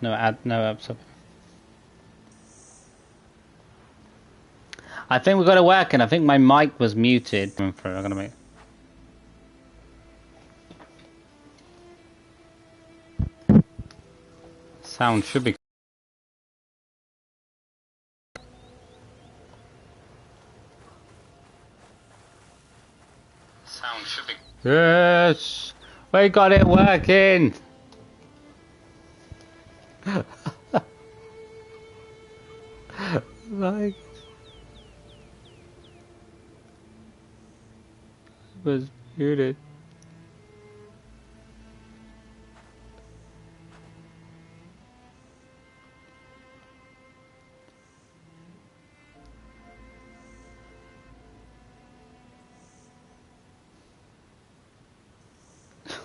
no upsub. I think we got it working. I think my mic was muted. I'm gonna make. Sound should be. Sound should be. Yes, we got it working. Like. Was muted.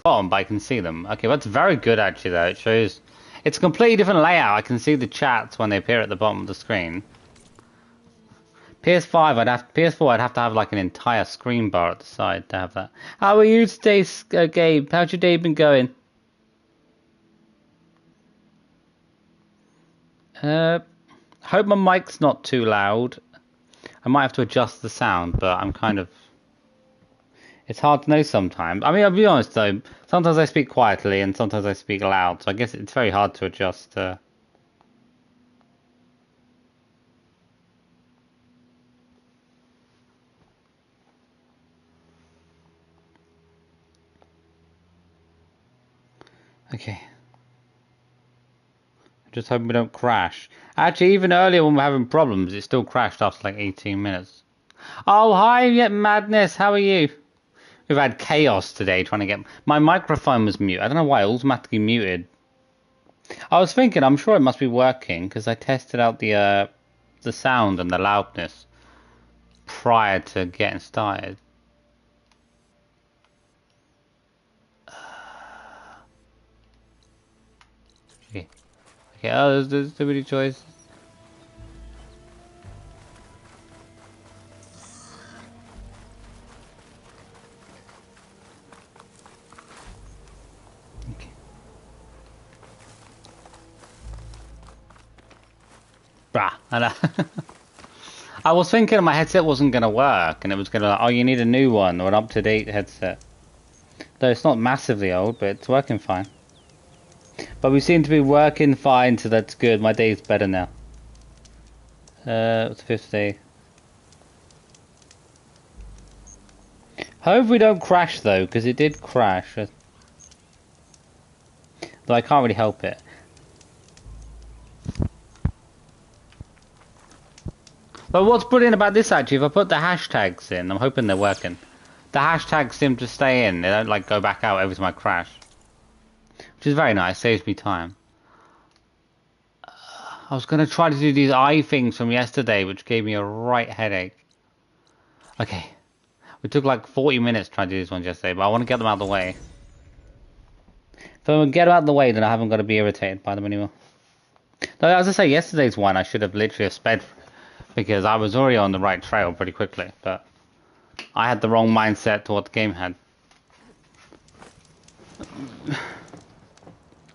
Bottom, but I can see them. Okay, that's very good actually though. It shows it's a completely different layout. I can see the chats when they appear at the bottom of the screen. PS4 I'd have to have like an entire screen bar at the side to have that. How are you today, Gabe? How's your day been going? Hope my mic's not too loud. I might have to adjust the sound, but I'm kind of... It's hard to know sometimes. I mean, I'll be honest though, sometimes I speak quietly and sometimes I speak loud, so I guess it's very hard to adjust. Okay. Just hoping we don't crash. Actually, even earlier when we're having problems, it still crashed after like 18 minutes. Oh, hi, yeah, Madness, how are you? We've had chaos today trying to get... My microphone was mute. I don't know why, it automatically muted. I was thinking, I'm sure it must be working, because I tested out the sound and the loudness prior to getting started. Okay. Okay, oh, there's too many choices. Okay. Brah, I was thinking my headset wasn't going to work, and it was going to, oh, you need a new one, or an up-to-date headset. Though it's not massively old, but it's working fine. But we seem to be working fine, so that's good. My day's better now. It's the 5th day. Hope we don't crash though, because it did crash. Though I can't really help it. But what's brilliant about this actually, if I put the hashtags in, I'm hoping they're working. The hashtags seem to stay in, they don't like go back out every time I crash. Which is very nice, saves me time. I was going to try to do these eye things from yesterday, which gave me a right headache. Okay. We took like 40 minutes trying to do these ones yesterday, but I want to get them out of the way. If I get them out of the way, then I haven't got to be irritated by them anymore. Though, as I say, yesterday's one I should have literally sped because I was already on the right trail pretty quickly, but I had the wrong mindset to what the game had.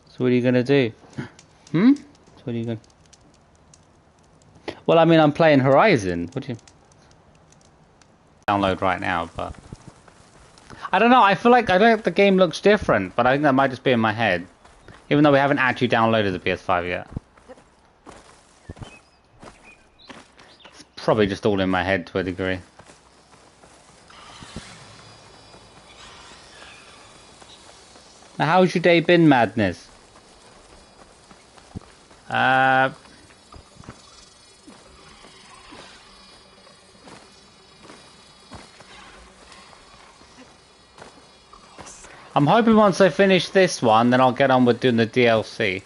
So what are you going to do? So what are you going to... Well, I mean, I'm playing Horizon. What do you... Download right now, but... I don't know, I feel like the game looks different, but I think that might just be in my head. Even though we haven't actually downloaded the PS5 yet. It's probably just all in my head to a degree. Now, how's your day been, Madness? I'm hoping once I finish this one, then I'll get on with doing the DLC.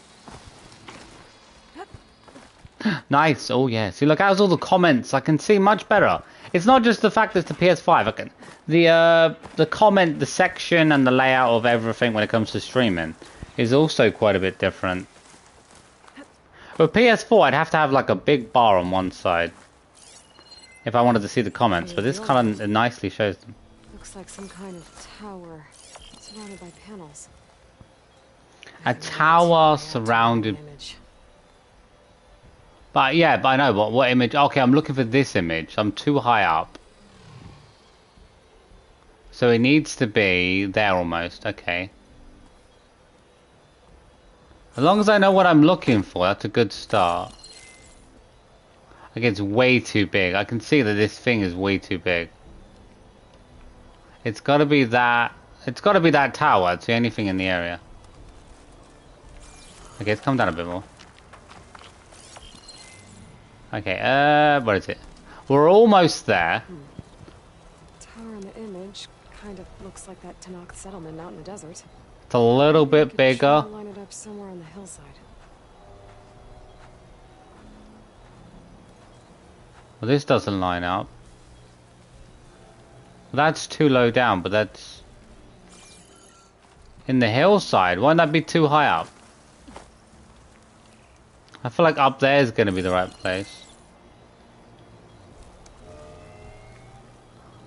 Nice. Oh yeah. See, look, how's all the comments? I can see much better. It's not just the fact that it's the PS5. I can the comment, the section, and the layout of everything when it comes to streaming is also quite a bit different. With PS4, I'd have to have like a big bar on one side if I wanted to see the comments, but this kind of nicely shows them. Looks like some kind of tower surrounded by panels. A tower surrounded... But yeah, but I know what image... Okay, I'm looking for this image. I'm too high up. So it needs to be there almost. Okay. As long as I know what I'm looking for, that's a good start. Okay, it's way too big. I can see that this thing is way too big. It's got to be that... It's got to be that tower. It's the only thing in the area. Okay, let's come down a bit more. Okay, what is it? We're almost there. Tower in the image kind of looks like that Tanakh settlement out in the desert. It's a little bit bigger. Line it up somewhere on the hillside. Well, this doesn't line up. That's too low down, but that's... In the hillside? Why not be too high up? I feel like up there is going to be the right place.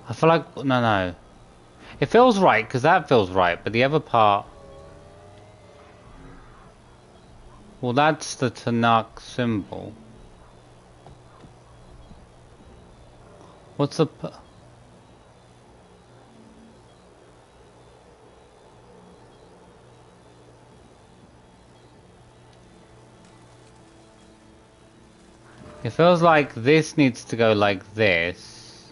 I feel like... No. It feels right, because that feels right, but the other part... Well, that's the Tanakh symbol. What's the... It feels like this needs to go like this.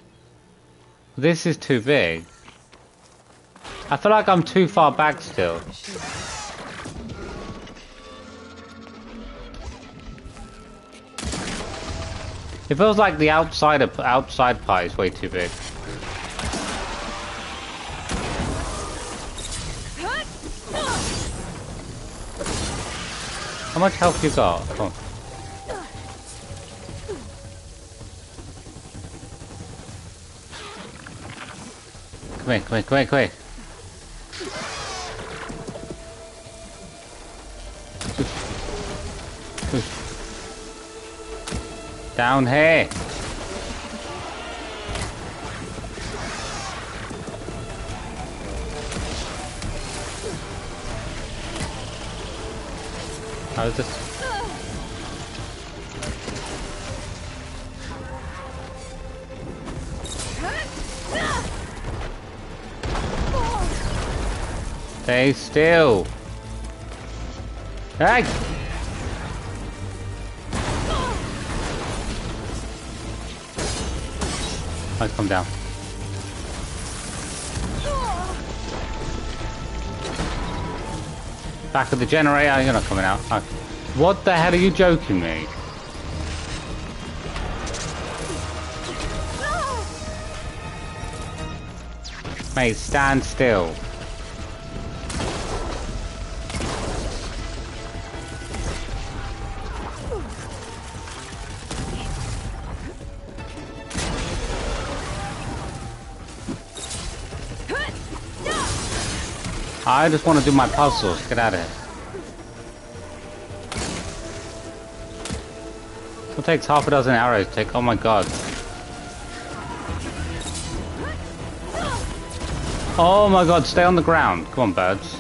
This is too big. I feel like I'm too far back still. It feels like the outside part is way too big. How much health you got? Come on. Come here. Down here. How's this? Stay still. Hey! I'll come down. Back of the generator, you're not coming out. Okay. What the hell are you joking me? Mate, stand still. I just want to do my puzzles. Get out of here. It takes half a dozen arrows to take. Oh my god. Oh my god, stay on the ground. Come on, birds.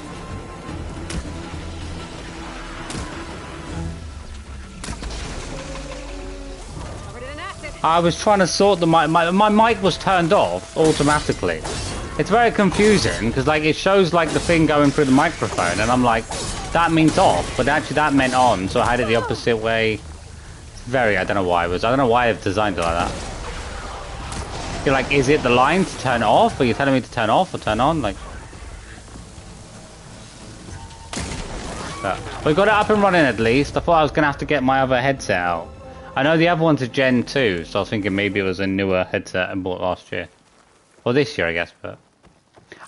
I was trying to sort the mic. My mic was turned off automatically. It's very confusing because like it shows like the thing going through the microphone and I'm like, that means off, but actually that meant on, so I had it the opposite way. It's very, I don't know why I've designed it like that. You're like, is it the line to turn off? Are you telling me to turn off or turn on? Like, but we got it up and running at least. I thought I was gonna have to get my other headset out. I know the other one's a Gen 2, so I was thinking maybe it was a newer headset I bought last year. Or this year, I guess, but...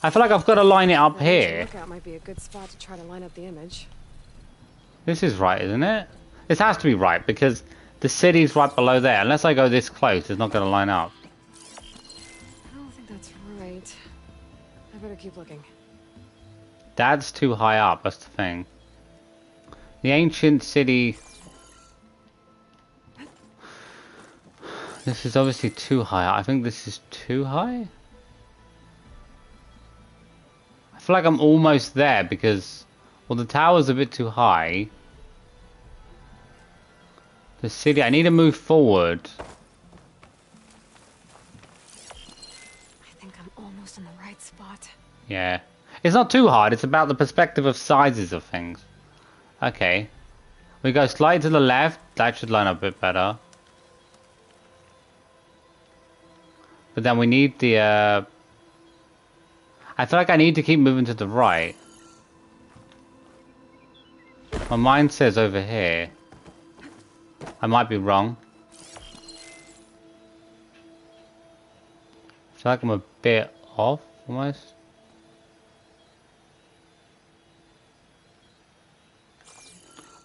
I feel like I've got to line it up here. Lookout might be a good spot to try to line up the image. This is right, isn't it? This has to be right, because the city's right below there. Unless I go this close, it's not going to line up. I don't think that's right. I better keep looking. That's too high up, that's the thing. The ancient city... This is obviously too high. I think this is too high? I feel like I'm almost there because Well, the tower's a bit too high. The city, I need to move forward. I think I'm almost in the right spot. Yeah. It's not too hard, it's about the perspective of sizes of things. Okay. We go slightly to the left, that should line up a bit better. But then we need the, I feel like I need to keep moving to the right. My mind says over here. I might be wrong. I feel like I'm a bit off, almost.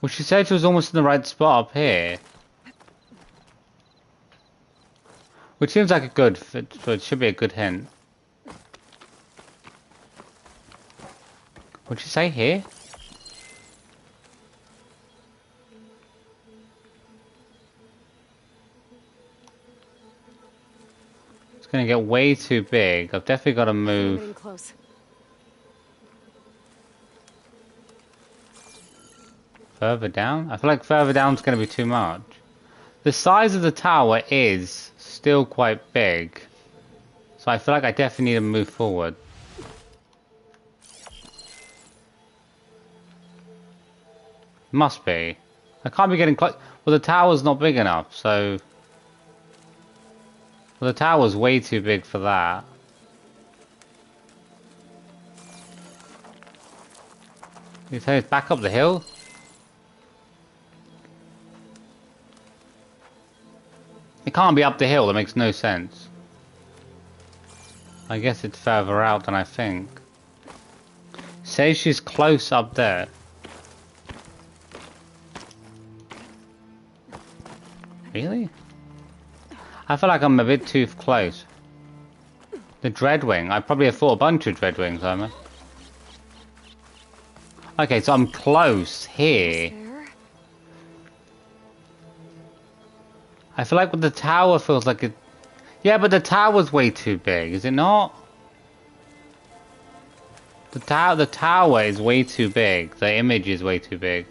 Well, she said she was almost in the right spot up here. Which seems like a good fit, so it should be a good hint. What'd she say here? It's gonna get way too big. I've definitely got to move. Getting close. Further down? I feel like further down is going to be too much. The size of the tower is still quite big. So I feel like I definitely need to move forward. Must be. I can't be getting close. Well, the tower's not big enough, so... Well, the tower's way too big for that. You say it's back up the hill? It can't be up the hill, that makes no sense. I guess it's further out than I think. Say she's close up there. Really? I feel like I'm a bit too close. The Dreadwing. I probably have fought a bunch of Dreadwings, haven't I? Okay, so I'm close here. I feel like with the tower feels like it... Yeah, but the tower's way too big, is it not? The tower is way too big. The image is way too big.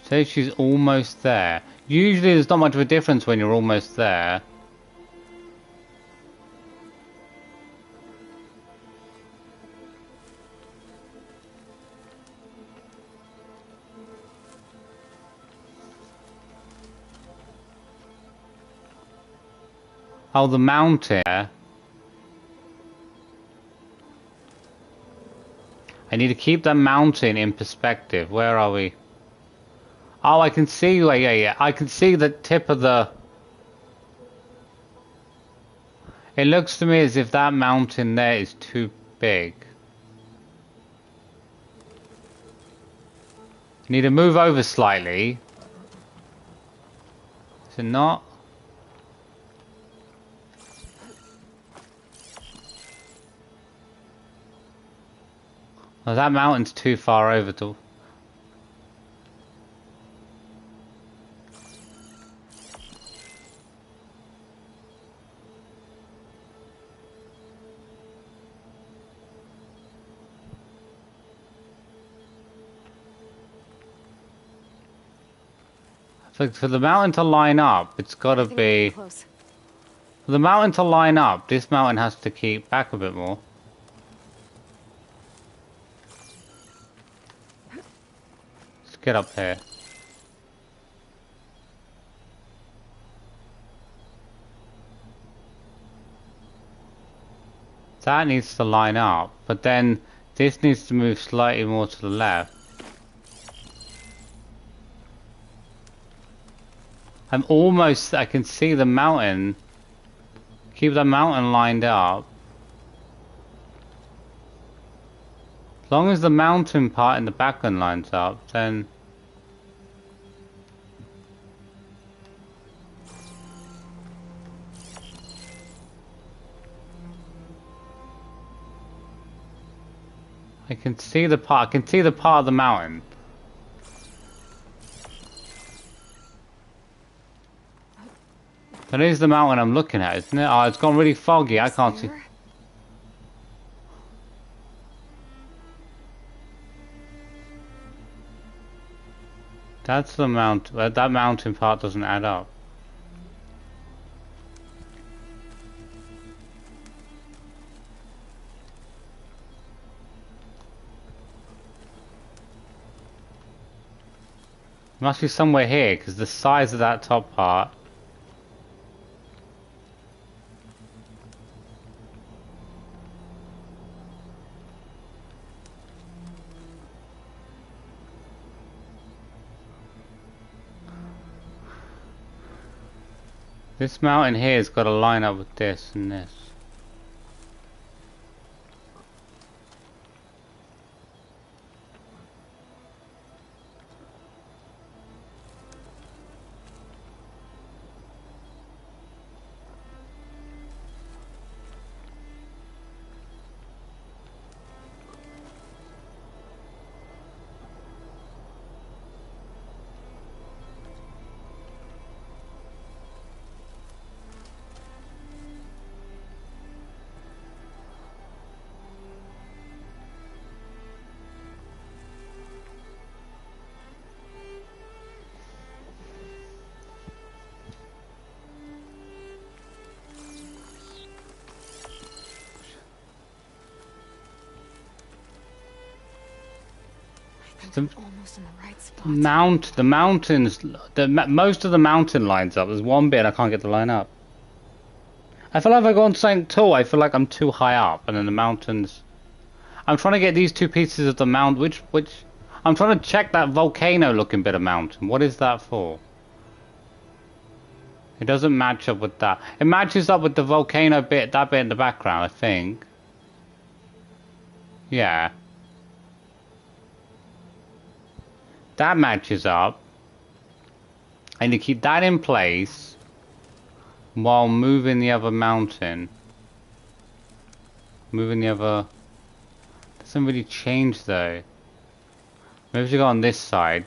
So she's almost there. Usually there's not much of a difference when you're almost there. Oh, the mountain. I need to keep that mountain in perspective. Where are we? Oh, I can see. Yeah. I can see the tip of the... It looks to me as if that mountain there is too big. Need to move over slightly. Is it not? Oh, that mountain's too far over to... For the mountain to line up, it's got to be... For the mountain to line up, this mountain has to keep back a bit more. Let's get up here. That needs to line up, but then this needs to move slightly more to the left. I'm almost, I can see the mountain. Keep the mountain lined up. As long as the mountain part in the background lines up, then... I can see the part of the mountain. That is the mountain I'm looking at, isn't it? Oh, it's gone really foggy. I can't see. There? That's the mount. That mountain part doesn't add up. Must be somewhere here, because the size of that top part. This mountain here has got to line up with this and this. I'm almost in the right spot. The mountains, most of the mountain lines up. There's one bit I can't get the line up. I feel like if I go on something tall, I feel like I'm too high up, and then the mountains. I'm trying to get these two pieces of the mount. Which I'm trying to check that volcano-looking bit of mountain. What is that for? It doesn't match up with that. It matches up with the volcano bit, that bit in the background, I think. Yeah. That matches up. I need to keep that in place while moving the other mountain. Moving the other... Doesn't really change though. Maybe we should go on this side.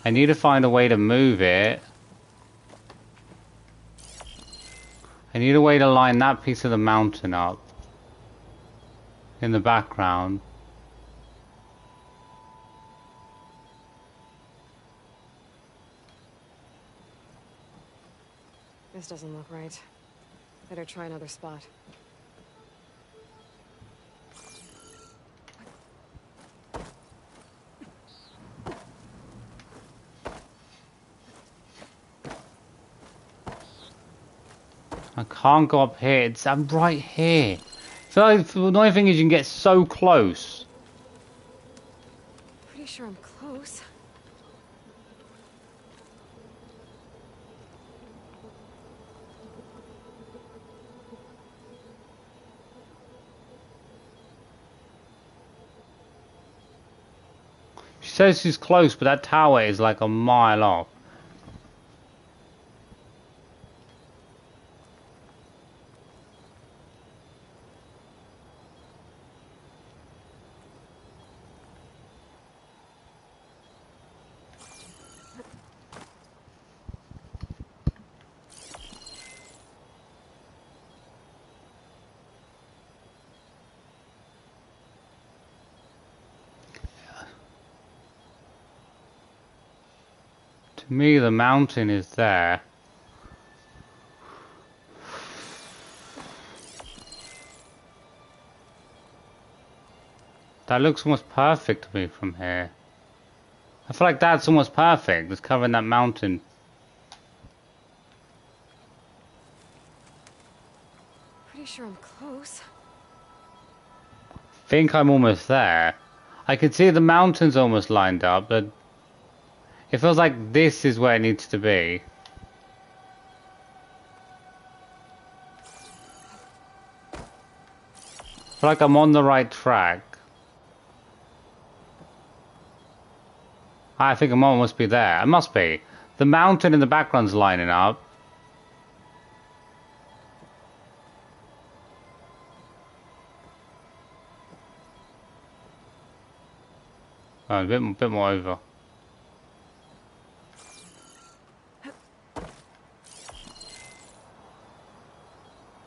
I need to find a way to move it. I need a way to line that piece of the mountain up in the background. This doesn't look right. Better try another spot. I can't go up here. I'm right here. So like, the annoying thing is you can get so close. Pretty sure I'm close. She says she's close, but that tower is like a mile off. To me, the mountain is there. That looks almost perfect to me from here. I feel like that's almost perfect. It's covering that mountain. Pretty sure I'm close. I think I'm almost there. I can see the mountains almost lined up, but it feels like this is where it needs to be. I feel like I'm on the right track. I think I must be there. I must be. The mountain in the background's lining up. Oh, a bit more over.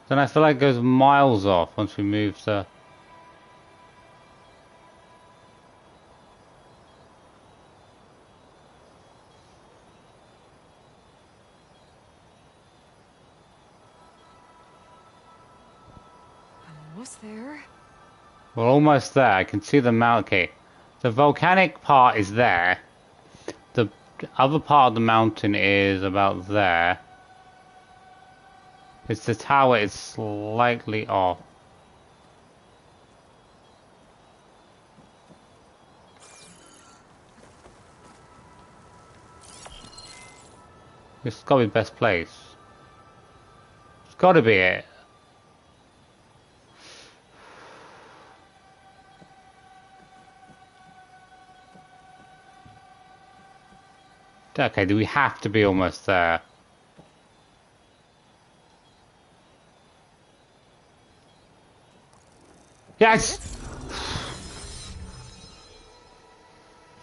Then I feel like it goes miles off once we move to... Almost there. We're almost there. I can see the mountain. Okay. The volcanic part is there. The other part of the mountain is about there. It's the tower is slightly off. It's gotta be the best place. It's gotta be it. Okay, do we have to be almost there? Yes!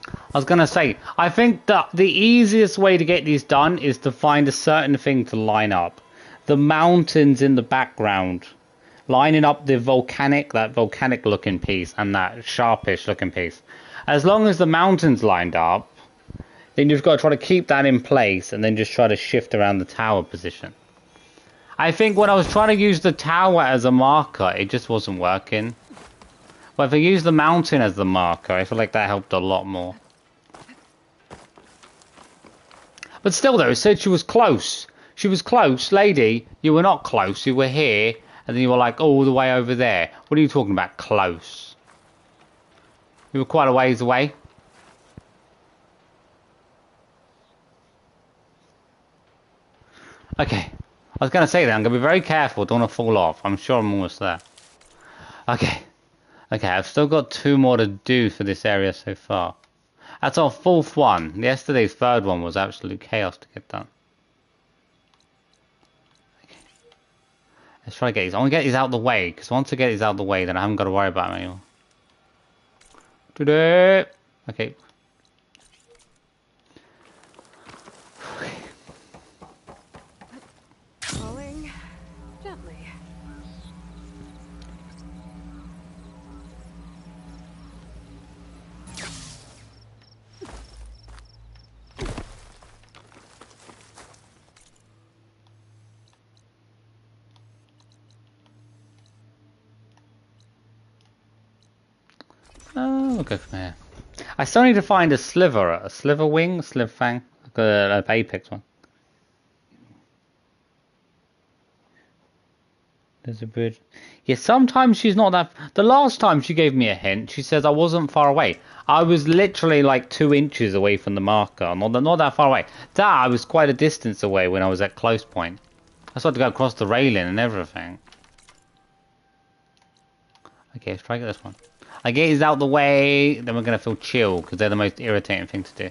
I was gonna say, I think that the easiest way to get these done is to find a certain thing to line up. The mountains in the background. Lining up the that volcanic looking piece and that sharpish looking piece. As long as the mountain's lined up, then you've got to try to keep that in place and then just try to shift around the tower position. I think when I was trying to use the tower as a marker, it just wasn't working. But if I use the mountain as the marker, I feel like that helped a lot more. But still though, it said she was close. She was close, lady. You were not close, you were here. And then you were like all the way over there. What are you talking about, close? You were quite a ways away. Okay, I was going to say that, I'm going to be very careful, don't want to fall off. I'm sure I'm almost there. Okay, I've still got 2 more to do for this area so far. That's our 4th one. Yesterday's 3rd one was absolute chaos to get done. Okay. Let's try to get these. I want to get these out of the way, because once I get these out of the way, then I haven't got to worry about them anymore. Today. Okay. Falling gently. Oh, we'll go from here. I still need to find a sliver wing, sliver fang, like an apex one. There's a bird. Yeah, sometimes she's not that... The last time she gave me a hint, she says I wasn't far away. I was literally like 2 inches away from the marker. Not that far away. That, I was quite a distance away when I was at close point. I started to go across the railing and everything. Okay, let's try to get this one. I get these out the way, then we're going to feel chill, because they're the most irritating thing to do.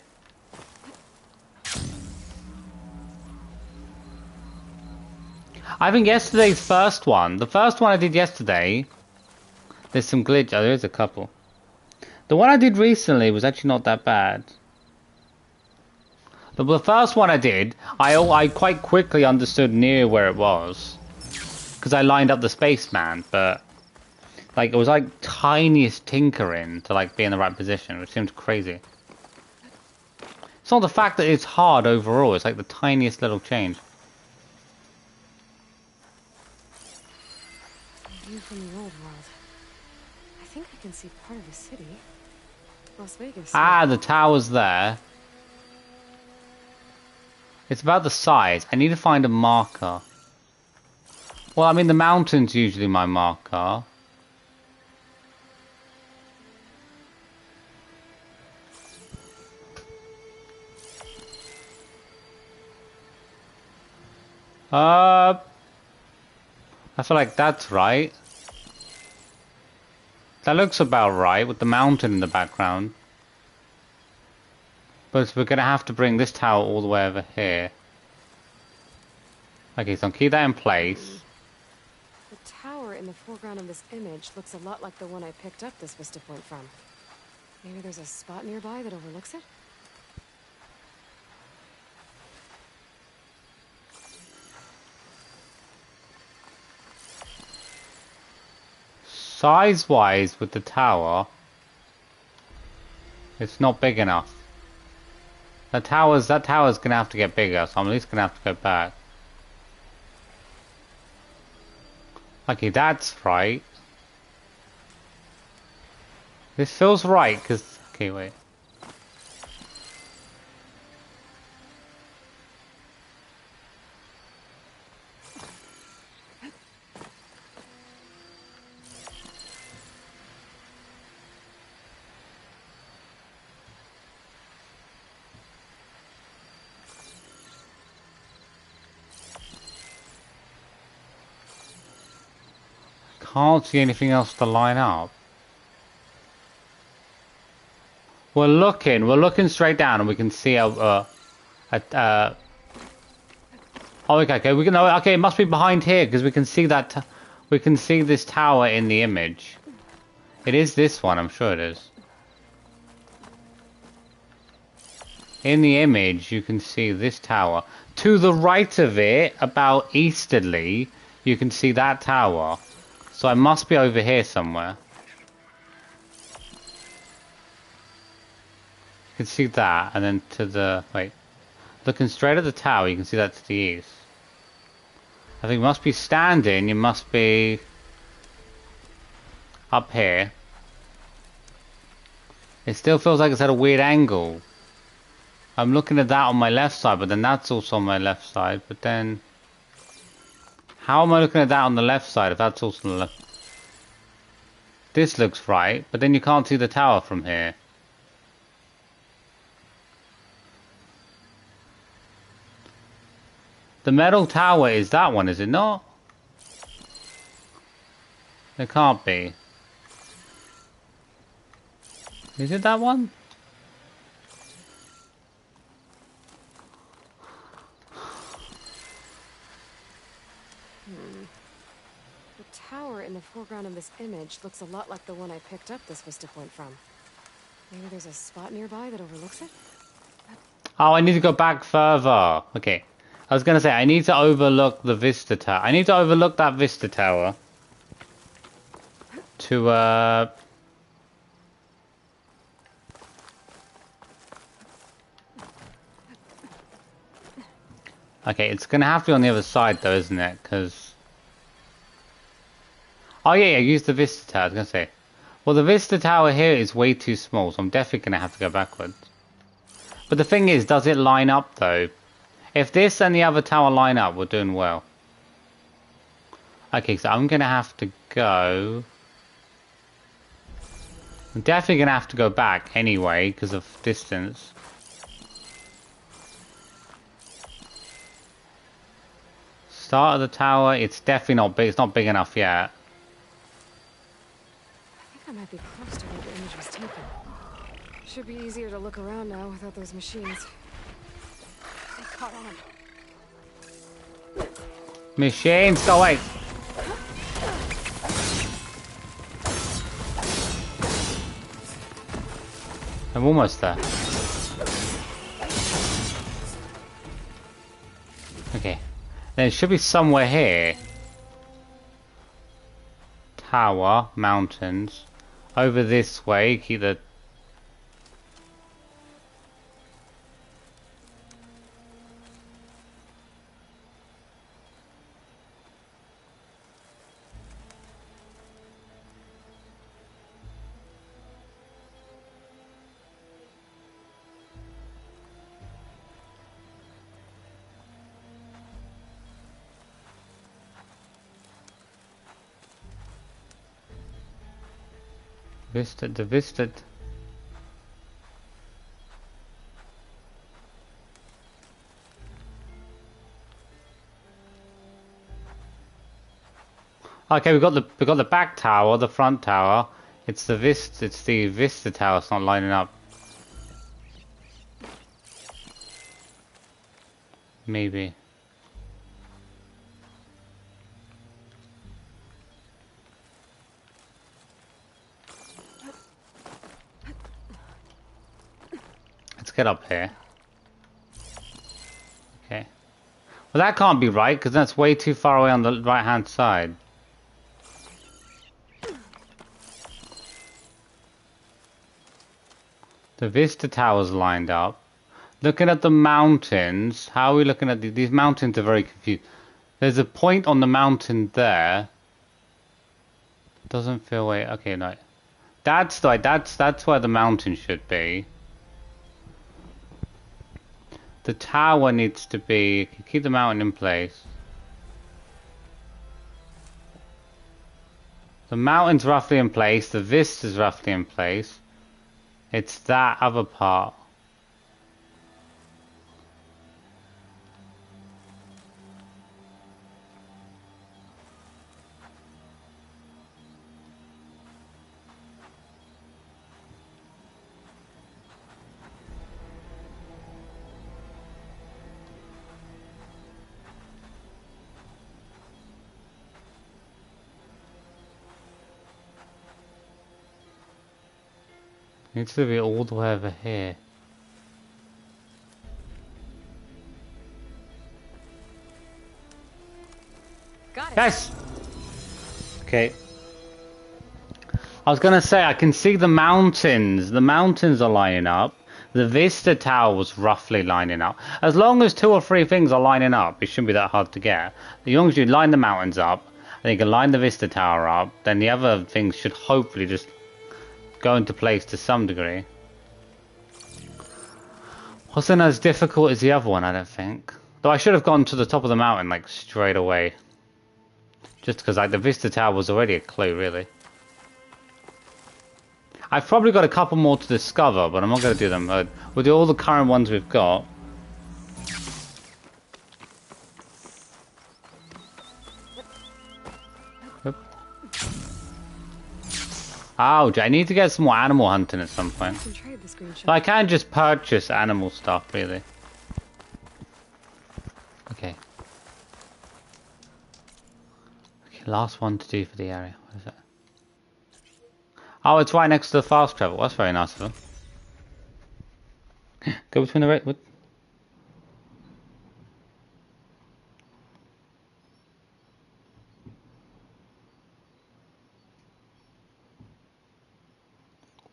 I think yesterday's first one, the first one I did yesterday, there's some glitch. Oh, there is a couple. The one I did recently was actually not that bad. The first one I did, I quite quickly understood near where it was. Because I lined up the spaceman, but... Like, it was like tiniest tinkering to like be in the right position, which seemed crazy. It's not the fact that it's hard overall, it's like the tiniest little change. View from the old world. I think I can see part of the city. Las Vegas. Ah, the tower's there. It's about the size. I need to find a marker. Well, I mean, the mountain's usually my marker. I feel like that's right. That looks about right with the mountain in the background. But we're going to have to bring this tower all the way over here. Okay, so I'll keep that in place. The tower in the foreground of this image looks a lot like the one I picked up this vista point from. Maybe there's a spot nearby that overlooks it? size-wise with the tower, it's not big enough. That tower's gonna have to get bigger, so I'm at least gonna have to go back. Okay, that's right. This feels right, because... Okay, wait. Can't see anything else to line up. We're looking straight down, and we can see oh, okay, we can. Okay, it must be behind here because we can see that. We can see this tower in the image. It is this one, I'm sure it is. In the image, you can see this tower. To the right of it, about easterly, you can see that tower. So I must be over here somewhere. You can see that, and then to the... Wait. Looking straight at the tower, you can see that to the east. I think you must be standing, you must be... up here. It still feels like it's at a weird angle. I'm looking at that on my left side, but then that's also on my left side, but then... How am I looking at that on the left side if that's also on the left? This looks right, but then you can't see the tower from here. The metal tower is that one, is it not? It can't be. Is it that one? The tower in the foreground of this image looks a lot like the one I picked up this vista point from. Maybe there's a spot nearby that overlooks it? Oh, I need to go back further. Okay. I was gonna say, I need to overlook the vista tower. I need to overlook that vista tower. To, Okay, it's gonna have to be on the other side though, isn't it? Because... Oh yeah, use the vista tower, I was gonna say. Well, the vista tower here is way too small, so I'm definitely gonna have to go backwards. But the thing is, does it line up though? If this and the other tower line up, we're doing well. Okay, so I'm gonna have to go... I'm definitely gonna have to go back anyway, because of distance. Start of the tower, it's definitely not big, it's not big enough yet. I think I might be close to where the image was taken. Should be easier to look around now without those machines. They caught on. Machines, go away! I'm almost there. Okay. Then it should be somewhere here. Tower, mountains. Over this way, keep the... the Vista. Okay, we got the back tower, the front tower. It's the Vista tower. It's not lining up. Maybe. Let's get up here. Okay. Well, that can't be right, because that's way too far away on the right-hand side. The Vista Tower's lined up. Looking at the mountains, how are we looking at these mountains are very confused. There's a point on the mountain there. Doesn't feel right. Okay, no. That's where the mountain should be. The tower needs to be, keep the mountain in place. The mountain's roughly in place, the vista's roughly in place. It's that other part. Needs to be all the way over here. Got it. Yes! Okay. I was gonna say, I can see the mountains. The mountains are lining up. The Vista Tower was roughly lining up. As long as 2 or 3 things are lining up, it shouldn't be that hard to get. As long as you line the mountains up, and you can line the Vista Tower up, then the other things should hopefully just go into place to some degree. Wasn't as difficult as the other one, I don't think. Though I should have gone to the top of the mountain, like, straight away. Just because, like, the Vista Tower was already a clue, really. I've probably got a couple more to discover, but I'm not going to do them. We'll do all the current ones we've got. Ouch, I need to get some more animal hunting at some point. But I can just purchase animal stuff, really. Okay. Okay, last one to do for the area. What is it? Oh, it's right next to the fast travel. That's very nice of them. Go between the red.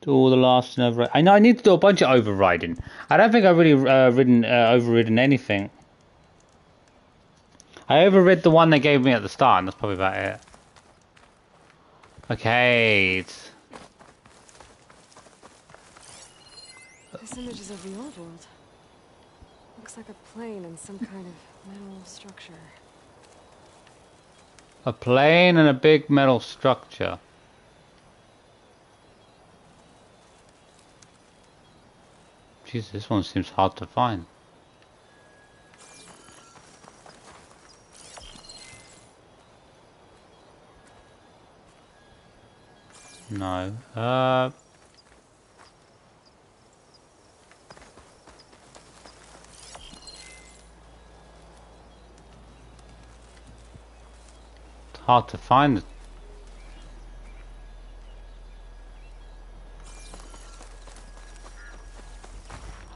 Do all the last and override. I know I need to do a bunch of overriding. I don't think I've really overridden anything. I overrid the one they gave me at the start, and that's probably about it. Okay. This image is of the old world. Looks like a plane and some kind of metal structure. A plane and a big metal structure. Jeez, this one seems hard to find. No. It's hard to find.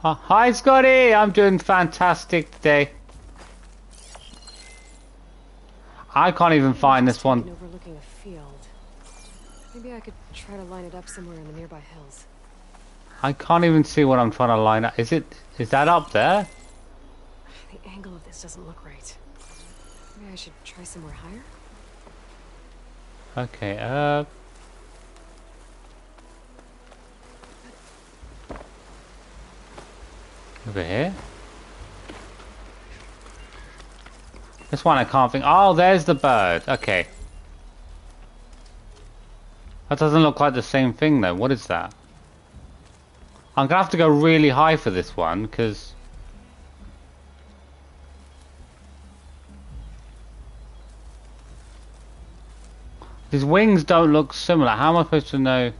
Hi Scotty, I'm doing fantastic today. I can't even find this one. Overlooking a field. Maybe I could try to line it up somewhere in the nearby hills. I can't even see what I'm trying to line up. Is that up there? The angle of this doesn't look right. Maybe I should try somewhere higher? Okay, over here? This one I can't think. Oh, there's the bird. Okay. That doesn't look like the same thing though. What is that? I'm gonna have to go really high for this one, because... His wings don't look similar. How am I supposed to know?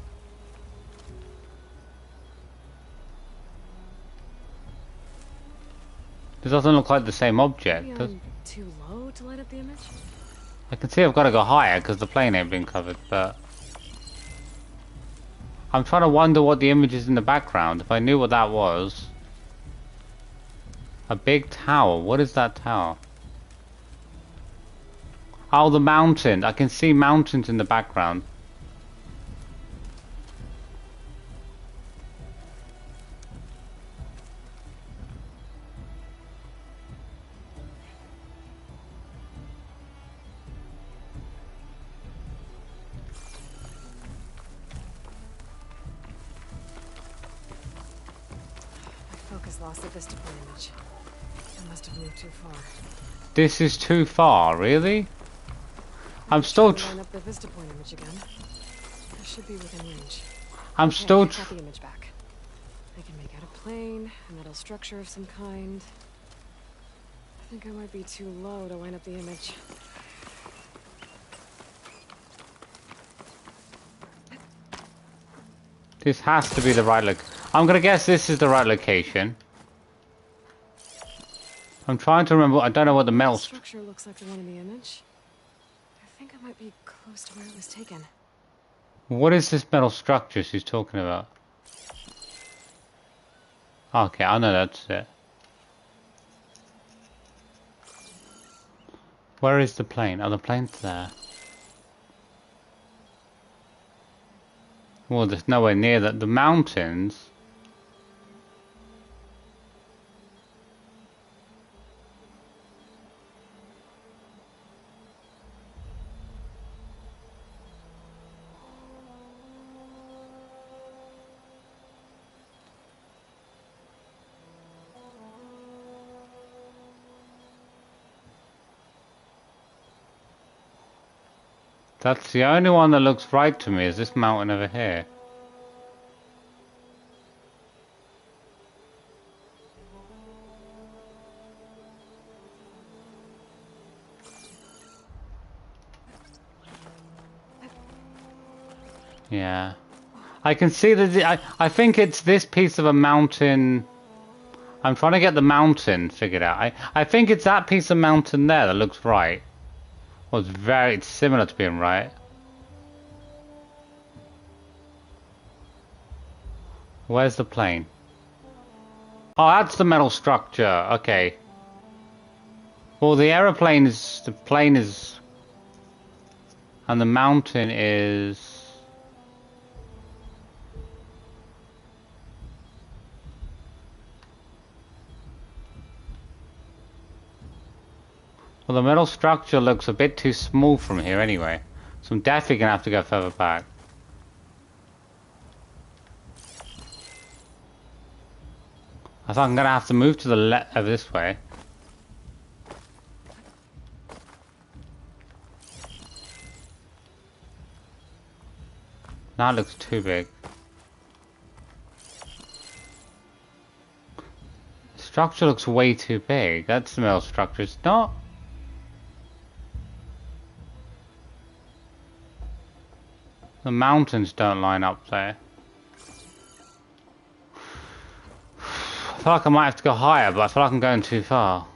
This doesn't look like the same object. Maybe I'm too low to light up the image? I can see I've got to go higher because the plane ain't been covered, but... I'm trying to wonder what the image is in the background. If I knew what that was... A big tower. What is that tower? Oh, the mountain. I can see mountains in the background. just lost the vista point image. I must have moved too far. This is too far, really? I'm still line up the vista point image again. I should be within range. I'm okay, still I got the image back. I can make out a plane, a metal structure of some kind. I think I might be too low to line up the image. This has to be the right look. I'm gonna guess this is the right location. I'm trying to remember. I don't know what the metal structure looks like the one in the image. I think I might be close to where it was taken. What is this metal structure she's talking about? Okay, I know that's it. Where is the plane? Oh, the plane's there. Well, there's nowhere near that. The mountains. That's the only one that looks right to me, is this mountain over here. Yeah. I can see that. I think it's this piece of a mountain. I'm trying to get the mountain figured out. I think it's that piece of mountain there that looks right. Well, it's similar to being right. Where's the plane? Oh, that's the metal structure. Okay. Well, the aeroplane is... The plane is... And the mountain is... Well, the metal structure looks a bit too small from here anyway. So I'm definitely going to have to go further back. I thought I'm going to have to move to the left this way. That looks too big. The structure looks way too big. That's the metal structure. It's not. The mountains don't line up there. I feel like I might have to go higher, but I feel like I'm going too far.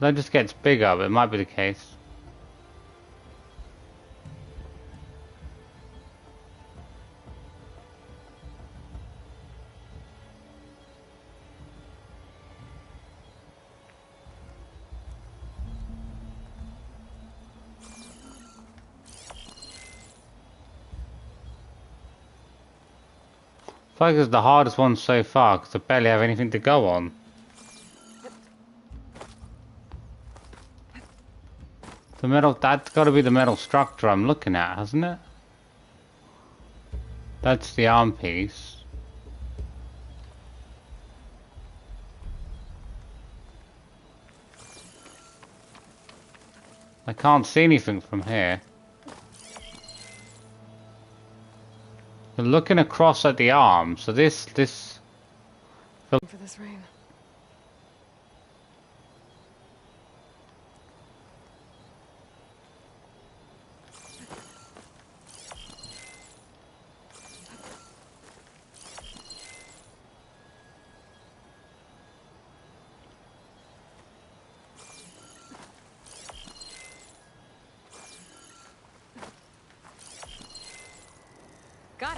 That just gets bigger, but it might be the case. I feel like it's the hardest one so far because I barely have anything to go on. The metal, that's got to be the metal structure I'm looking at, hasn't it? That's the arm piece. I can't see anything from here. You're looking across at the arm, so this for this rain.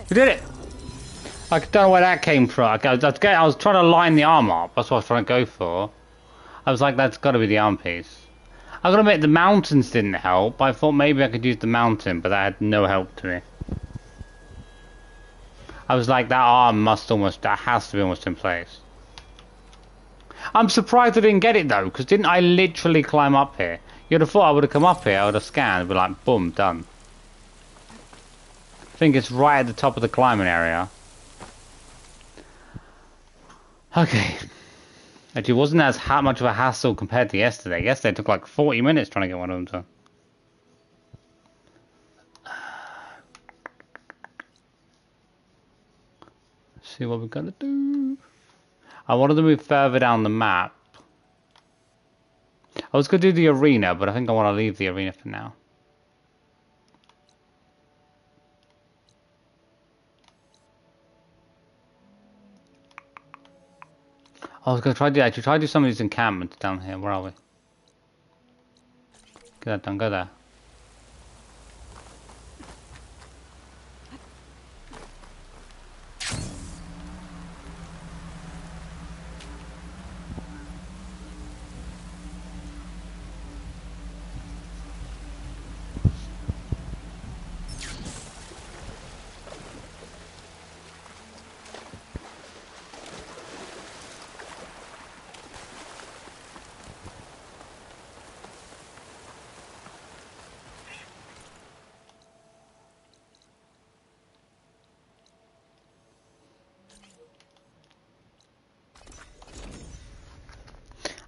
We did it! I don't know where that came from. I was trying to line the arm up. That's what I was trying to go for. I was like, that's got to be the arm piece. I gotta admit, the mountains didn't help. I thought maybe I could use the mountain, but that had no help to me. I was like, that arm that has to be almost in place. I'm surprised I didn't get it though, because didn't I literally climb up here? You'd have thought I would have come up here, I would have scanned, and be like, boom, done. I think it's right at the top of the climbing area. Okay. Actually, it wasn't as much of a hassle compared to yesterday. Yesterday it took like 40 minutes trying to get one of them done. See what we're gonna do. I wanted to move further down the map. I was gonna do the arena, but I think I want to leave the arena for now. I was gonna try to do some of these encampments down here. Where are we? Get that done. Go there.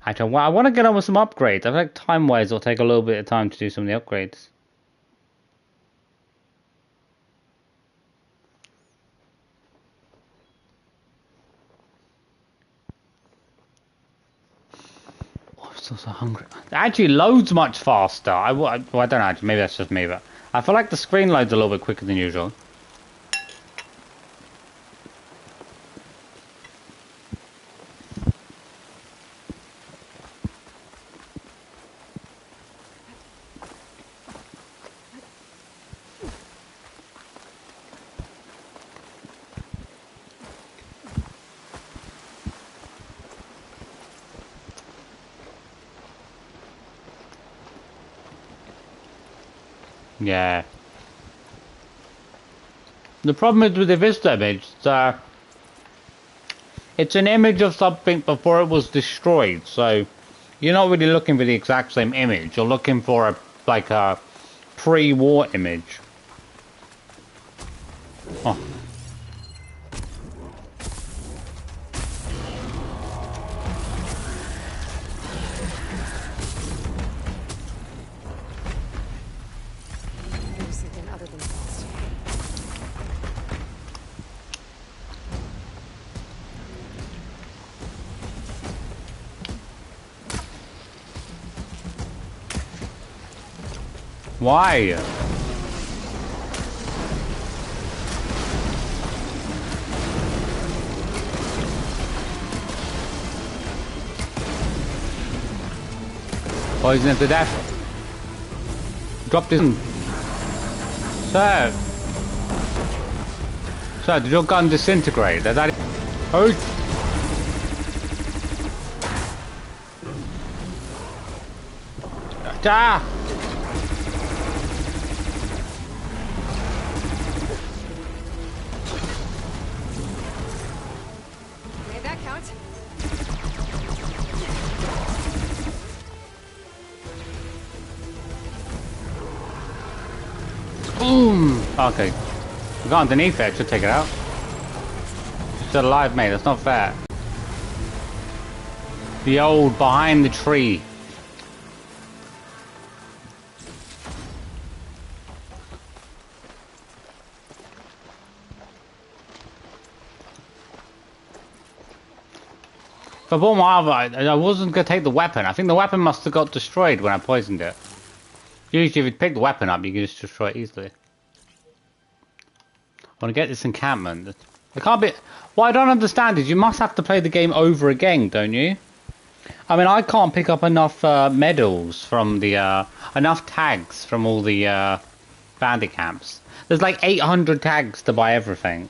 Actually, I want to get on with some upgrades. I feel like time-wise it'll take a little bit of time to do some of the upgrades. Oh, I'm still so hungry. Actually, loads much faster. Well, I don't know, actually, maybe that's just me, but I feel like the screen loads a little bit quicker than usual. Yeah. The problem is with the Vista image, it's an image of something before it was destroyed, so you're not really looking for the exact same image. You're looking for like a pre-war image. Oh. Why? Poison him to death. Drop this. Sir. Sir, did your gun disintegrate? Is that it? Oh. Ah! Boom! Okay. We got underneath it, should take it out. She's still alive, mate, that's not fair. The old behind the tree. If I bought my other, I wasn't going to take the weapon. I think the weapon must have got destroyed when I poisoned it. Usually if you pick the weapon up, you can just destroy it easily. I want to get this encampment. It can't be... What I don't understand is you must have to play the game over again, don't you? I mean, I can't pick up enough medals from the... enough tags from all the bandit camps. There's like 800 tags to buy everything.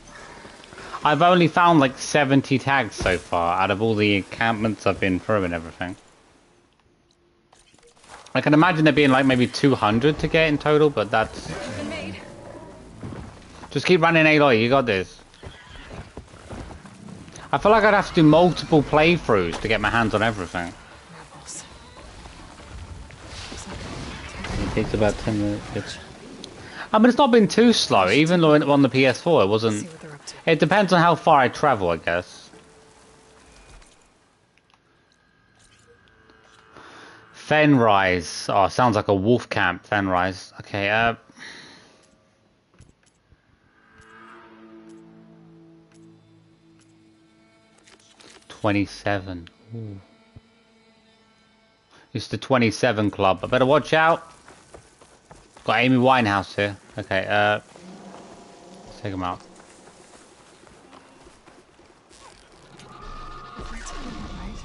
I've only found like 70 tags so far out of all the encampments I've been through and everything. I can imagine there being like maybe 200 to get in total, but that's... Just keep running, Aloy, you got this. I feel like I'd have to do multiple playthroughs to get my hands on everything. It takes about 10 minutes. I mean, it's not been too slow. Even on the PS4, it Let's see wasn't. what they're up to. It depends on how far I travel, I guess. Fenrise. Oh, sounds like a wolf camp. Fenrise. Okay. 27. Ooh. It's the 27 club. I better watch out. Got Amy Winehouse here. Okay, let's take him out. Right.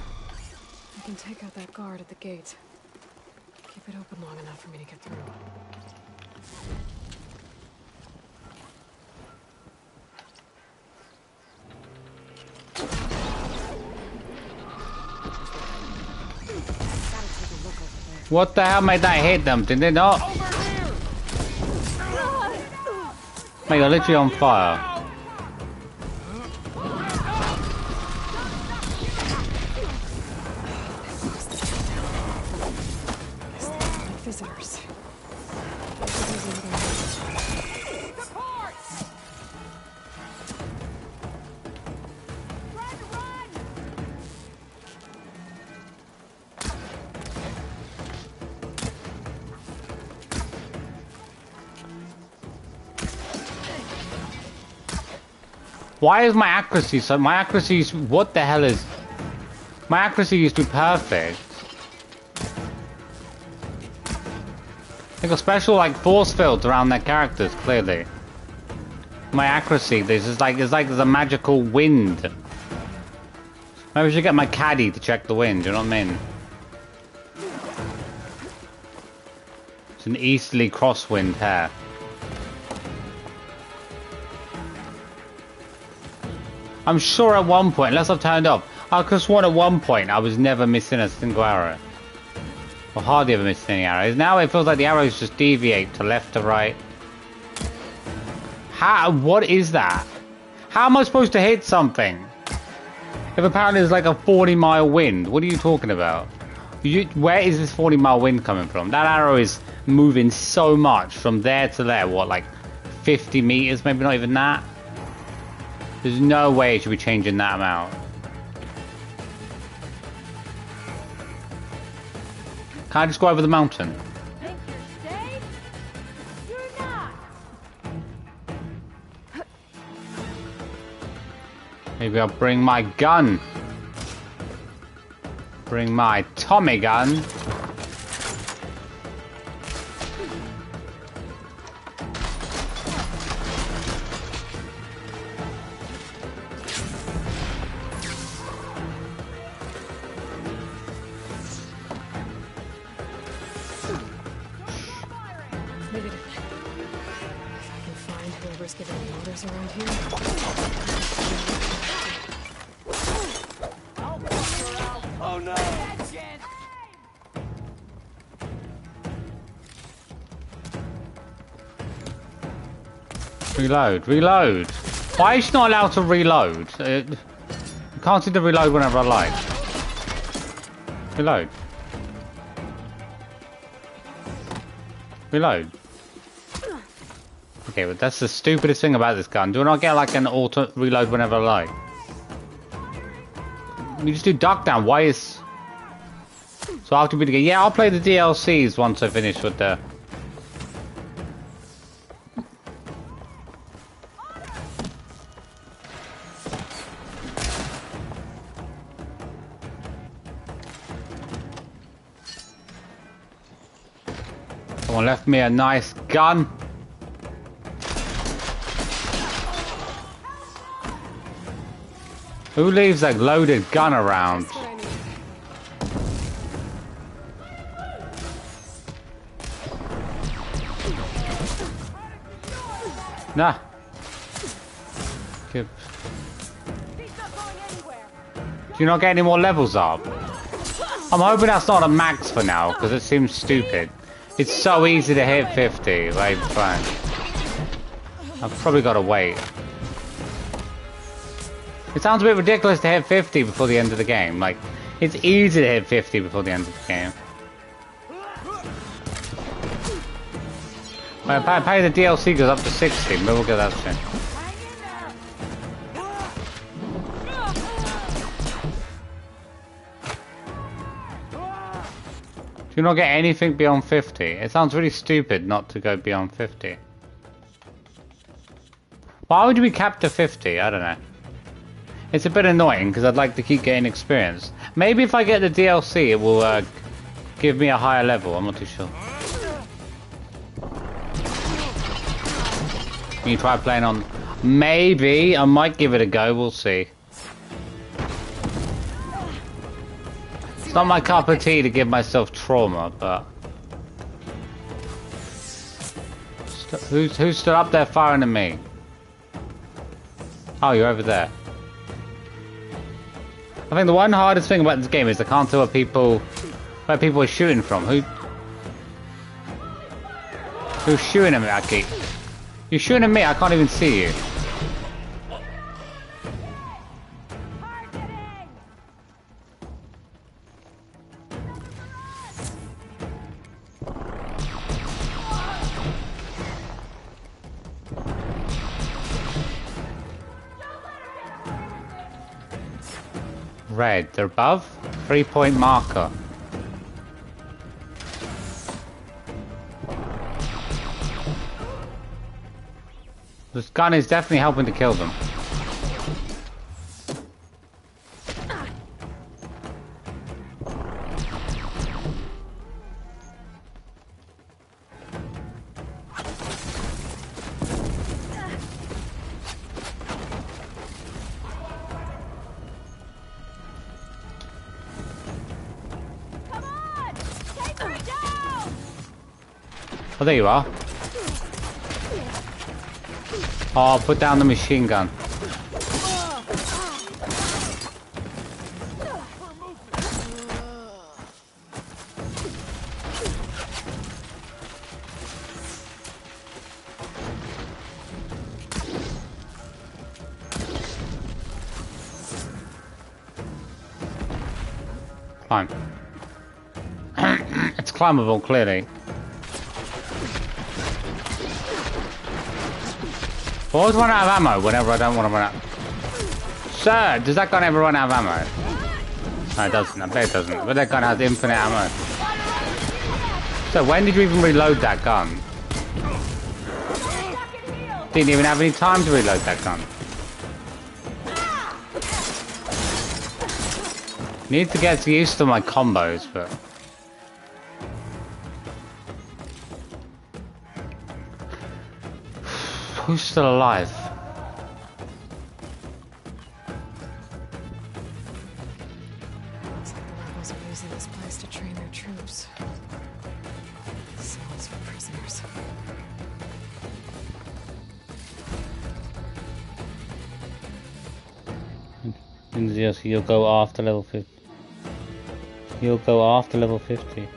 I can take out that guard at the gate. Keep it open long enough for me to get through. What the hell made that hit them? Did they not? Mate, you're literally on fire. Visitors. Why is my accuracy so... My accuracy's... What the hell is... My accuracy used to be perfect. They got special, like, force fields around their characters, clearly. My accuracy, this is like... It's like there's a magical wind. Maybe I should get my caddy to check the wind, you know what I mean? It's an easterly crosswind here. I'm sure at one point, unless I've turned up, I could have sworn at one point I was never missing a single arrow. Or hardly ever missing any arrows. Now it feels like the arrows just deviate to left to right. How? What is that? How am I supposed to hit something? If apparently there's like a 40-mile wind, what are you talking about? Where is this 40-mile wind coming from? That arrow is moving so much from there to there, what, like 50 meters, maybe not even that? There's no way it should be changing that amount. Can I just go over the mountain? Think you're safe? You're not. Maybe I'll bring my gun. Bring my Tommy gun. Made it. If I can find whoever's giving the orders around here. Oh no! Reload, reload. Why is she not allowed to reload? You can't seem to reload whenever I like. Reload. Reload. Okay, but that's the stupidest thing about this gun. Do I not get like an auto reload whenever I like? You just do duck down. Why is... So I have to be the game. Yeah, I'll play the DLCs once I finish with the... Someone left me a nice gun. Who leaves a loaded gun around? That's what I need. Nah. Give. He's not going anywhere. Do you not get any more levels up? I'm hoping that's not a max for now, because it seems stupid. It's so easy to hit 50, like, fine. I've probably got to wait. It sounds a bit ridiculous to hit 50 before the end of the game. Like, it's easy to hit 50 before the end of the game. Apparently the DLC goes up to 60, but we'll get that soon. Do you not get anything beyond 50? It sounds really stupid not to go beyond 50. Why would we cap to 50? I don't know. It's a bit annoying because I'd like to keep getting experience. Maybe if I get the DLC it will give me a higher level, I'm not too sure. Can you try playing on... Maybe, I might give it a go, we'll see. It's not my cup of tea to give myself trauma, but... Who's stood up there firing at me? Oh, you're over there. I think the one hardest thing about this game is I can't tell where people are shooting from. Who's shooting at me, Aki? You're shooting at me, I can't even see you. Red, they're above. 3-point marker. This gun is definitely helping to kill them. Oh, there you are. Oh, put down the machine gun. Climb. It's climbable, clearly. I always run out of ammo whenever I don't want to run out. Sir, does that gun ever run out of ammo? No, it doesn't. I bet it doesn't. But that gun has infinite ammo. So when did you even reload that gun? Didn't even have any time to reload that gun. Need to get used to my combos, but... Who's still alive? Looks like the rebels are using this place to train their troops. Cells for prisoners. You'll go after level 50. You'll go after level 50.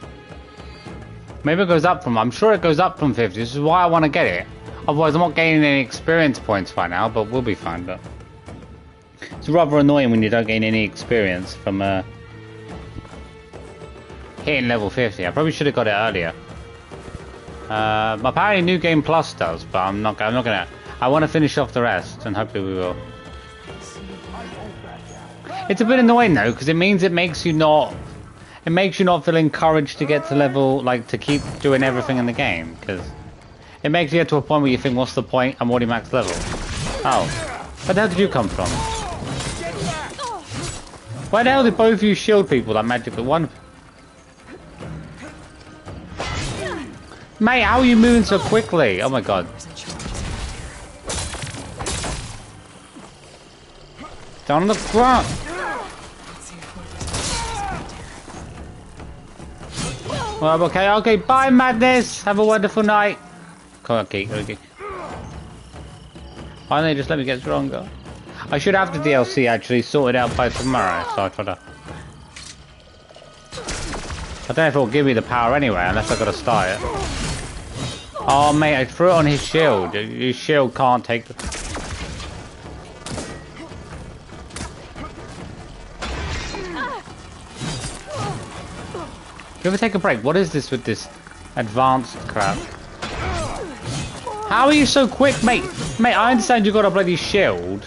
Maybe it goes up from... I'm sure it goes up from 50. This is why I want to get it. Otherwise, I'm not gaining any experience points right now, but we'll be fine. But it's rather annoying when you don't gain any experience from hitting level 50. I probably should have got it earlier. Apparently, New Game Plus does, but I'm not gonna. I want to finish off the rest, and hopefully we will. It's a bit annoying though, because it means it makes you not feel encouraged to get to level, like to keep doing everything in the game, because. It makes you get to a point where you think, what's the point? I'm already max level. Oh. Where the hell did you come from? Why the hell did both of you shield people that magically one? Mate, how are you moving so quickly? Oh my god. Down on the ground. Well, okay, bye madness. Have a wonderful night. Okay. Why don't they just let me get stronger? I should have the DLC actually sorted out by tomorrow, so I'll try to... I don't know if it'll give me the power anyway, unless I've got to start it. Oh mate, I threw it on his shield. His shield can't take the... You ever take a break? What is this with this advanced crap? How are you so quick, mate? Mate, I understand you got a bloody shield.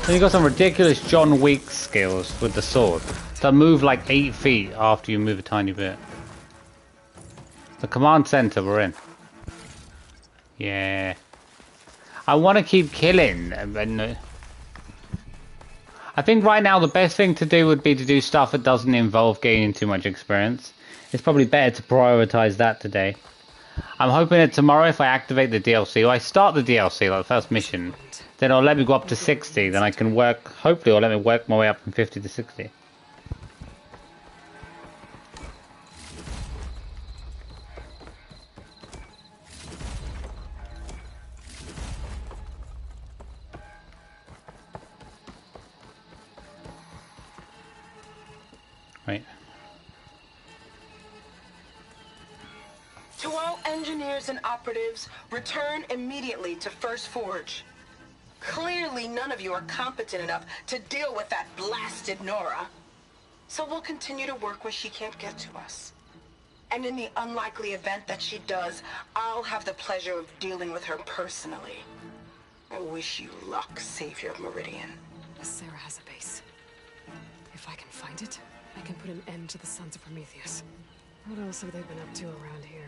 Then you got some ridiculous John Wick skills with the sword that move like 8 feet after you move a tiny bit. The command center we're in. Yeah. I want to keep killing. I think right now the best thing to do would be to do stuff that doesn't involve gaining too much experience. It's probably better to prioritize that today. I'm hoping that tomorrow if I activate the DLC, or I start the DLC, like the first mission, then it'll let me go up to 60, then I can work, hopefully it'll let me work my way up from 50 to 60. Right. To all engineers and operatives, return immediately to First Forge. Clearly none of you are competent enough to deal with that blasted Nora. So we'll continue to work where she can't get to us. And in the unlikely event that she does, I'll have the pleasure of dealing with her personally. I wish you luck, Savior of Meridian. Sarah has a base. If I can find it, I can put an end to the Sons of Prometheus. What else have they been up to around here?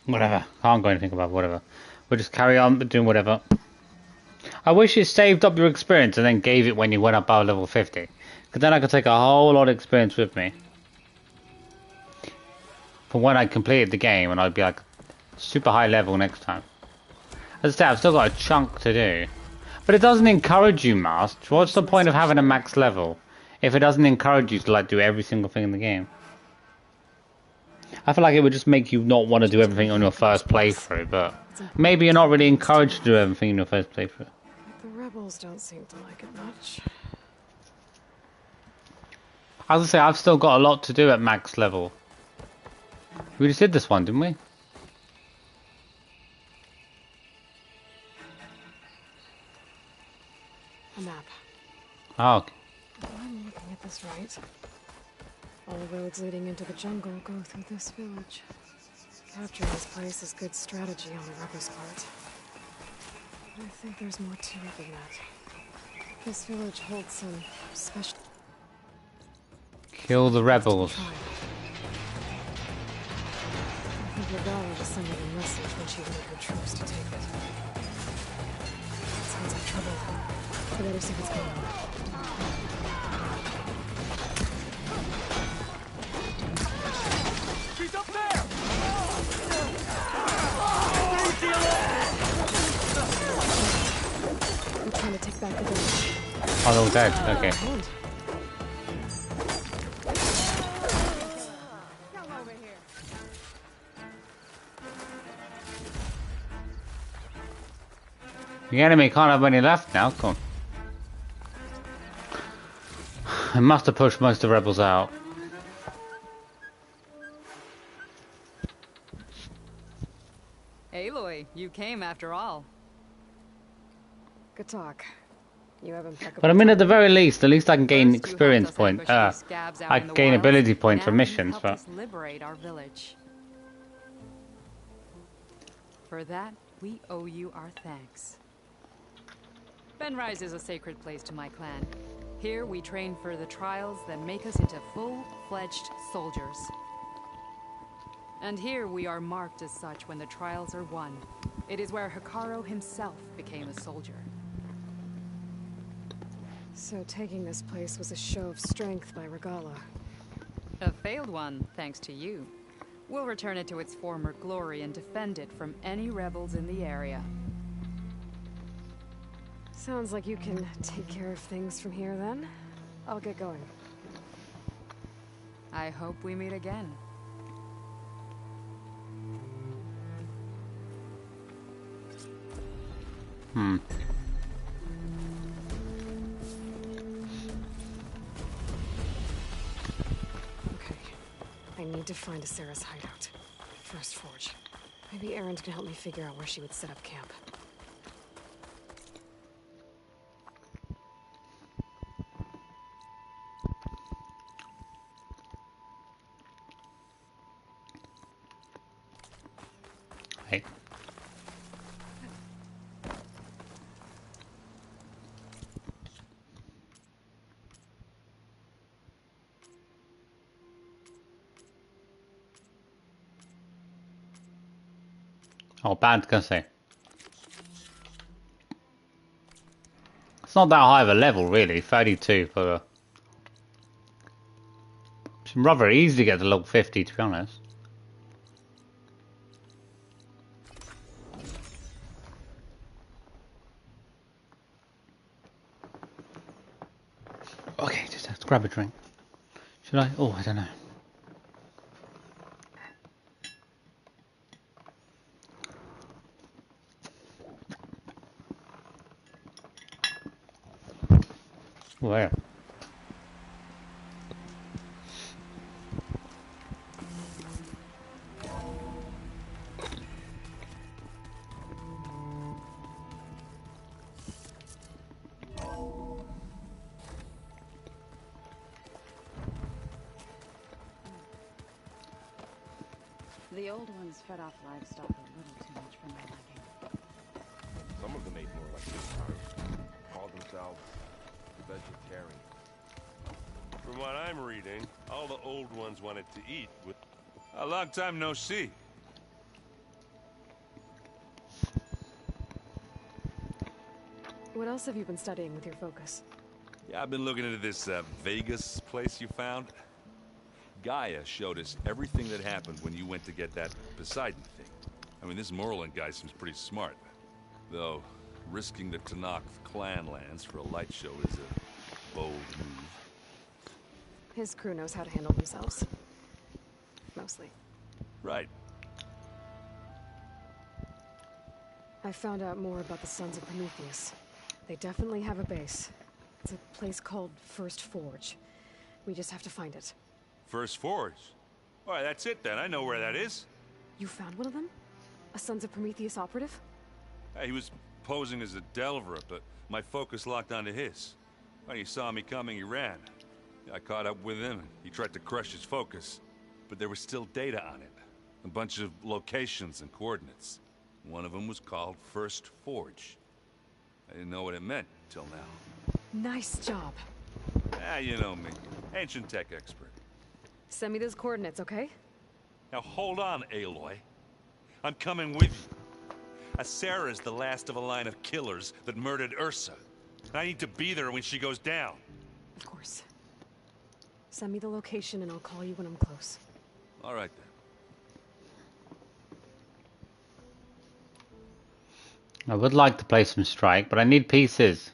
Whatever. Can't go anything about whatever. We'll just carry on doing whatever. I wish it saved up your experience and then gave it when you went up by level 50. Because then I could take a whole lot of experience with me. For when I completed the game and I'd be like super high level next time. As I say, I've still got a chunk to do. But it doesn't encourage you, Master. What's the point of having a max level if it doesn't encourage you to like do every single thing in the game? I feel like it would just make you not want to do everything on your first playthrough, but maybe you're not really encouraged to do everything in your first playthrough. The rebels don't seem to like it much. As I say, I've still got a lot to do at max level. We just did this one, didn't we? A map. Oh, okay. If I'm looking at this right, all roads leading into the jungle go through this village. Capturing this place is good strategy on the rebels' part. But I think there's more to it than that. This village holds some special... Kill the rebels. I think Lavella was sending a message when she ordered her troops to take it. Sounds like trouble. I better see what's going on. She's up there! I'm trying to take back the village. Oh, they're all dead. Okay. Hand. Come over here. The enemy can't have any left now. Come on. I must have pushed most of the rebels out. Aloy, you came after all. Good talk. You have impeccable... But I mean, at the very least I can gain First, you experience helped us point. ambush these scabs out I in the gain wilds. ability points for Now you missions, helped but us liberate our village. For that, we owe you our thanks. Benrise is a sacred place to my clan. Here we train for the trials that make us into full-fledged soldiers. And here we are marked as such when the trials are won. It is where Hikaru himself became a soldier. So taking this place was a show of strength by Regala. A failed one, thanks to you. We'll return it to its former glory and defend it from any rebels in the area. Sounds like you can take care of things from here then. I'll get going. I hope we meet again. Okay. I need to find Sarah's hideout. First Forge. Maybe Aaron can help me figure out where she would set up camp. Hey. Oh, bad gonna say. It's not that high of a level, really. 32 for. It's rather easy to get to level 50, to be honest. Okay, just have to grab a drink. Should I? Oh, I don't know. Where? The old ones fed off livestock a little too much for my liking. Some of them ate more like this, called themselves vegetarian. From what I'm reading, all the old ones wanted to eat with... A long time no see. What else have you been studying with your focus? Yeah, I've been looking into this Vegas place you found. Gaia showed us everything that happened when you went to get that Poseidon thing. I mean, this Merlin guy seems pretty smart. Though, risking the Tanakh clan lands for a light show is a bold move. His crew knows how to handle themselves. Mostly. Right. I found out more about the Sons of Prometheus. They definitely have a base. It's a place called First Forge. We just have to find it. First Forge? All right, that's it then. I know where that is. You found one of them? A Sons of Prometheus operative? He was posing as a Delver, but my focus locked onto his. When he saw me coming, he ran. I caught up with him, and he tried to crush his focus. But there was still data on it. A bunch of locations and coordinates. One of them was called First Forge. I didn't know what it meant till now. Nice job. Ah, you know me. Ancient tech expert. Send me those coordinates, okay? Now hold on, Aloy. I'm coming with you. Asera is the last of a line of killers that murdered Ursa. I need to be there when she goes down. Of course. Send me the location and I'll call you when I'm close. All right, then. I would like to play some Strike, but I need pieces.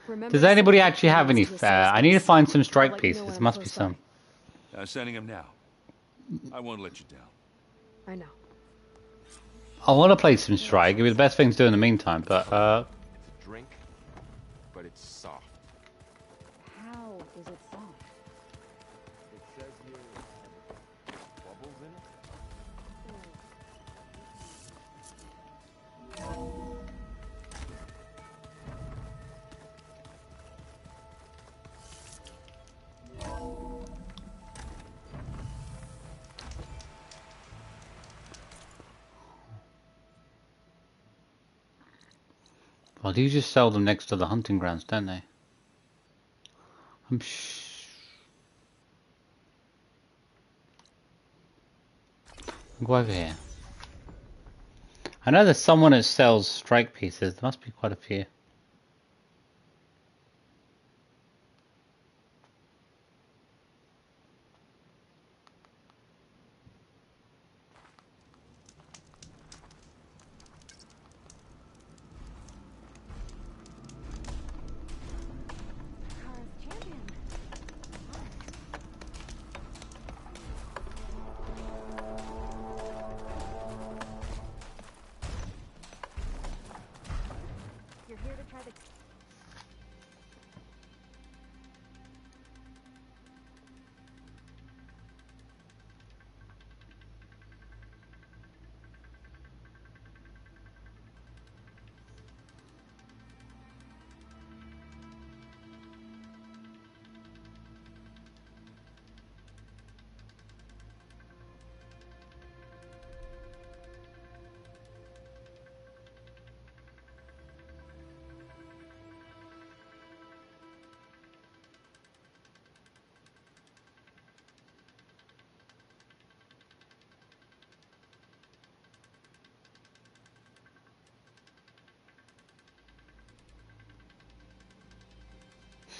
Remember Does anybody to actually have any? to a safe I need to space. find some I'll Strike let you know pieces. when I'm Must be close some. by. I'm sending him now. I won't let you down. I know. I want to play some Strike. It'd be the best thing to do in the meantime, but It's a drink, but it's soft. How is it soft? It says here it has bubbles in it. well, you just sell them next to the hunting grounds, don't they? Go over here. I know there's someone that sells strike pieces. There must be quite a few.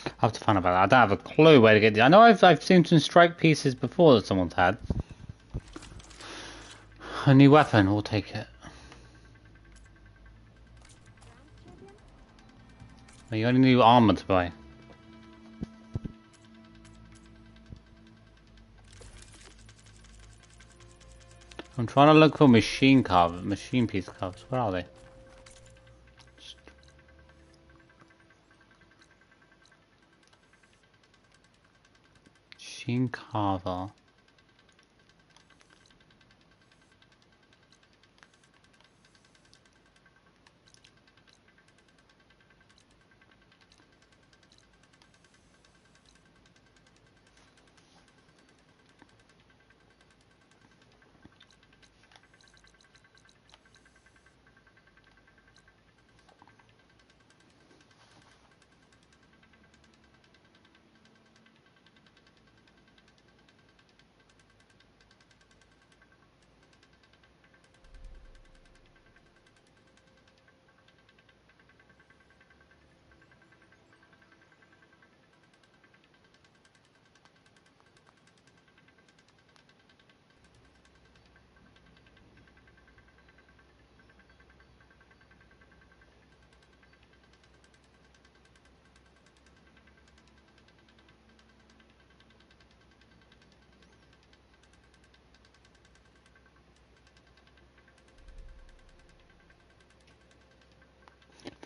I have to find out about that. I don't have a clue where to get the. I know I've seen some strike pieces before that someone's had. A new weapon, we'll take it. You only need armor to buy. I'm trying to look for machine piece carvers. Where are they? Machine carver.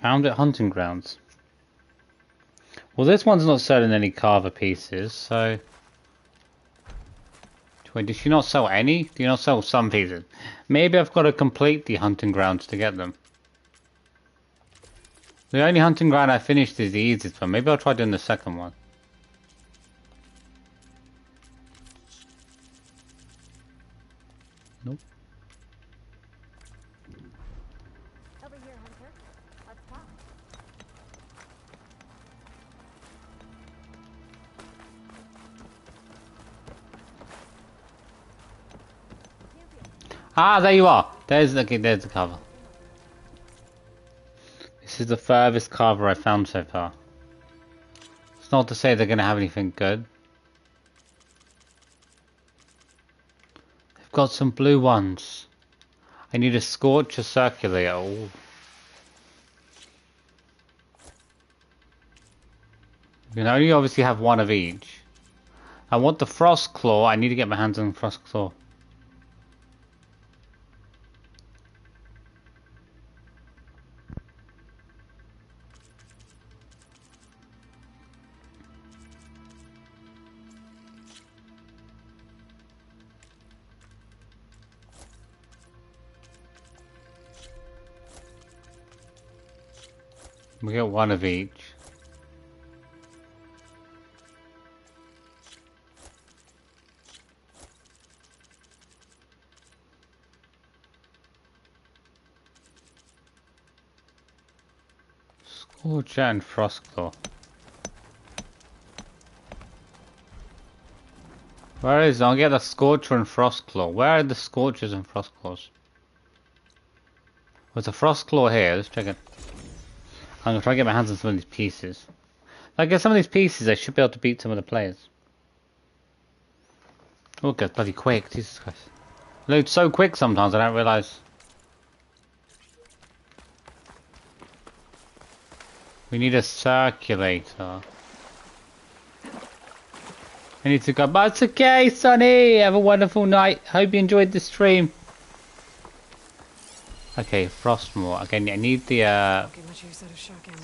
Found at hunting grounds. Well, this one's not selling any carver pieces, so... Wait, did she not sell any? Do you not sell some pieces? Maybe I've got to complete the hunting grounds to get them. The only hunting ground I finished is the easiest one. Maybe I'll try doing the second one. Nope. Over here, Hunter. Let's talk. Ah, there you are. There's the cover. This is the furthest carver I've found so far. It's not to say they're going to have anything good. They've got some blue ones. I need a scorcher circulator. Ooh. You can only obviously have one of each. I want the frost claw. I need to get my hands on the frost claw. We get one of each. Scorcher and Frostclaw. Where is it? I'll get the Scorcher and Frostclaw. Where are the Scorchers and Frostclaws? There's a Frostclaw here. Let's check it. I'm gonna try to get my hands on some of these pieces. If I get some of these pieces, I should be able to beat some of the players. Oh, it goes bloody quick. Jesus Christ. It loads so quick sometimes I don't realise. We need a circulator. I need to go, but it's okay, Sonny! Have a wonderful night. Hope you enjoyed the stream. Okay, Frostmore. Okay, I need the Okay, much use out of shock ammo.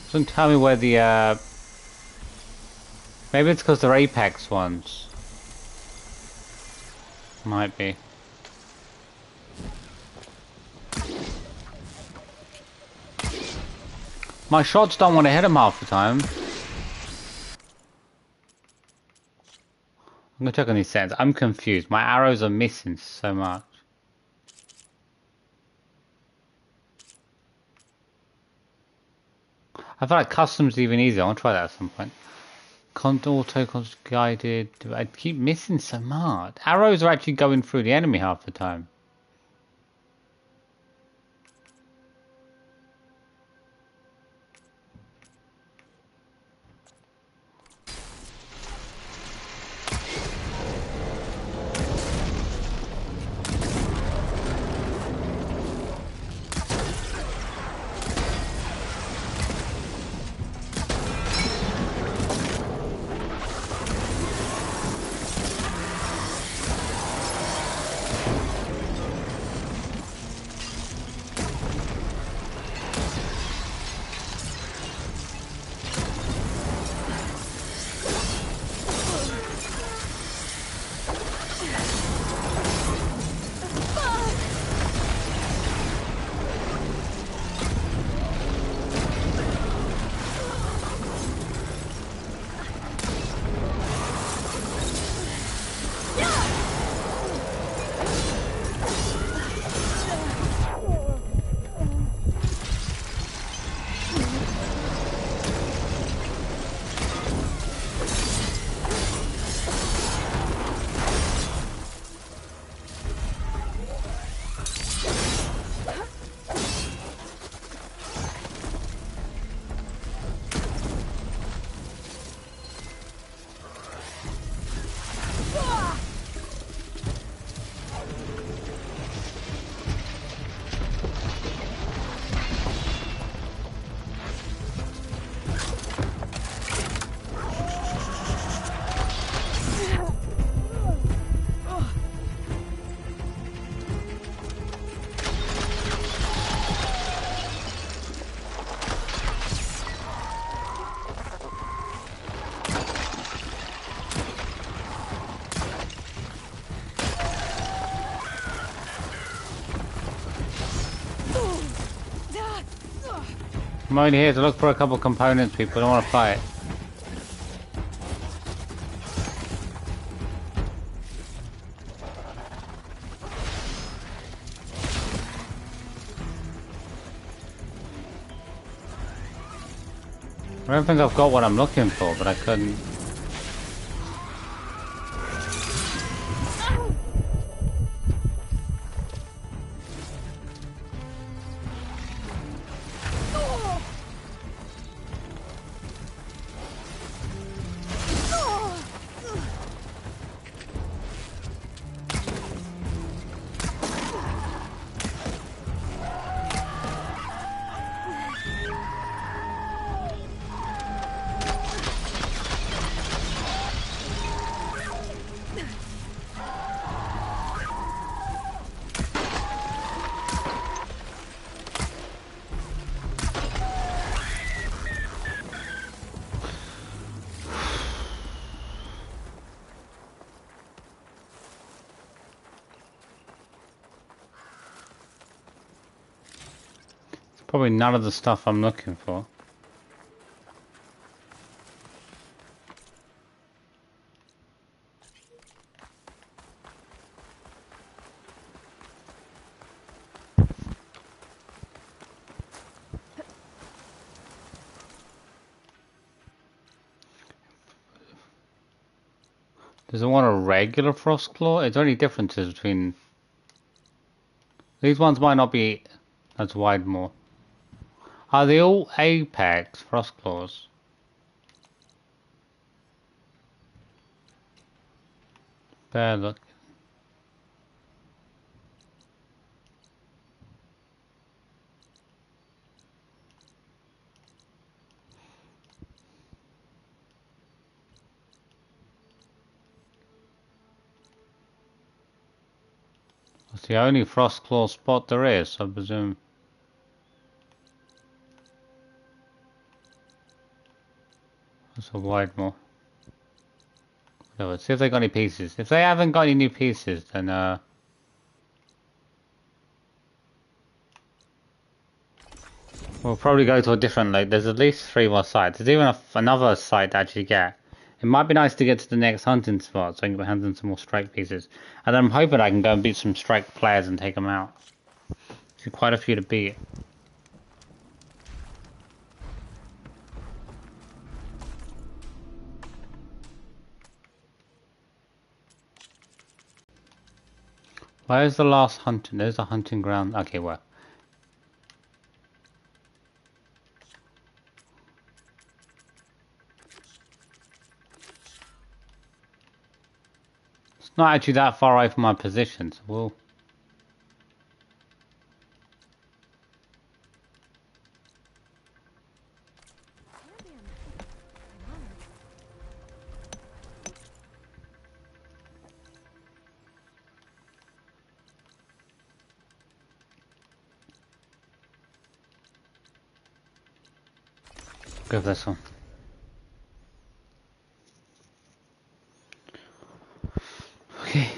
Doesn't tell me where the maybe it's because they're Apex ones. Might be. My shots don't want to hit them half the time. I'm gonna check on these settings. I'm confused. My arrows are missing so much. I feel like custom's even easier. I'll try that at some point. Auto guided. I keep missing so much. Arrows are actually going through the enemy half the time. I'm only here to look for a couple components, people. I don't want to fight. I don't think I've got what I'm looking for, but I couldn't. Probably none of the stuff I'm looking for. Does it want a regular frost claw? Is there any differences between... These ones might not be as wide more. Are they all apex frost claws? Bear look. It's the only frost claw spot there is, I presume. That's a wide more. Let's see if they got any pieces. If they haven't got any new pieces, then we'll probably go to a different lake. There's at least 3 more sites. There's even another site to actually get. It might be nice to get to the next hunting spot so I can get hands on some more strike pieces. And then I'm hoping I can go and beat some strike players and take them out. There's quite a few to beat. Where's the last hunting? There's a hunting ground. Okay, where? It's not actually that far away from my position, so we'll... go for this one. Okay.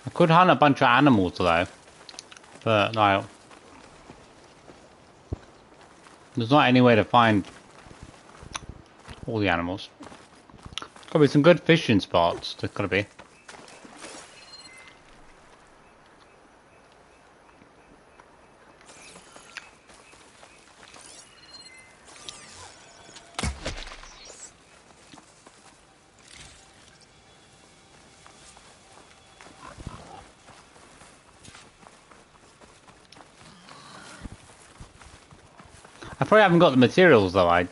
I could hunt a bunch of animals though, but like, there's not any way to find all the animals. Gotta be some good fishing spots, there's gotta be. I probably haven't got the materials though. I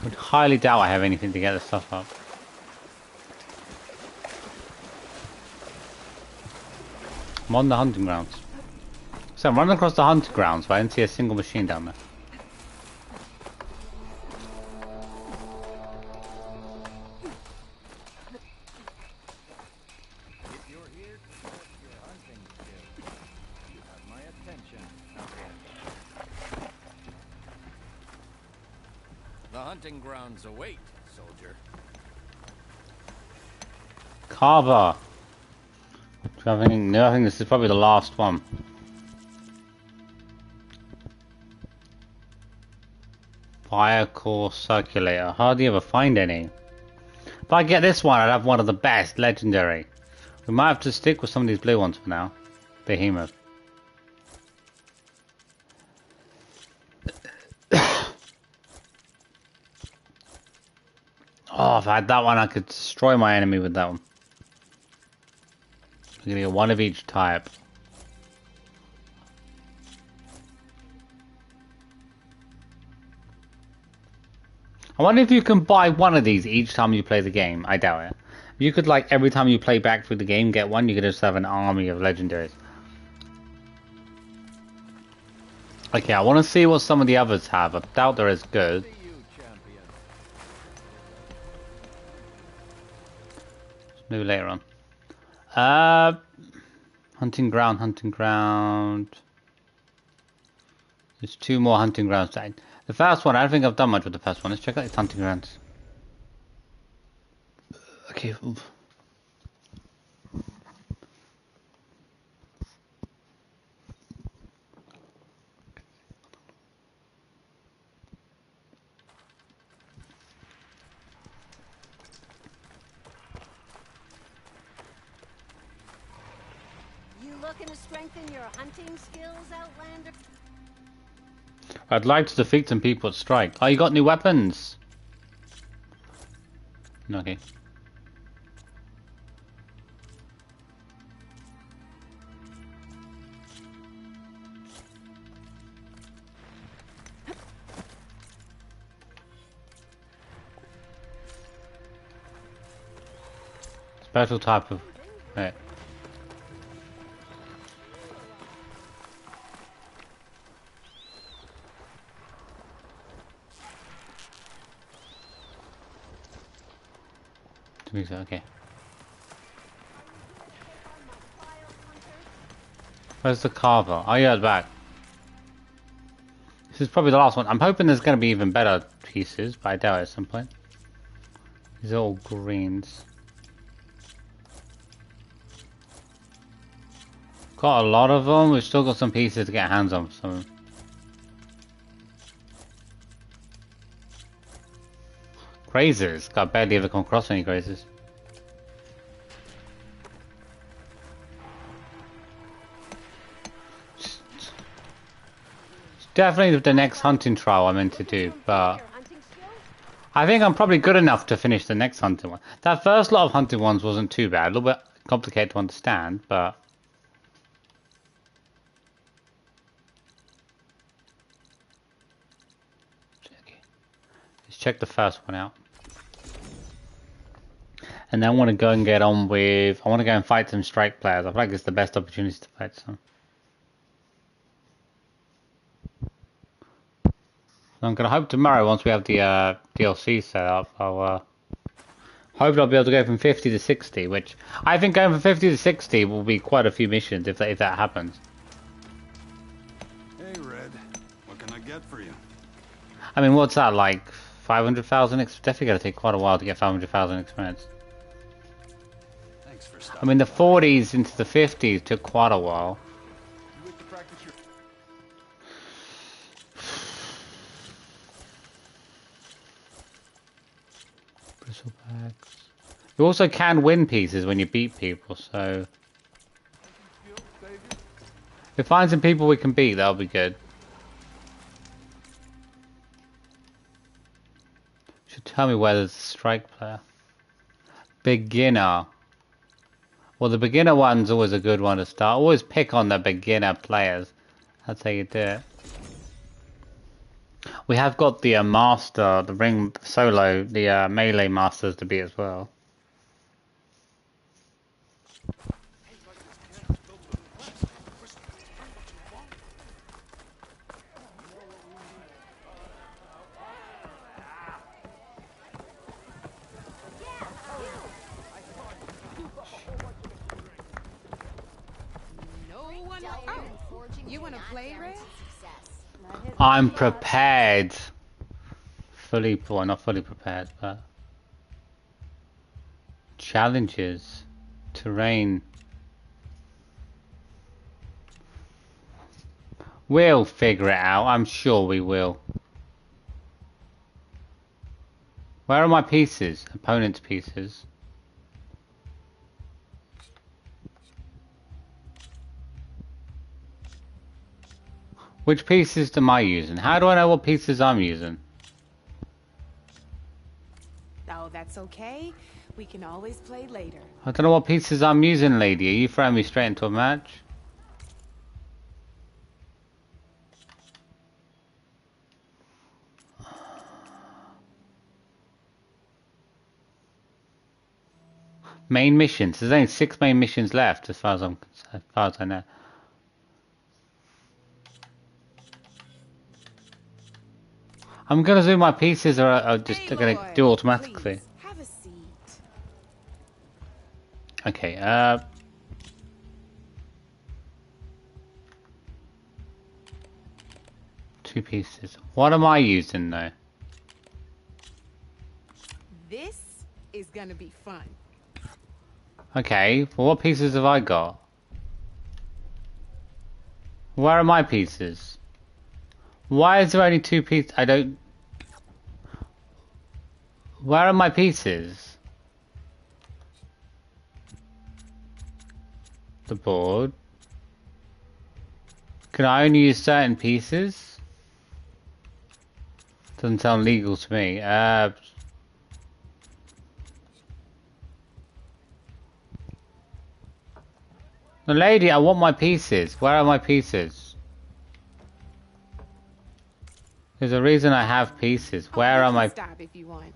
would highly doubt I have anything to get the stuff up. I'm on the hunting grounds. So I'm running across the hunting grounds, but I didn't see a single machine down there. Hunting grounds await, soldier. Carver. I think this is probably the last one. Fire core circulator. Hardly ever find any. If I get this one, I'd have one of the best legendary. We might have to stick with some of these blue ones for now. Behemoth. Oh, if I had that one, I could destroy my enemy with that one. I'm gonna get one of each type. I wonder if you can buy one of these each time you play the game. I doubt it. You could, like, every time you play back through the game, get one, you could just have an army of legendaries. Okay, I want to see what some of the others have. I doubt they're as good. Maybe later on. Hunting ground, hunting ground. There's 2 more hunting grounds. The first one, I don't think I've done much with the first one. Let's check out these hunting grounds. Okay. Oof. You looking to strengthen your hunting skills, Outlander? I'd like to defeat some people at strike. Oh, you got new weapons? Okay. Special type of... Right. Okay. Where's the carver? Oh yeah, it's back. This is probably the last one. I'm hoping there's going to be even better pieces, but I doubt it at some point. These are all greens. Got a lot of them. We've still got some pieces to get hands on. So. Grazers. I barely ever come across any grazers. It's definitely the next hunting trial I'm meant to do, but I think I'm probably good enough to finish the next hunting one. That first lot of hunting ones wasn't too bad. A little bit complicated to understand, but... Let's check the first one out. And then I want to go and get on with... I want to go and fight some strike players. I feel like it's the best opportunity to fight some. So I'm going to hope tomorrow, once we have the DLC set up, I'll... hope I'll be able to go from 50 to 60, which... I think going from 50 to 60 will be quite a few missions if that happens. Hey, Red. What can I get for you? I mean, what's that, like 500,000? It's definitely going to take quite a while to get 500,000 experience. Thanks for I mean, the 40s into the 50s took quite a while. Bristle packs. You also can win pieces when you beat people, so... If we find some people we can beat, that'll be good. Should tell me where there's a strike player. Beginner. Well, the beginner one's always a good one to start. Always pick on the beginner players. That's how you do it. We have got the master, the ring solo, the melee masters to beat as well. You want to play, Red? I'm prepared. Fully, well, not fully prepared, but... Challenges. Terrain. We'll figure it out. I'm sure we will. Where are my pieces? Opponent's pieces. Which pieces am I using? How do I know what pieces I'm using? Oh, that's okay. We can always play later. I don't know what pieces I'm using, lady. Are you throwing me straight into a match? Main missions. There's only 6 main missions left, as far as I know. I'm gonna assume my pieces are just gonna do automatically. Please, have a seat. Okay. 2 pieces. What am I using though? This is gonna be fun. Okay. Well, what pieces have I got? Where are my pieces? Why is there only 2 pieces? I don't... Where are my pieces? The board. Can I only use certain pieces? Doesn't sound legal to me. The lady, I want my pieces. Where are my pieces? There's a reason I have pieces. Where are my... Stop if you want.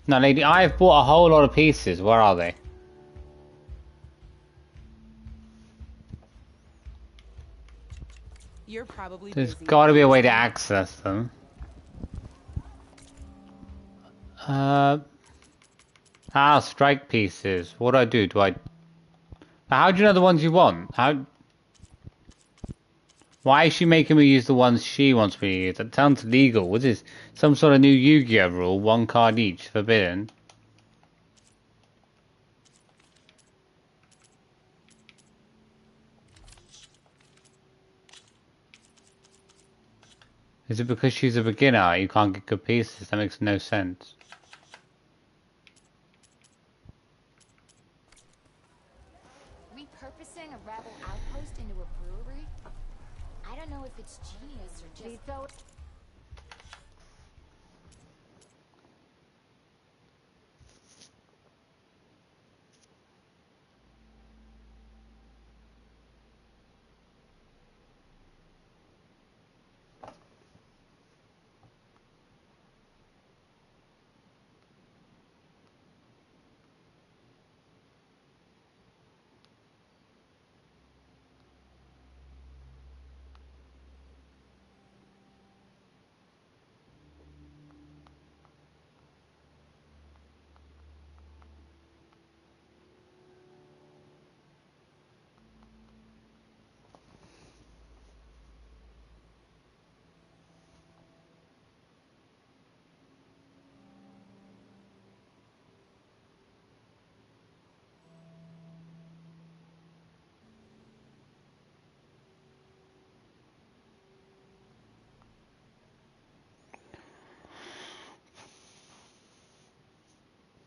No, lady, I've bought a whole lot of pieces. Where are they? You're probably There's busy. got to be a way to access them. Strike pieces. What do I do? How do you know the ones you want? Why is she making me use the ones she wants me to use? That sounds legal. What is this? Some sort of new Yu-Gi-Oh rule? 1 card each. Forbidden. Is it because she's a beginner you can't get good pieces? That makes no sense. Repurposing a rebel outpost into a brewery? I don't know if it's genius or just...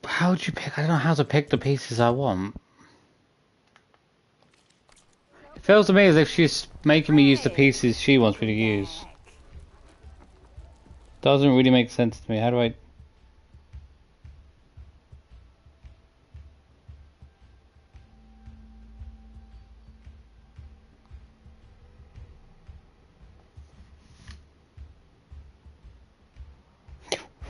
How would you pick? I don't know how to pick the pieces I want. It feels to me as if she's making me use the pieces she wants me to use. Doesn't really make sense to me. How do I...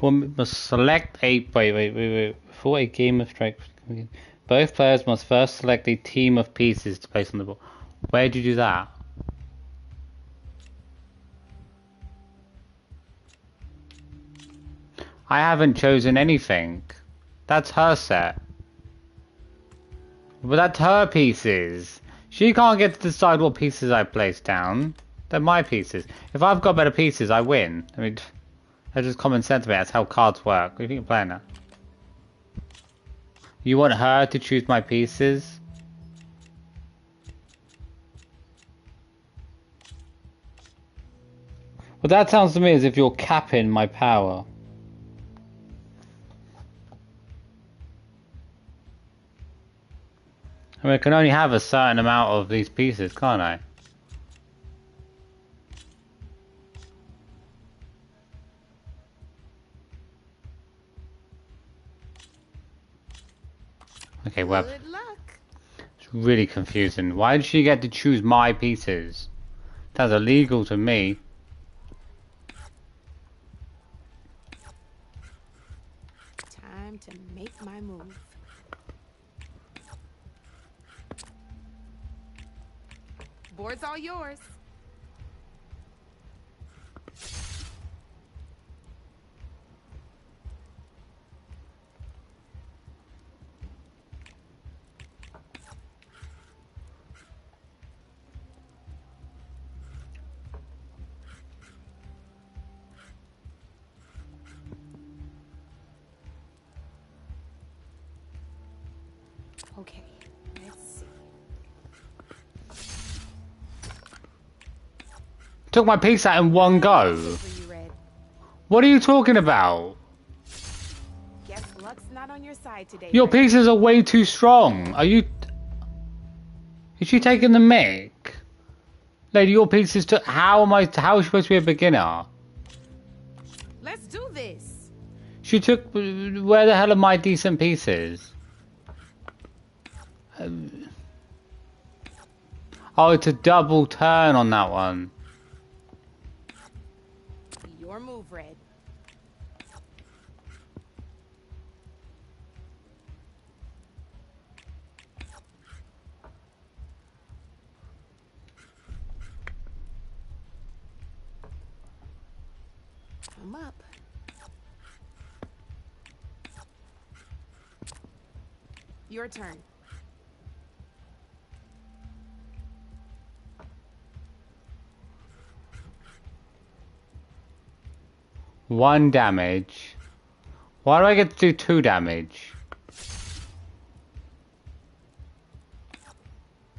One must select a... Wait. Before a game of strike... Both players must first select a team of pieces to place on the board. Where do you do that? I haven't chosen anything. That's her set. But that's her pieces. She can't get to decide what pieces I place down. They're my pieces. If I've got better pieces, I win. I mean, that's just common sense to me. That's how cards work. What do you think you're playing that? You want her to choose my pieces? Well, that sounds to me as if you're capping my power. I mean, I can only have a certain amount of these pieces, can't I? Okay, well, Good luck. it's really confusing. Why did she get to choose my pieces? That's illegal to me. Time to make my move. Board's all yours. Okay, let's see. Took my piece out in one go. What are you talking about? Guess luck's not on your side today. Your Red. pieces are way too strong. Are you... Is she taking the mic? Lady, your pieces took... How am I supposed to be a beginner? Let's do this. She took... Where the hell are my decent pieces? Oh, it's a double turn on that one. Your move, Red. I'm up. Your turn. One damage. Why do I get to do 2 damage?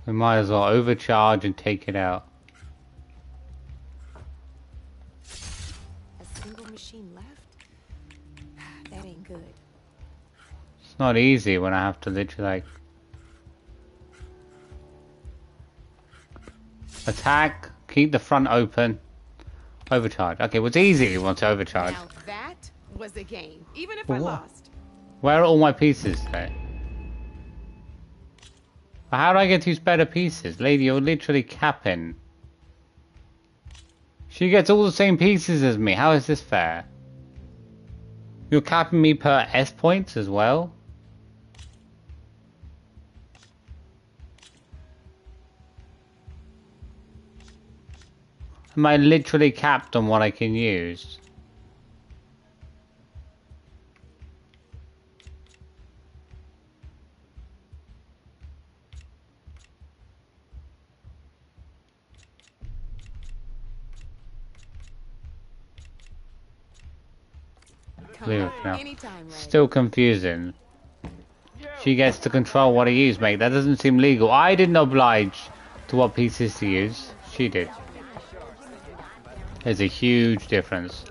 We might as well overcharge and take it out. A single machine left? That ain't good. It's not easy when I have to literally like... Attack, keep the front open, overcharge. Okay, what's easy once I overcharge? Now that was the game, even if I lost. Where are all my pieces there? How do I get these better pieces? Lady, you're literally capping. She gets all the same pieces as me. How is this fair? You're capping me per S points as well? Am I literally capped on what I can use? Leave it for now. Still confusing. She gets to control what I use, mate. That doesn't seem legal. I didn't oblige to what pieces to use. She did. There's a huge difference.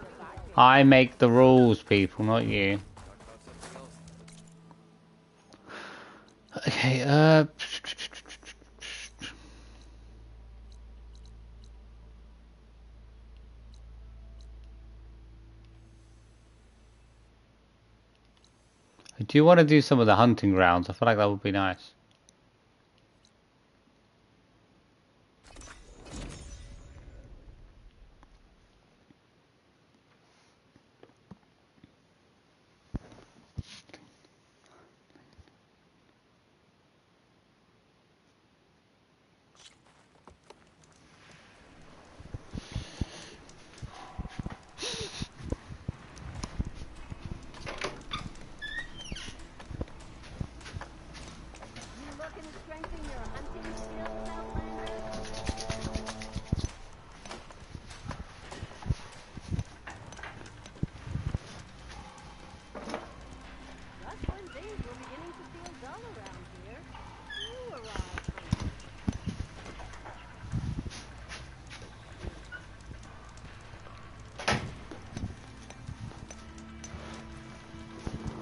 I make the rules, people, not you. Okay, I do want to do some of the hunting grounds. I feel like that would be nice.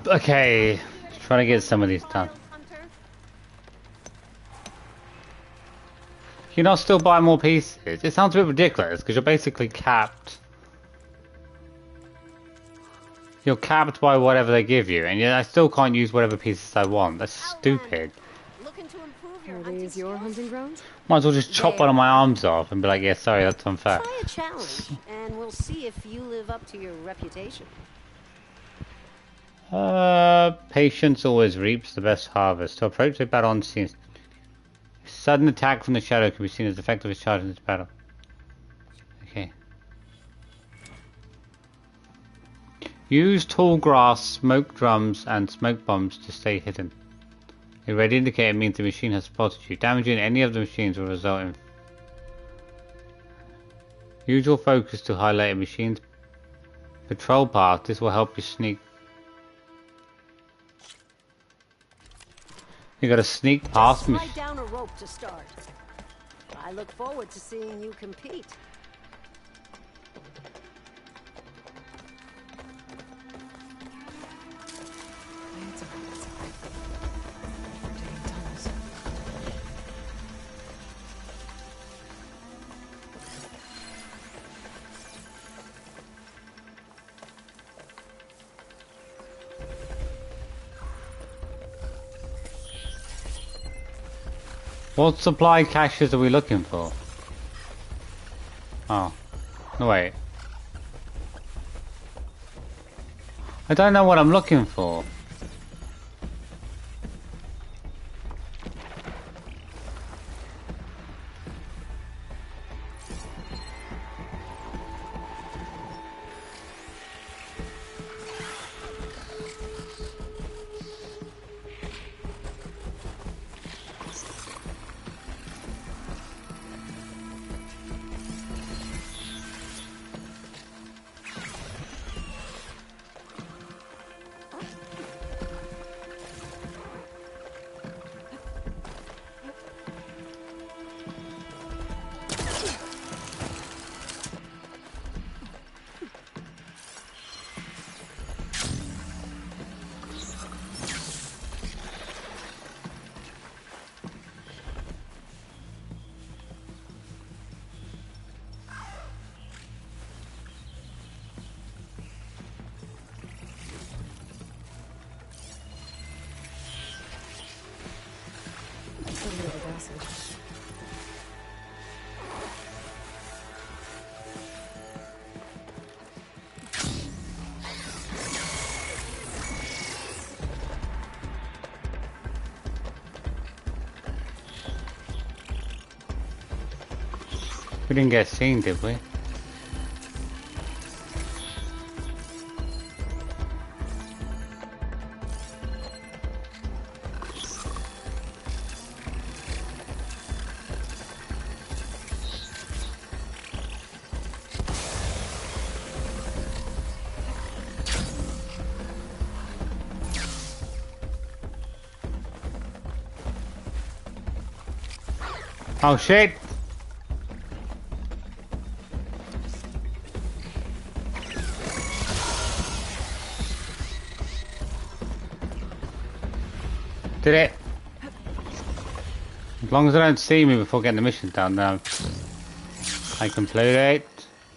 Okay, trying to get some of these done. Can you not still buy more pieces? It sounds a bit ridiculous because you're basically capped. You're capped by whatever they give you, and yet I still can't use whatever pieces I want. That's stupid. Are these your hunting grounds? Might as well just chop one of my arms off and be like, yeah, sorry, that's unfair. Try a challenge, and we'll see if you live up to your reputation. Patience always reaps the best harvest. To approach the battle unseen. Sudden attack from the shadow can be seen as effective as charge in this battle. Okay. Use tall grass, smoke drums, and smoke bombs to stay hidden. A red indicator means the machine has spotted you. Damaging any of the machines will result in... Use your focus to highlight a machine's patrol path. This will help you sneak. You gotta sneak past me. Slide down a rope to start. I look forward to seeing you compete. It's alright, it's alright. We're digging tunnels. What supply caches are we looking for? Oh. No, wait. I don't know what I'm looking for. We didn't get seen, did we? Oh shit! Did it? As long as they don't see me before getting the mission done, then I complete it.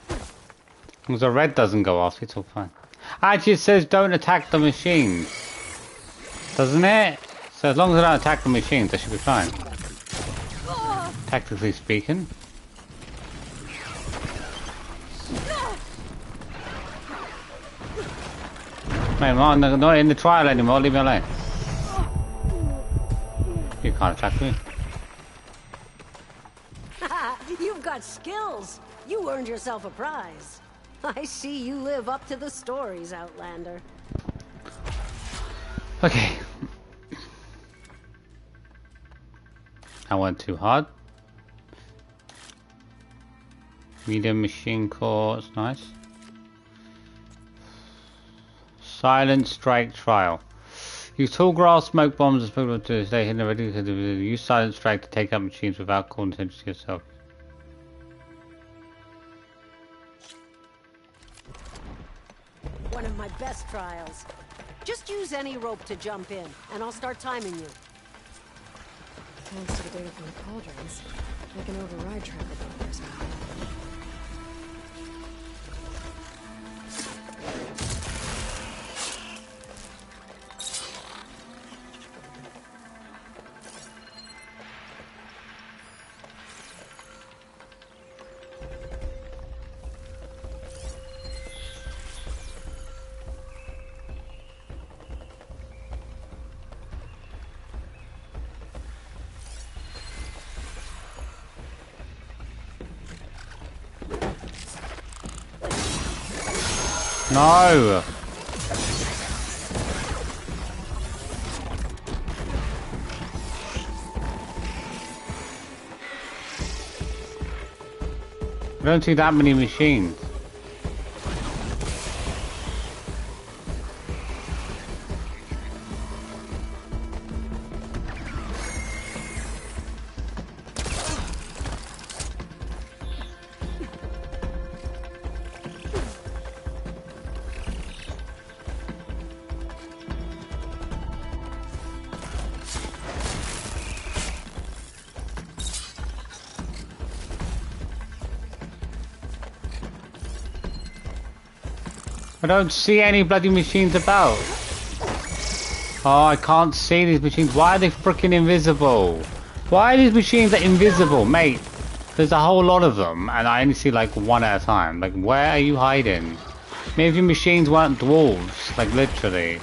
As long as the red doesn't go off, it's all fine. Actually, it says don't attack the machines, doesn't it? So as long as I don't attack the machines, I should be fine. Tactically speaking. Mate, I'm not in the trial anymore, leave me alone. You can't attack me. You've got skills. You earned yourself a prize. I see you live up to the stories, Outlander. Okay. I went too hard. Medium machine core, it's nice. Silent strike trial. Use tall grass, smoke bombs, and smoke bombs to stay hidden and ready to use silent strike to take out machines without calling attention to yourself. One of my best trials. Just use any rope to jump in, and I'll start timing you. Thanks to the data from the cauldrons, I can override travel buffers now. No! I don't see that many machines. I don't see any bloody machines about. Oh, I can't see these machines. Why are they freaking invisible? Why are these machines invisible, mate? There's a whole lot of them, and I only see like one at a time. Like, where are you hiding? Maybe if your machines weren't dwarves, like literally.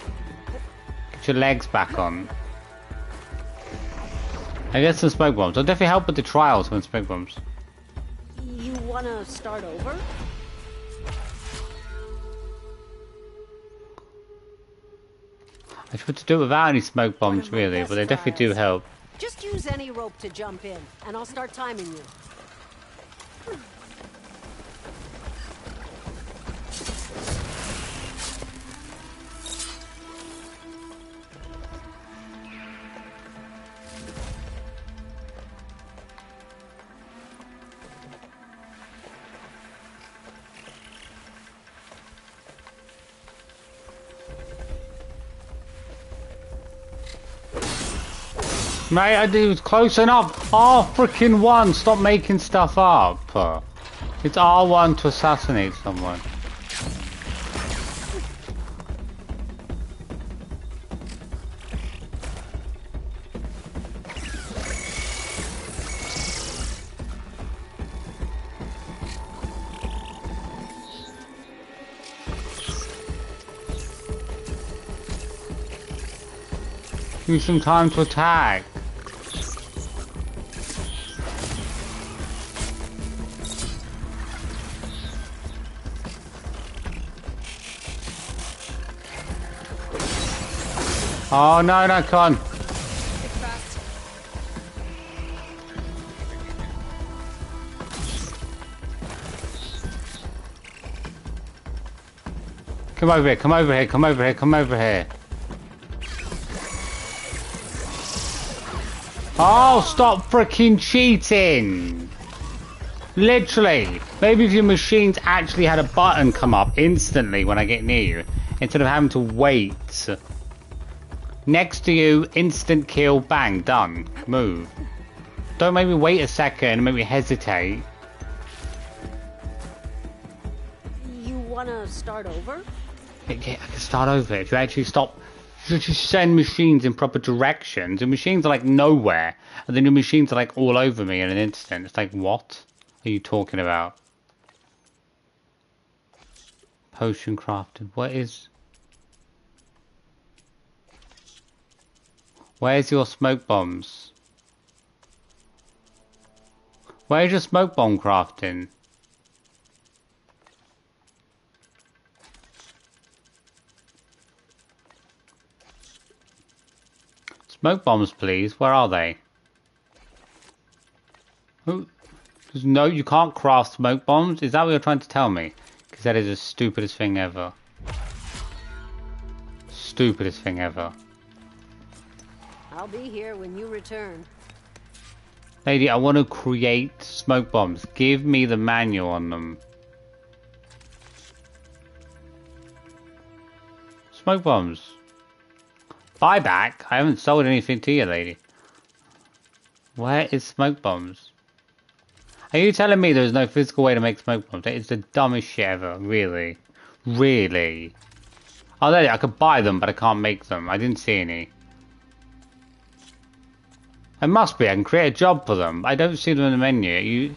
Get your legs back on. I guess some smoke bombs. I'll definitely help with the trials when smoke bombs. You wanna start over? I tried to do it without any smoke bombs, really, but they definitely do help. Just use any rope to jump in, and I'll start timing you. Mate, I did, it was close enough. R freaking 1, stop making stuff up. It's R1 to assassinate someone. Give me some time to attack. Oh no, no, come on. Come over here, come over here, come over here, come over here. Oh, stop freaking cheating! Literally. Maybe if your machines actually had a button come up instantly when I get near you, instead of having to wait. Next to you, instant kill, bang, done. Move. Don't make me wait a second and make me hesitate. You wanna start over? Yeah, I can start over if you actually stop. You should just send machines in proper directions. And machines are like nowhere. And then your machines are like all over me in an instant. It's like, what are you talking about? Potion crafted. What is... Where's your smoke bombs? Where's your smoke bomb crafting? Smoke bombs, please. Where are they? Oh, no, you can't craft smoke bombs? Is that what you're trying to tell me? Because that is the stupidest thing ever. Stupidest thing ever. I'll be here when you return. Lady, I want to create smoke bombs. Give me the manual on them. Smoke bombs. Buyback? I haven't sold anything to you, lady. Where is smoke bombs? Are you telling me there's no physical way to make smoke bombs? It's the dumbest shit ever. Really? Really? Oh, there, I could buy them, but I can't make them. I didn't see any. It must be. I can create a job for them. I don't see them in the menu.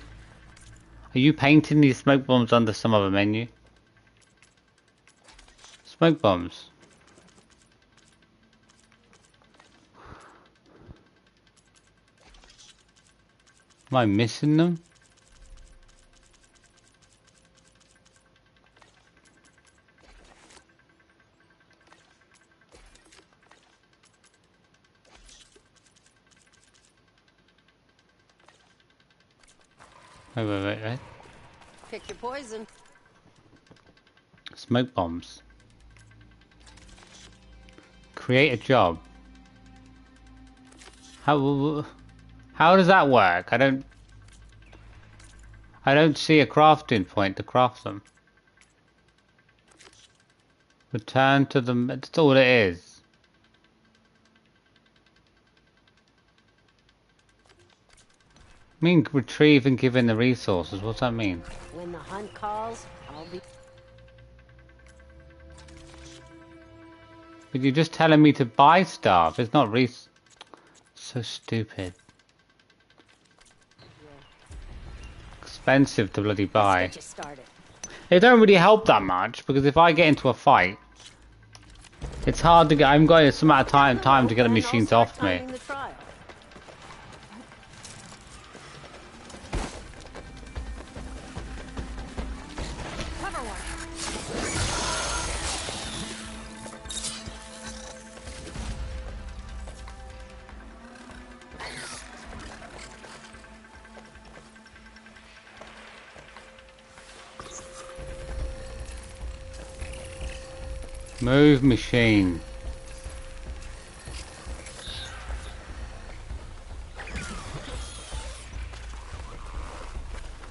Are you painting these smoke bombs under some other menu? Smoke bombs. Am I missing them? Wait. Pick your poison. Smoke bombs. Create a job. How does that work? I don't see a crafting point to craft them. Return to them. That's all it is. I mean, retrieve and give in the resources. What's that mean? When the hunt calls, I'll be... But you're just telling me to buy stuff. It's not so stupid. Expensive to bloody buy. Let's get you started. It don't really help that much because if I get into a fight, it's hard to get. I'm going some amount of time to get the machines off me. Move machine.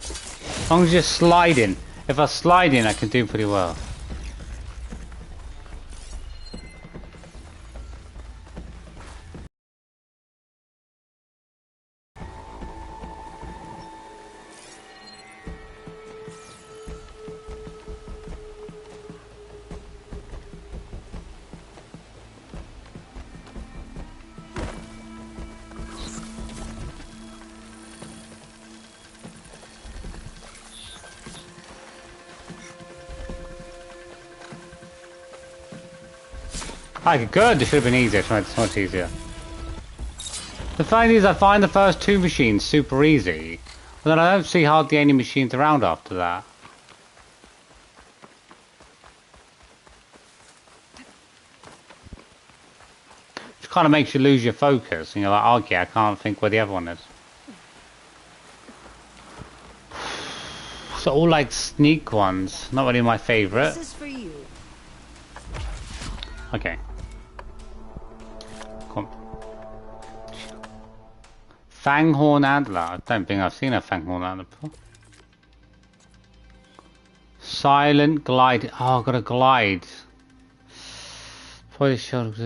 As long as you're sliding. If I slide in, I can do pretty well. Okay, good. This should have been easier. It's much easier. The thing is, I find the first two machines super easy, but then I don't see hardly any machines around after that. Which kind of makes you lose your focus, and you're like, okay, I can't think where the other one is. So all like sneak ones, not really my favourite. This is for you. Okay. Come. Fanghorn Antler. I don't think I've seen a Fanghorn Antler before. Silent Glide. Oh, I've got a glide. Probably shot.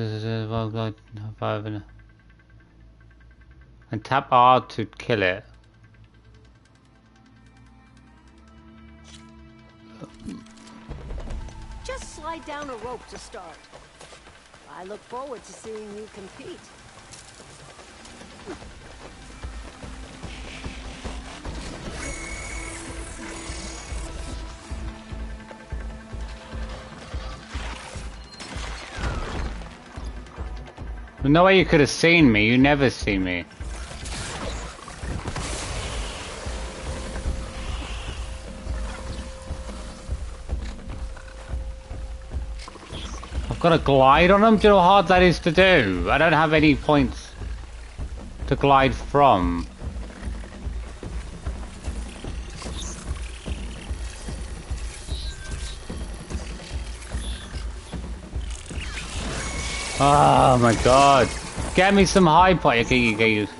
And tap R to kill it. Just slide down a rope to start. I look forward to seeing you compete. There's no way you could have seen me. You never see me. I've got to glide on them. Do you know how hard that is to do? I don't have any points to glide from. Oh my god. Get me some high point. Okay, you get use.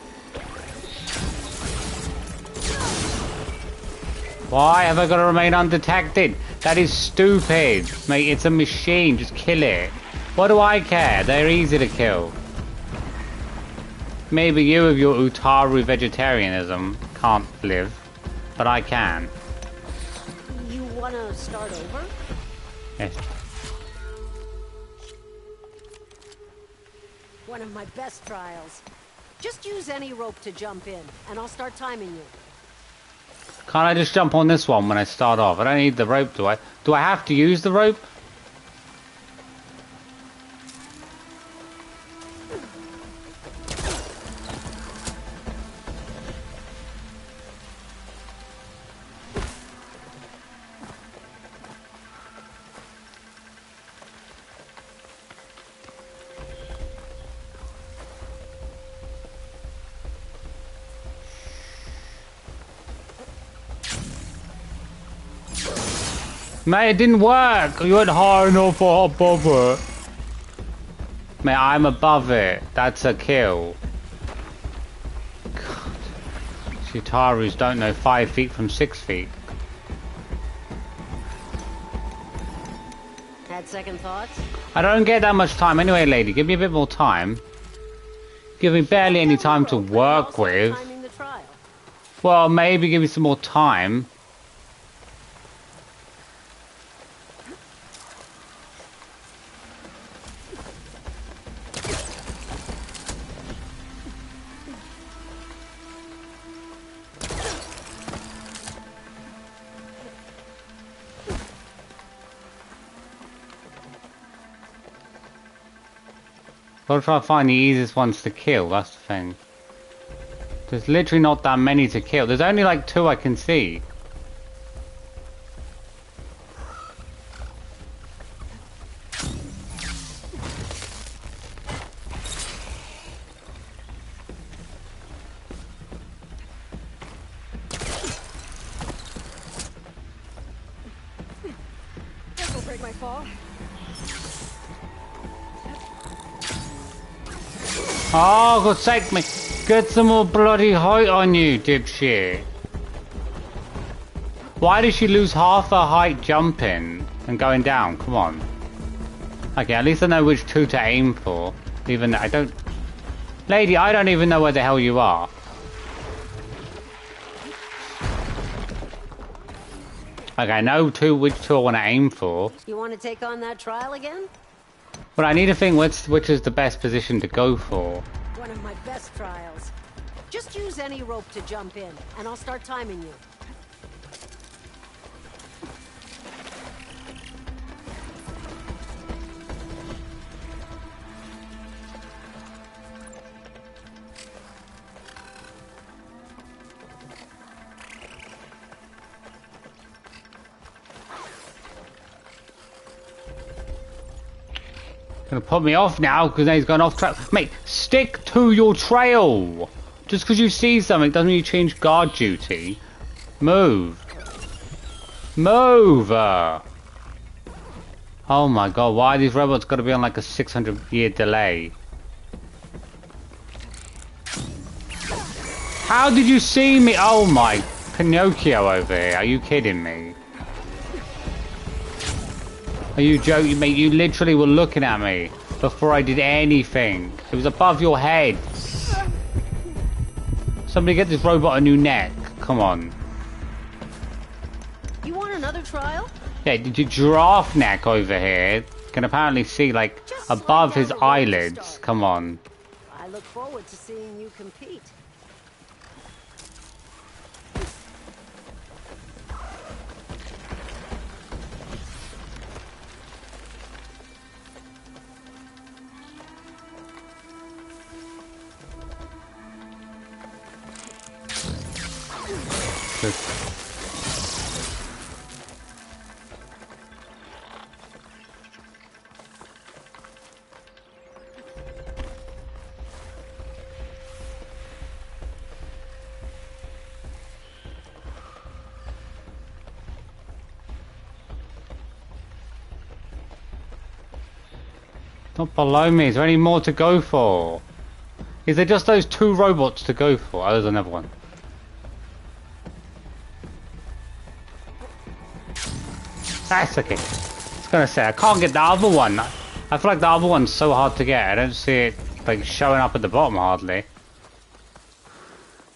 Why have I got to remain undetected? That is stupid. Mate, it's a machine. Just kill it. What do I care? They're easy to kill. Maybe you with your Utaru vegetarianism can't live, but I can. You want to start over? Yes. One of my best trials. Just use any rope to jump in, and I'll start timing you. Can't I just jump on this one when I start off? I don't need the rope, do I? Do I have to use the rope? Mate, it didn't work. You weren't high enough or above it. Mate, I'm above it. That's a kill. God. Shitarus don't know 5 feet from 6 feet. Had second thoughts? I don't get that much time anyway, lady. Give me a bit more time. Give me barely any time to work with. Well, maybe give me some more time. Gotta try to find the easiest ones to kill, that's the thing. There's literally not that many to kill. There's only like 2 I can see. This'll break my fall. Oh, God's sake, me. Get some more bloody height on you, dipshit. Why did she lose half her height jumping and going down? Come on. Okay, at least I know which 2 to aim for. Even though I don't... Lady, I don't even know where the hell you are. Okay, I know which 2 I want to aim for. You want to take on that trial again? But I need to think which is the best position to go for. One of my best trials. Just use any rope to jump in, and I'll start timing you. Gonna put me off now because now he's gone off track. Mate, stick to your trail. Just because you see something doesn't mean you change guard duty. Move. Move. Oh my god, why are these robots got to be on like a 600-year delay? How did you see me? Oh my, Pinocchio over here. Are you kidding me? Are you joking, mate? You literally were looking at me before I did anything. It was above your head. Somebody get this robot a new neck. Come on. You want another trial? Yeah, did you giraffe neck over here? Can apparently see like above his eyelids. Come on. I look forward to seeing you compete. Good. Not below me. Is there any more to go for? Is there just those 2 robots to go for? Oh, there's another one. That's okay. I was gonna say, I can't get the other one. I feel like the other one's so hard to get. I don't see it like showing up at the bottom hardly.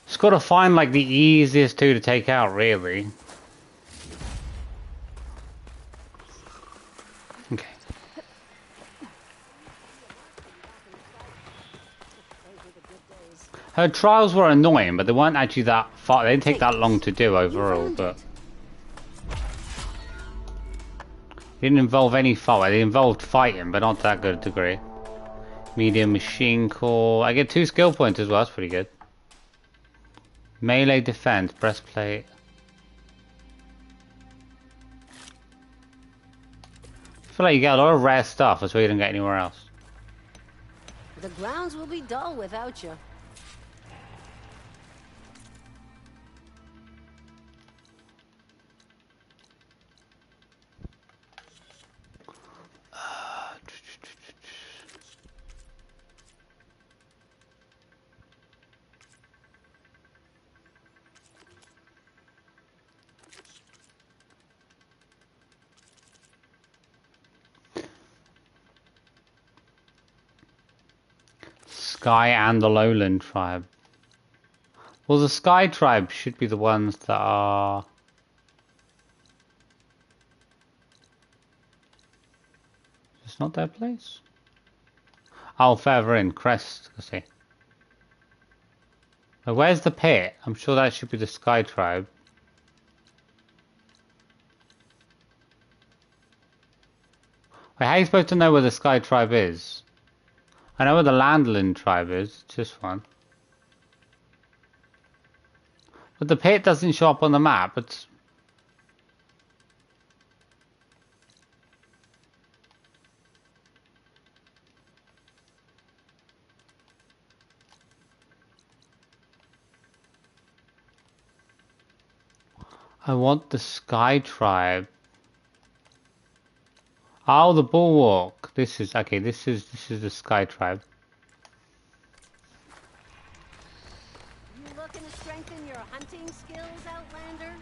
Just gotta find like the easiest 2 to take out, really. Okay. Her trials were annoying, but they weren't actually that far. They didn't take that long to do overall, but... Didn't involve any fight. They involved fighting, but not that good a degree. Medium machine core. I get 2 skill points as well. That's pretty good. Melee defense, breastplate. I feel like you get a lot of rare stuff. That's why you don't get anywhere else. The grounds will be dull without you. Sky and the Lowland tribe. Well, the Sky tribe should be the ones that are... It's not their place? Oh, further in, Crest, I see. Now, where's the pit? I'm sure that should be the Sky tribe. Wait, how are you supposed to know where the Sky tribe is? I know where the Landland tribe is, it's this one. But the pit doesn't show up on the map, it's... I want the Sky tribe. Oh, the Bulwark. This is okay. This is the Sky tribe. You looking to strengthen your hunting skills, Outlander?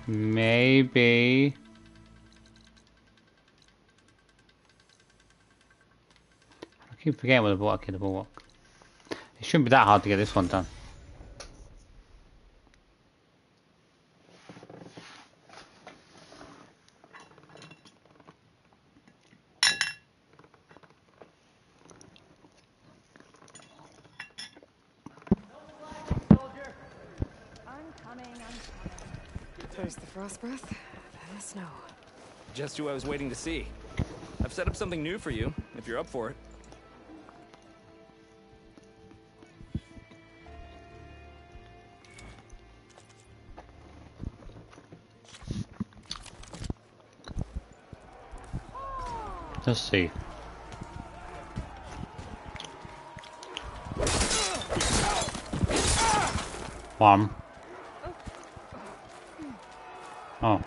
Maybe. I keep forgetting what the Bulwark. Okay, the Bulwark. It shouldn't be that hard to get this one done. First the frost breath, then the snow. Just who I was waiting to see. I've set up something new for you, if you're up for it. Let's see. One. Oh.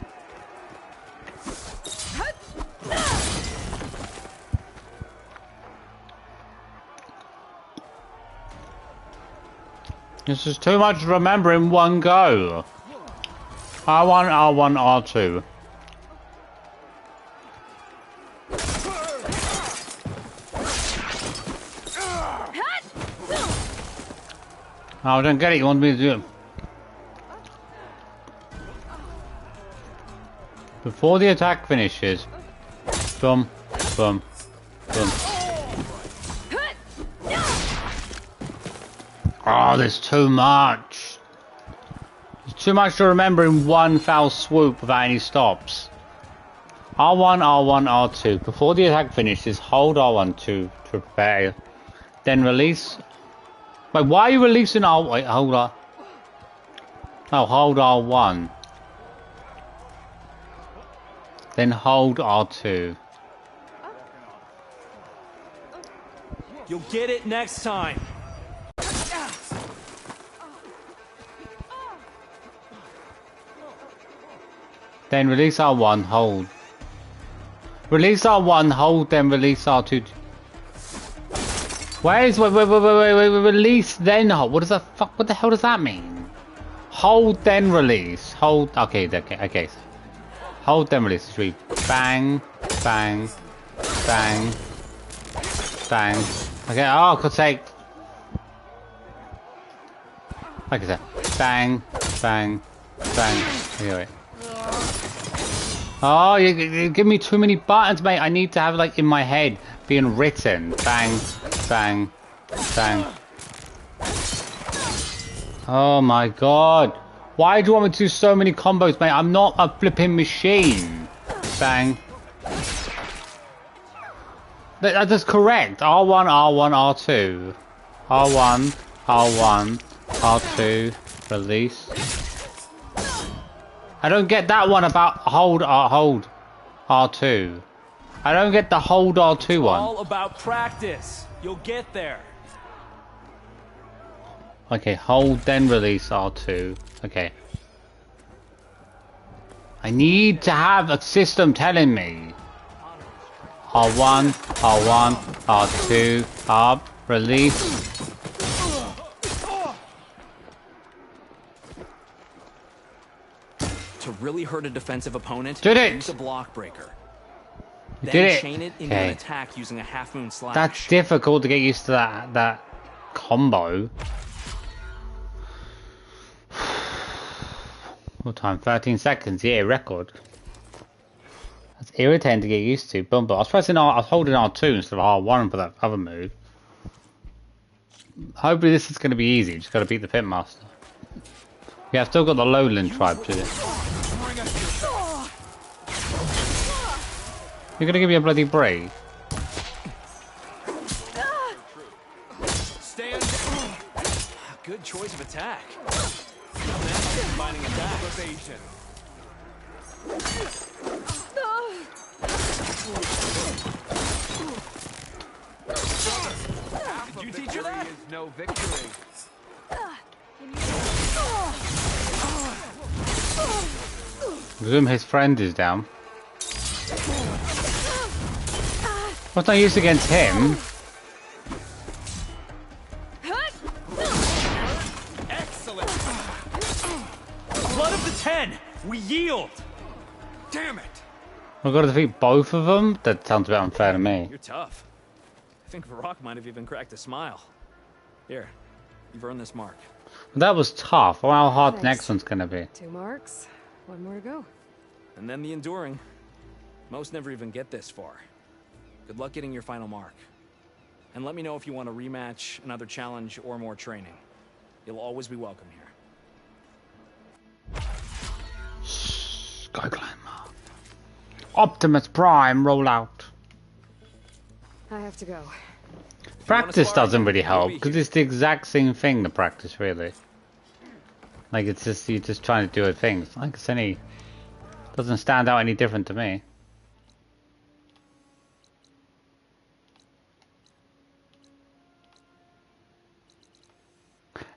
This is too much to remember in one go. R1, R1, R2. Oh, I don't get it. You want me to do it? Before the attack finishes. Boom, boom, boom. Oh, there's too much. There's too much to remember in one foul swoop without any stops. R1, R1, R2. Before the attack finishes, hold R1 to prepare. Then release. Wait, why are you releasing R? Wait, hold on. Oh, hold R1. Then hold R2. You'll get it next time. Then release R1, hold. Release R1, hold, then release R2. Wait, release, then hold. What does that fuck? What the hell does that mean? Hold, then release. Hold. Okay. Hold, then release. Three. Bang, bang, bang, bang. Okay. Oh, God's sake. Like I said, bang, bang, bang. Okay, wait. Oh, you give me too many buttons, mate. I need to have like in my head being written. Bang, bang, bang. Oh my god. Why do you want me to do so many combos, mate? I'm not a flipping machine. Bang. That's correct. R1, R1, R2. R1, R1, R2. Release. I don't get that one about hold R2. I don't get the hold R2 one. All about practice. You'll get there. Okay, hold then release R2. Okay. I need to have a system telling me. R1, R1, R2, up, release. To really hurt a defensive opponent, Did it? use a block breaker. You Then did it. chain it into an Okay. attack using a half-moon slash. That's difficult to get used to that combo. What time? 13 seconds. Yeah, record. That's irritating to get used to. Boom, but I was holding R2 instead of R1 for that other move. Hopefully this is going to be easy. Just got to beat the Pitmaster. Yeah, I've still got the Lowland tribe to do. You're going to give me a bloody break. Stand down. Good choice of attack. Combining attack. Evasion. Did you teach her that? Is no victory. Presume his friend is down. What's no use against him? Excellent. Blood of the 10. We yield. Damn it. We've got to defeat both of them? That sounds a bit unfair to me. You're tough. I think Varrock might have even cracked a smile. Here, you've earned this mark. That was tough. I wonder how hard the Thanks. next one's going to be. 2 marks. 1 more to go. And then the enduring. Most never even get this far. Good luck getting your final mark. And let me know if you want a rematch, another challenge, or more training. You'll always be welcome here. Sky Climber. Optimus Prime rollout. I have to go. Practice doesn't really help because it's the exact same thing. The practice really, like it's just you're just trying to do a thing. It's like it's any doesn't stand out any different to me.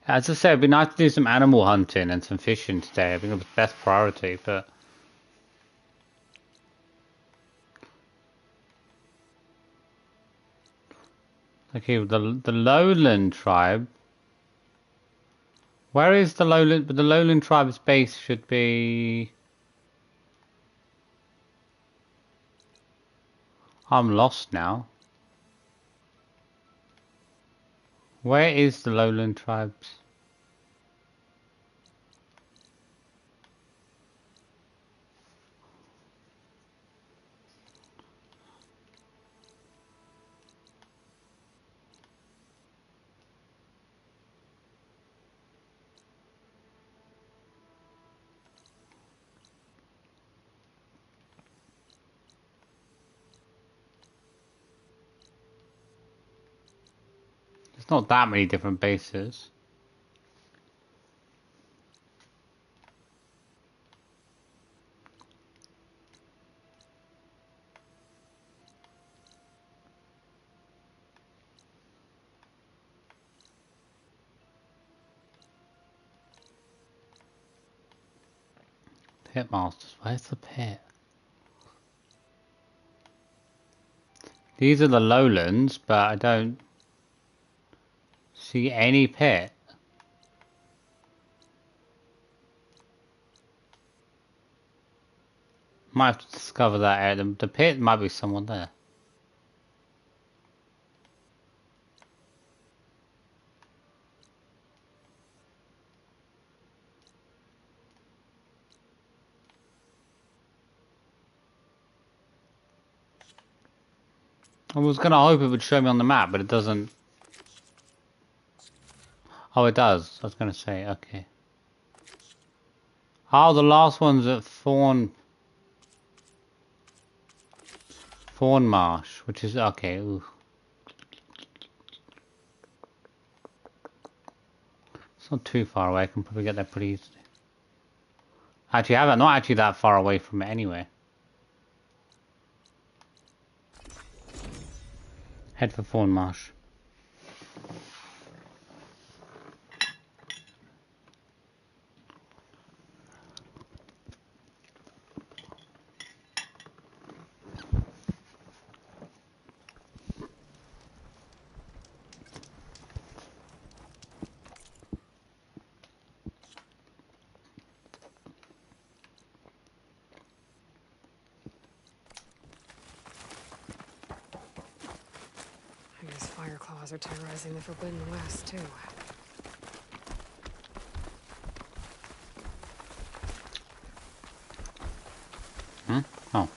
As I said, it'd be nice to do some animal hunting and some fishing today. I think it was best priority, but. Okay, the lowland tribe. Where is the lowland? But the lowland tribe's base should be. I'm lost now. Where is the lowland tribes? There's not that many different bases. Pitmasters, where's the pit? These are the lowlands, but I don't see any pit. Might have to discover that area. The pit might be someone there. I was gonna hope it would show me on the map, but it doesn't. Oh, it does. I was gonna say, okay. Oh, the last one's at Thorn Marsh, which is okay. Ooh. It's not too far away. I can probably get there pretty easily. Actually, I'm not actually that far away from it anyway. Head for Thorn Marsh. fire claws are terrorizing the Forbidden West, too. Hmm? Oh.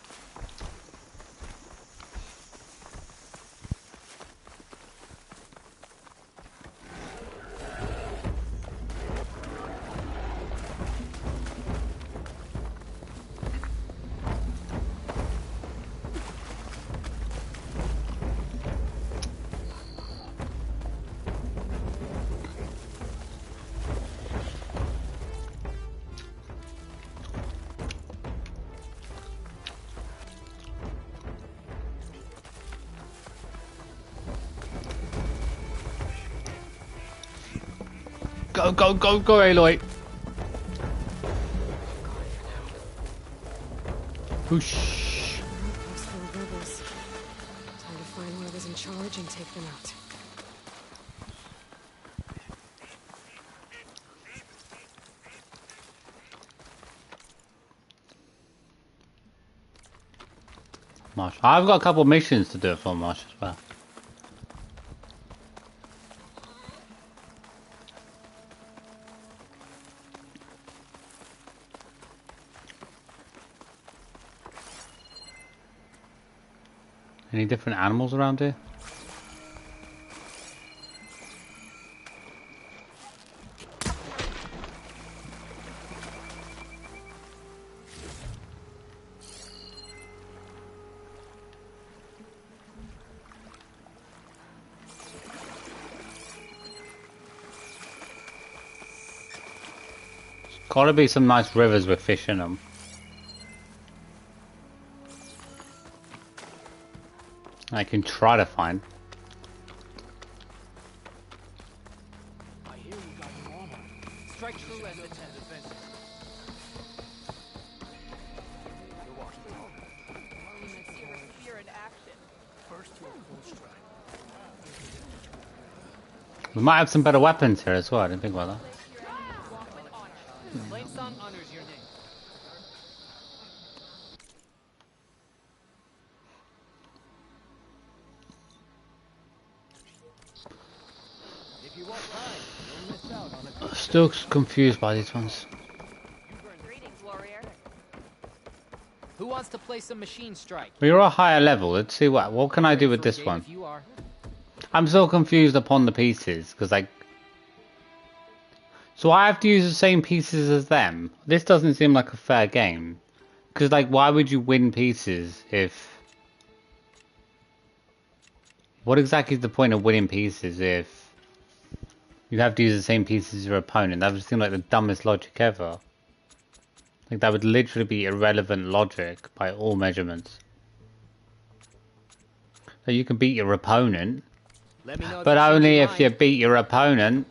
Go, go, go, go, Aloy! Whoosh! Outpost full of rebels. Time to find whoever's in charge and take them out. Marsh. I've got a couple missions to do for Marsh as well. Any different animals around here? Gotta be some nice rivers with fish in them. I can try to find. I hear you got new armor. Strike true as the tent defenses. You watch the Let's see your spear in action. first to a full strike. We might have some better weapons here as well. I didn't think about that. Plain Sun honors your name. If you walk high, you'll miss out on a Still confused by these ones. Greetings, warrior. Who wants to play some machine strike? Well, you're a higher level. Let's see what can I do with this one. You are. I'm still confused upon the pieces because so I have to use the same pieces as them. This doesn't seem like a fair game because why would you win pieces if? What exactly is the point of winning pieces if you have to use the same pieces as your opponent? That would seem like the dumbest logic ever. That would literally be irrelevant logic by all measurements. So you can beat your opponent, but only if you beat your opponent.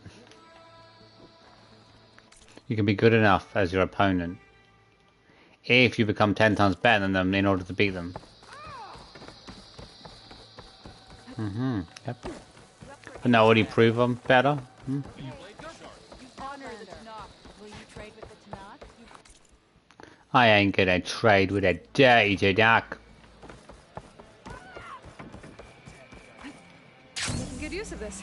You can be good enough as your opponent if you become 10 times better than them in order to beat them. Yep. And now already prove I'm better. Honor the Tanakh. Will you trade with the Tanakh? I ain't gonna trade with a dirty Tanakh. Making good use of this.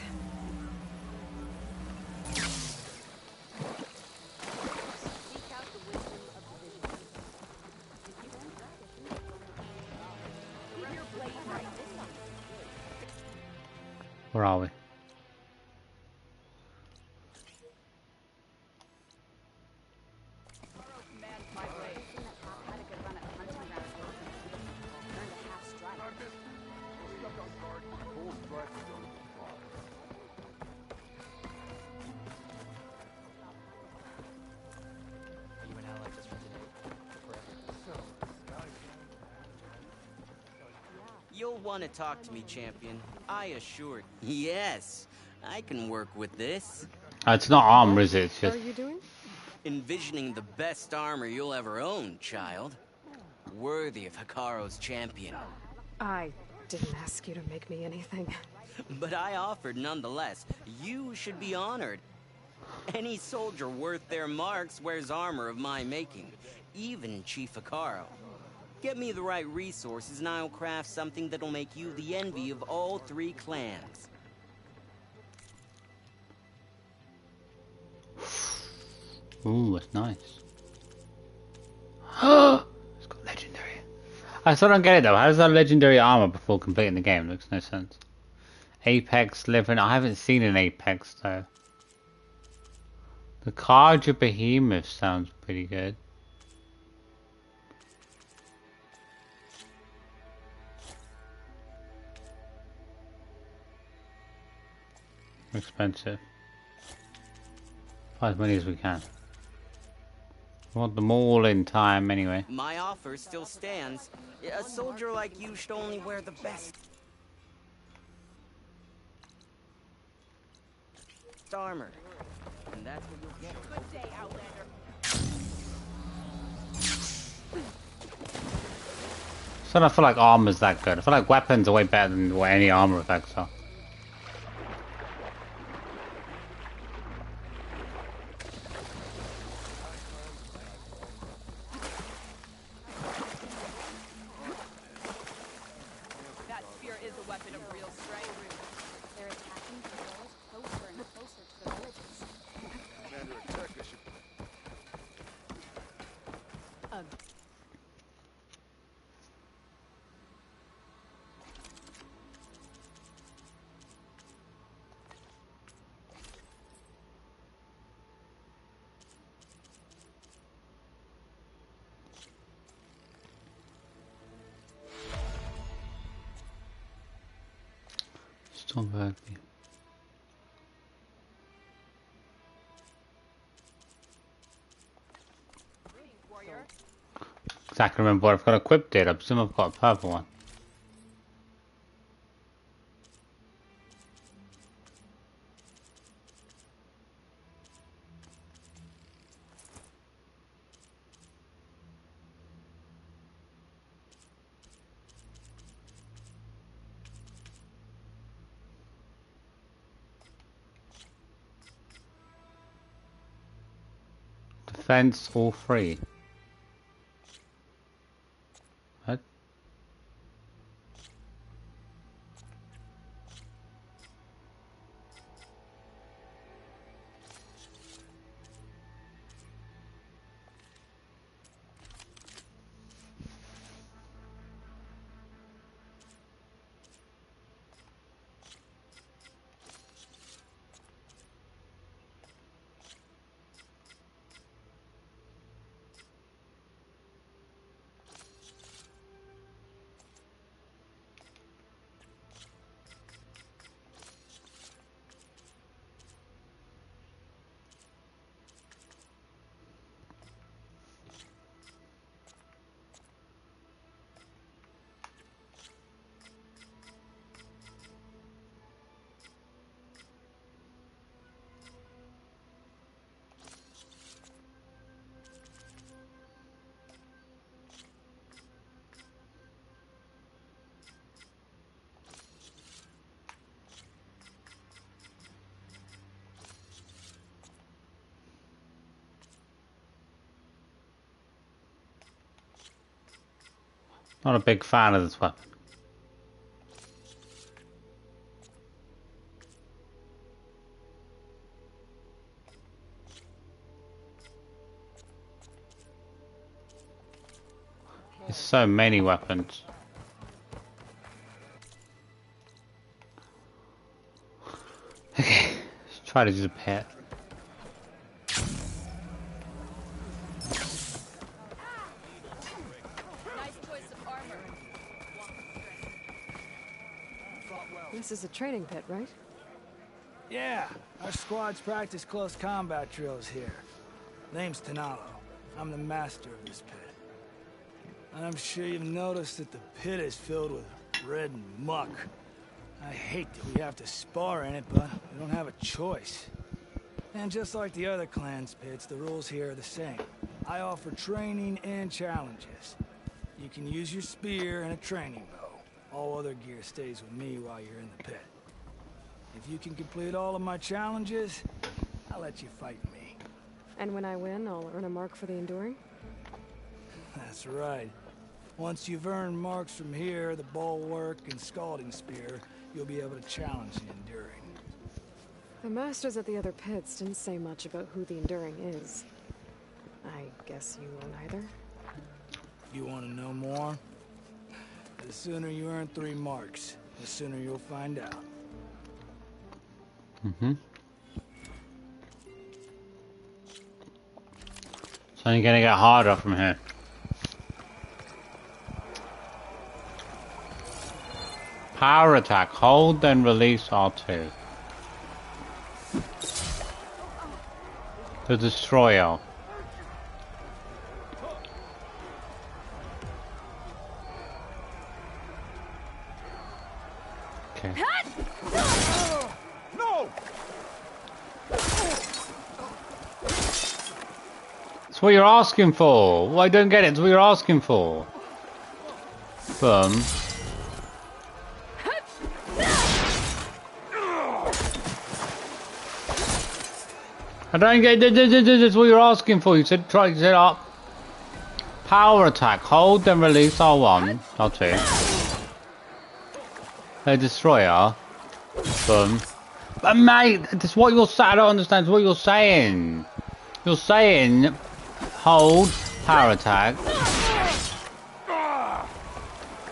Where are we? You'll want to talk to me, champion. I assure you. Yes, I can work with this. It's not armor, is it? It's What just... are you doing? Envisioning the best armor you'll ever own, child. Worthy of Hikaru's champion. I didn't ask you to make me anything. But I offered nonetheless. You should be honored. Any soldier worth their marks wears armor of my making, even Chief Hikaru. Get me the right resources and I'll craft something that'll make you the envy of all three clans. Ooh, that's nice. It's got legendary. I still don't get it though. How does that legendary armor before completing the game? It makes no sense. Apex living. I haven't seen an Apex though. The Carja Behemoth sounds pretty good. Expensive. Buy as many as we can. We want them all in time anyway. My offer still stands. A soldier like you should only wear the best armor. And that's what you'll get. Good day, Outlander. So I don't feel like armor's that good. I feel like weapons are way better than what any armor effects are. That spear is a weapon of real strength. They're attacking the walls closer and closer to the villages. Commander Attacker should... Still back. Exactly remember what I've got equipped it. I presume I've got a purple one. Defense all free. What? Not a big fan of this weapon. There's so many weapons. Okay, let's try to do the pit. This is a training pit, right? Yeah, our squads practice close combat drills here. Name's Tanalo. I'm the master of this pit. And I'm sure you've noticed that the pit is filled with red muck. I hate that we have to spar in it, but we don't have a choice. And just like the other clans' pits, the rules here are the same. I offer training and challenges. You can use your spear and a training bow. All other gear stays with me while you're in the pit. If you can complete all of my challenges, I'll let you fight me. And when I win, I'll earn a mark for the enduring? That's right. Once you've earned marks from here, the bulwark and scalding spear, you'll be able to challenge the enduring. The masters at the other pits didn't say much about who the enduring is. I guess you won't either. You want to know more? The sooner you earn 3 marks, the sooner you'll find out. Mm-hmm. It's only gonna get harder from here. Power attack. Hold then release R2. The destroyer. Okay. No! It's what you're asking for. Well, I don't get it. It's what you're asking for. Boom. I don't get it. This is what you're asking for. You said try to set up. Power attack. Hold then release R1. R2. A destroyer. Boom. But mate, that's what you're saying. I don't understand what you're saying. You're saying hold power attack.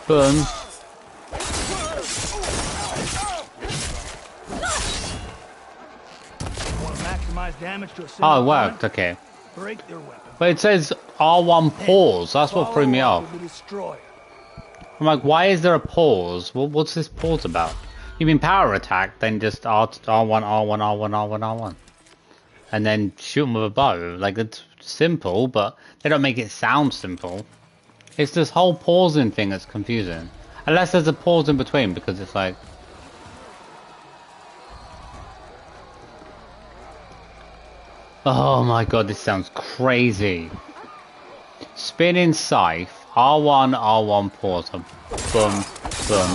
Boom. Damage to a Oh, it worked. Okay. Break their weapon. But it says R1 pause. That's what threw me off. I'm like, why is there a pause? What's this pause about? You mean power attack, then just R1, R1, R1, R1, R1. And then shoot them with a bow. Like, it's simple, but they don't make it sound simple. It's this whole pausing thing that's confusing. Unless there's a pause in between, because it's like... Oh my god, this sounds crazy. Spinning scythe, R1, R1 pause. Boom, boom,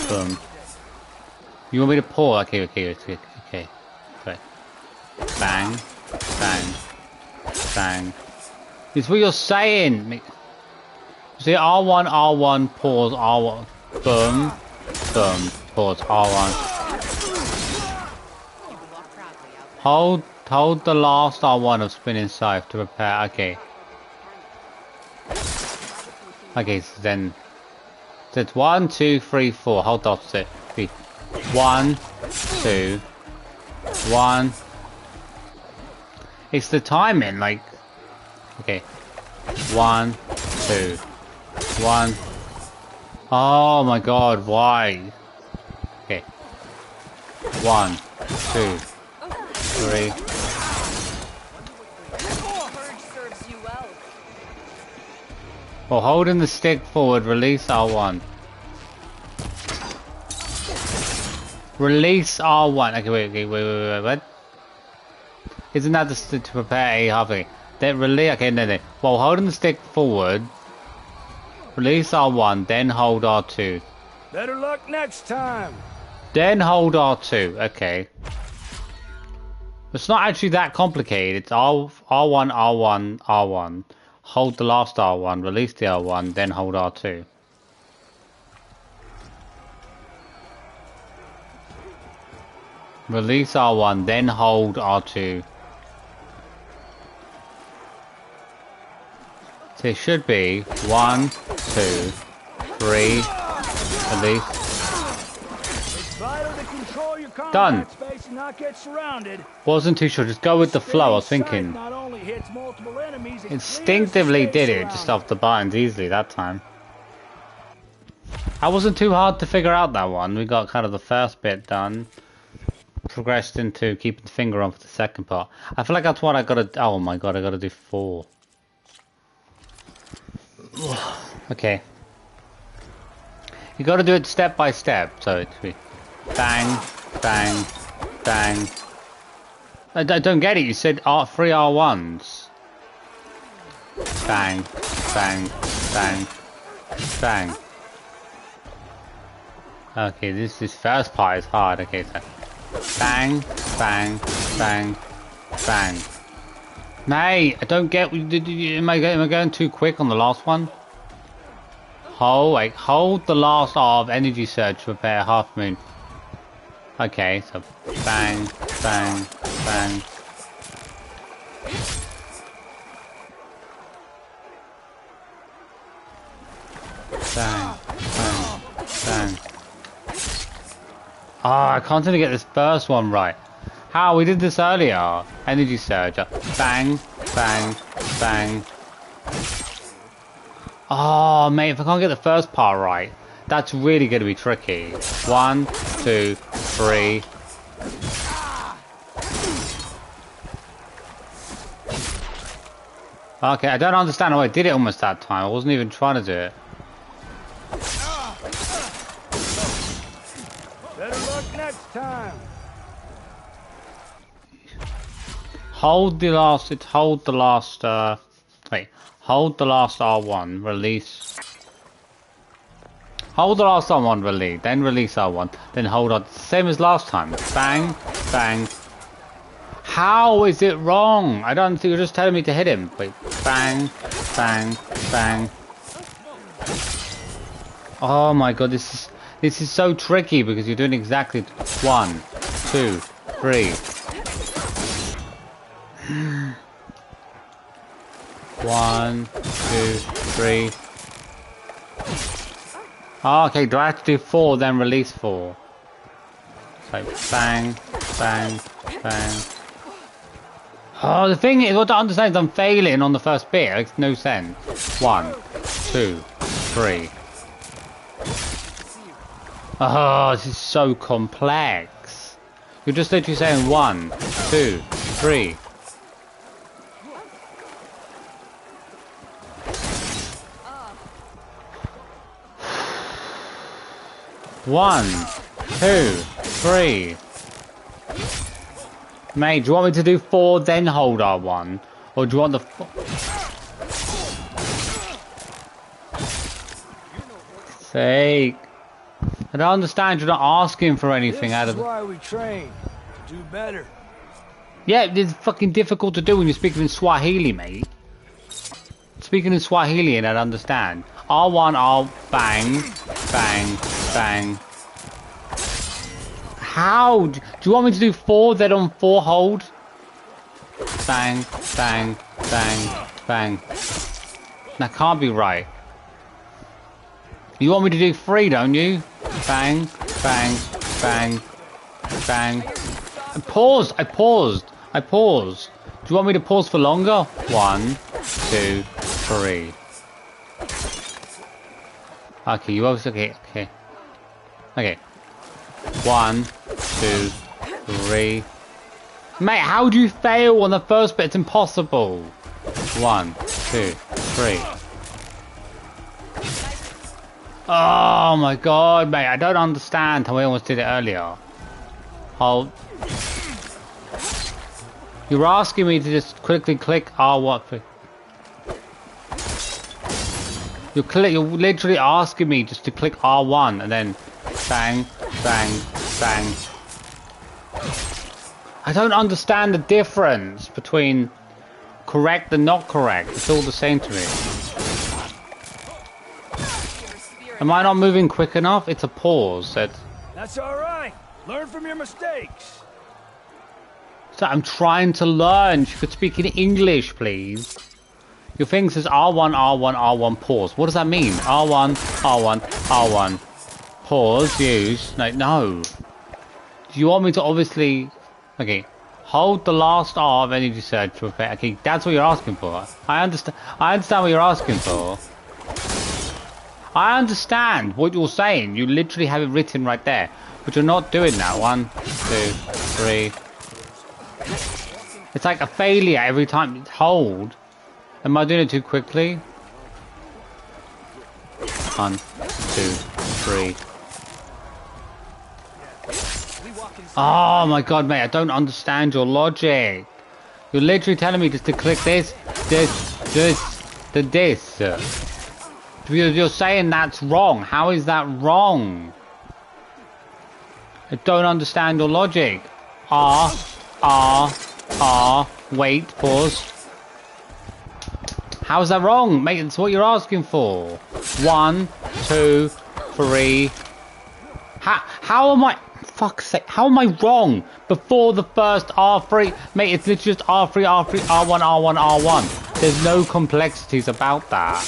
boom. You want me to pause? Okay. Bang, bang, bang. It's what you're saying. See, R1, R1, pause, R1, boom, boom, pause, R1. Hold the last R1 of spinning scythe to prepare. Okay. Okay, so then it's 1, 2, 3, 4. Hold off. So 1, 2, 1. It's the timing, like. Okay. 1, 2, 1. Oh my god, why? Okay. 1, 2, 3. Well, holding the stick forward, release R1. Release R1. Okay, wait, what? Isn't that to prepare a halfway? Then release, okay, no. Well, holding the stick forward, release R1, then hold R2. Better luck next time. Then hold R2, okay. It's not actually that complicated. It's R1, R1, R1. Hold the last R1, release the R1, then hold R2. Release R1, then hold R2. So it should be 1, 2, 3, release. Done. Wasn't too sure, just go with the flow, I was thinking. Instinctively did it, just off the buttons easily that time. That wasn't too hard to figure out, that one. We got kind of the first bit done. Progressed into keeping the finger on for the second part. I feel like that's what I gotta... Oh my god, I gotta do 4. Okay. You gotta do it step by step, so it's... Bang, bang, bang. I don't get it, you said 3 R1s. Bang, bang, bang, bang. Okay, this first part is hard. Okay, so bang, bang, bang, bang. Mate, I don't get. Am I going too quick on the last one? Hold the last R of energy surge to prepare half moon. Okay, so bang, bang, bang. bang, bang, bang. Ah, I can't seem to get this first one right. How? We did this earlier. Energy surge. Bang, bang, bang. Oh, mate, if I can't get the first part right, that's really going to be tricky. 1, 2, 3. Okay, I don't understand how I did it almost that time. I wasn't even trying to do it. Better luck next time. Hold the last, hold the last, wait. Hold the last R1, release. Hold the last R1, release, then release R1, then hold on. Same as last time. Bang, bang. How is it wrong? I don't think you're just telling me to hit him. Wait, bang, bang, bang. Oh my god, this is so tricky because you're doing exactly 1, 2, 3. 1, 2, 3. Oh, okay, do I have to do 4 then release 4? So bang, bang, bang. Oh, the thing is, what I understand is I'm failing on the first bit. It makes no sense. 1, 2, 3. Oh, this is so complex. You're just literally saying 1, 2, 3. 1, 2, 3. Mate, do you want me to do 4 then hold R1? Or do you want the... Sake. I don't understand, you're not asking for anything out of... This is why we train. To do better. Yeah, it's fucking difficult to do when you're speaking in Swahili, mate. Speaking in Swahili and I'd understand. R1, R, bang, bang, bang. How? Do you want me to do 4 then on 4 hold? Bang, bang, bang, bang. That can't be right. You want me to do 3, don't you? Bang, bang, bang, bang. I paused. Do you want me to pause for longer? 1, 2, 3. Okay, you obviously... Okay. 1, 2, 3. Mate, how do you fail on the first bit? It's impossible. 1, 2, 3. Oh my god, mate, I don't understand how I almost did it earlier. Hold. You're asking me to just quickly click R1. You're literally asking me just to click R1 and then bang, bang, bang. I don't understand the difference between correct and not correct. It's all the same to me. Am I not moving quick enough? It's a pause. That's alright. Learn from your mistakes. So I'm trying to learn. You could speak in English, please. Your thing says R1, R1, R1, pause. What does that mean? R1, R1, R1. Pause, use. No. Do you want me to obviously... Okay. Hold the last R of energy surge to effect. Okay, that's what you're asking for. I understand what you're asking for. I understand what you're saying. You literally have it written right there. But you're not doing that. 1, 2, 3. It's like a failure every time you hold. Am I doing it too quickly? 1, 2, 3. Oh my god, mate, I don't understand your logic. You're literally telling me just to click this. You're saying that's wrong. How is that wrong? I don't understand your logic. R, wait, pause. How is that wrong? Mate, it's what you're asking for. 1, 2, 3. How am I... Fuck's sake, how am I wrong? Before the first R3... Mate, it's literally just R3, R1, R1, R1. There's no complexities about that.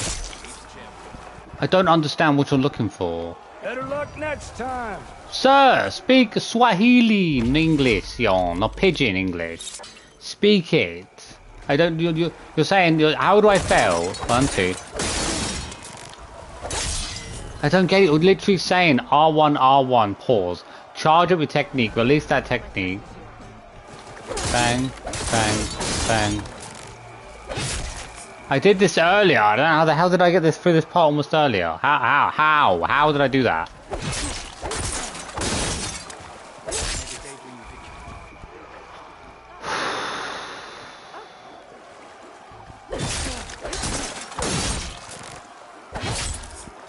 I don't understand what you're looking for. Better luck next time. Sir, speak Swahili in English, not pidgin English. Speak it. I don't. You're saying. How do I fail? 1, 2. I don't get it. You're literally saying R1, R1, pause. Charge it with technique. Release that technique. Bang, bang, bang. I did this earlier. I don't know how the hell did I get this through this part almost earlier. How did I do that?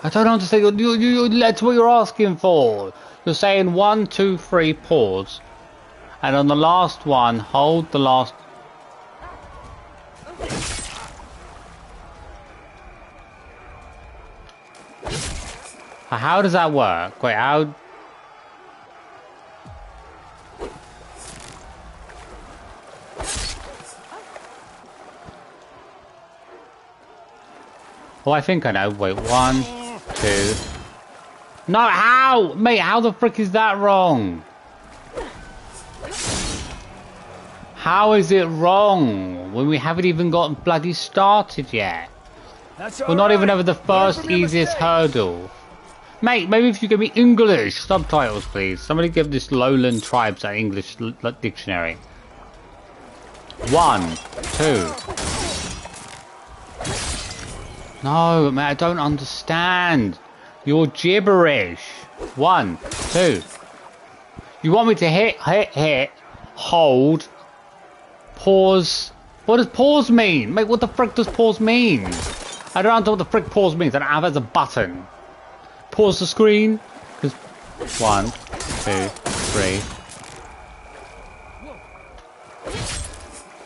I don't understand. That's what you're asking for. You're saying 1, 2, 3, pause, and on the last one, hold the last. How does that work? Wait, how? Oh, I think I know. Wait, 1, 2. No, how? Mate, how the frick is that wrong? How is it wrong when we haven't even gotten bloody started yet? We're not even over the first easiest hurdle. Mate, maybe if you give me English subtitles, please. Somebody give this Lowland Tribes an English dictionary. 1, 2. No, man, I don't understand. You're gibberish. 1, 2. You want me to hit, hold, pause. What does pause mean? Mate, what the frick does pause mean? I don't know what the frick pause means. I don't have it as a button. Pause the screen. Because 1, 2, 3.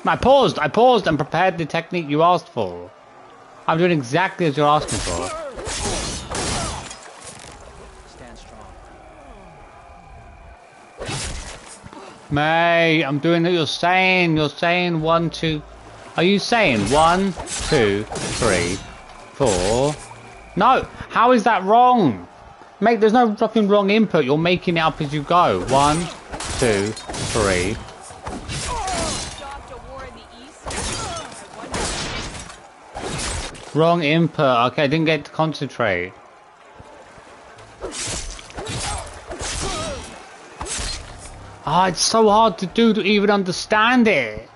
I paused and prepared the technique you asked for. I'm doing exactly as you're asking for. Stand strong. Mate, I'm doing what you're saying. You're saying 1, 2. Are you saying 1, 2, 3, 4? No, how is that wrong? Mate, there's no fucking wrong input. You're making it up as you go. 1, 2, 3. Wrong input. Okay, I didn't get to concentrate. Ah, it's so hard to do to even understand it.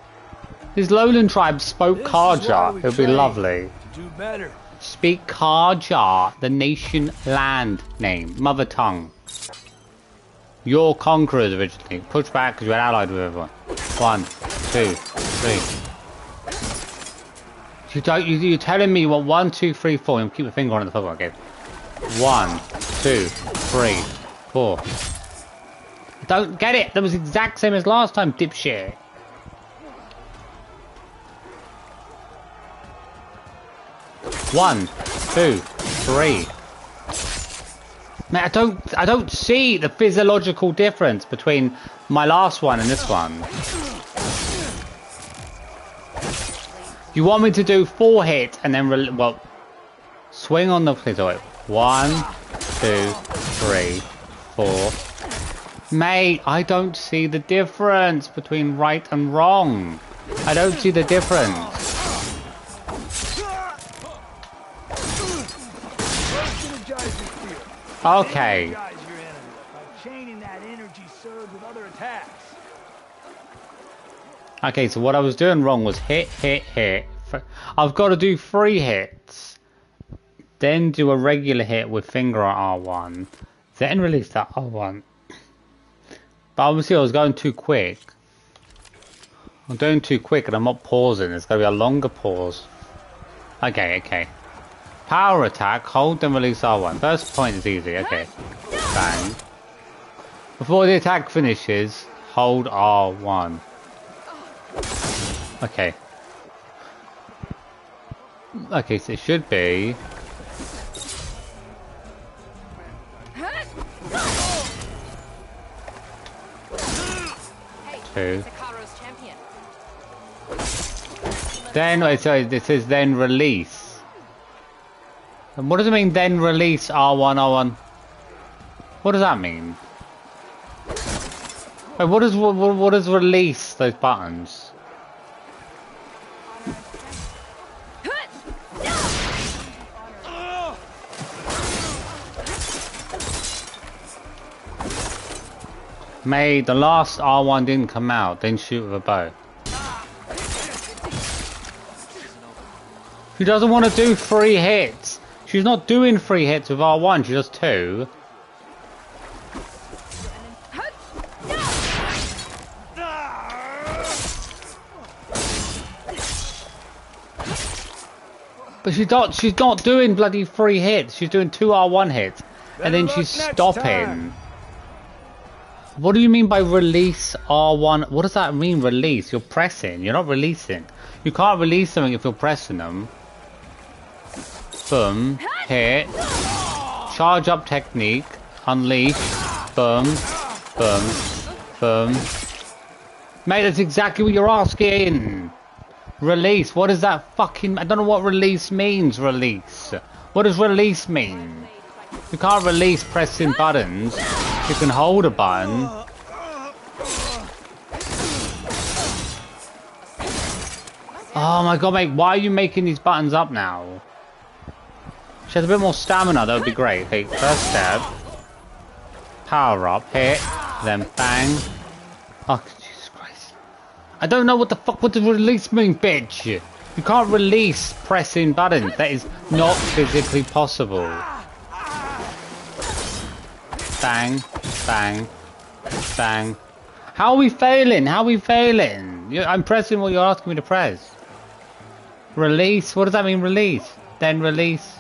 These Lowland tribes spoke Karja. It would be lovely. Do better. Speak Karja, the nation land name, mother tongue. Your conquerors originally. Push back because you're allied with everyone. 1, 2, 3. You're telling me you want 1, 2, 3, 4. And keep your finger on the football game. 1, 2, 3, 4. I don't get it. That was the exact same as last time, dipshit. One, 2, 3. Man, I don't see the physiological difference between my last one and this one. You want me to do 4 hits and then well, swing on the please wait. 1, 2, 3, 4. Mate, I don't see the difference between right and wrong. I don't see the difference. Okay. Okay, so what I was doing wrong was hit, hit, hit. I've got to do 3 hits. Then do a regular hit with finger on R1. Then release that R1. But obviously I was going too quick. I'm doing too quick and I'm not pausing. It's going to be a longer pause. Okay, okay. Power attack, hold then release R1. First point is easy, okay. Bang. Before the attack finishes, hold R1. Okay. Okay, so it should be... Two. Then, sorry, this is then release. And what does it mean, then release R1, R1? What does that mean? Wait, what does release those buttons? May, the last R1 didn't come out, then shoot with a bow. She doesn't want to do 3 hits. She's not doing 3 hits with R1, she does 2. But she's not doing bloody 3 hits, she's doing 2 R1 hits. And then she's stopping. What do you mean by release R1? What does that mean, release? You're pressing, you're not releasing. You can't release something if you're pressing them. Boom, hit, charge up technique, unleash, boom, boom, boom. Mate, that's exactly what you're asking. Release, what is that fucking... I don't know what release means, release. What does release mean? You can't release pressing buttons. You can hold a button. Oh my god, mate, why are you making these buttons up now? She has a bit more stamina, that would be great. Okay, first step. Power up, hit, then bang. Oh, Jesus Christ. I don't know what the fuck, what does release mean, bitch? You can't release pressing buttons. That is not physically possible. Bang, bang, bang. How are we failing? How are we failing? I'm pressing what you're asking me to press. Release? What does that mean, release? Then release?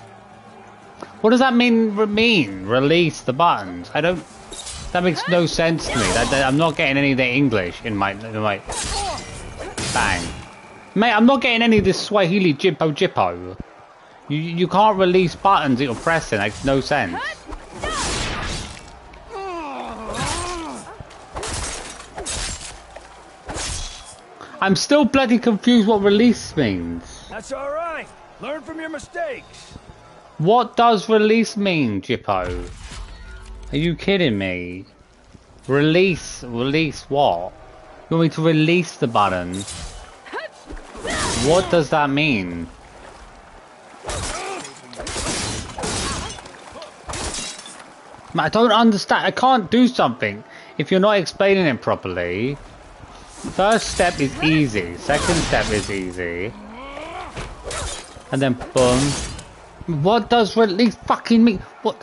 What does that mean, release the buttons? I don't... That makes no sense to me. I'm not getting any of the English in my... Bang. Mate, I'm not getting any of this Swahili jippo. You can't release buttons that you're pressing. That makes no sense. I'm still bloody confused what release means. That's alright. Learn from your mistakes. What does release mean, Jippo? Are you kidding me? Release what? You want me to release the button? What does that mean? I don't understand. I can't do something if you're not explaining it properly. First step is easy. Second step is easy. And then boom. What does release fucking mean? What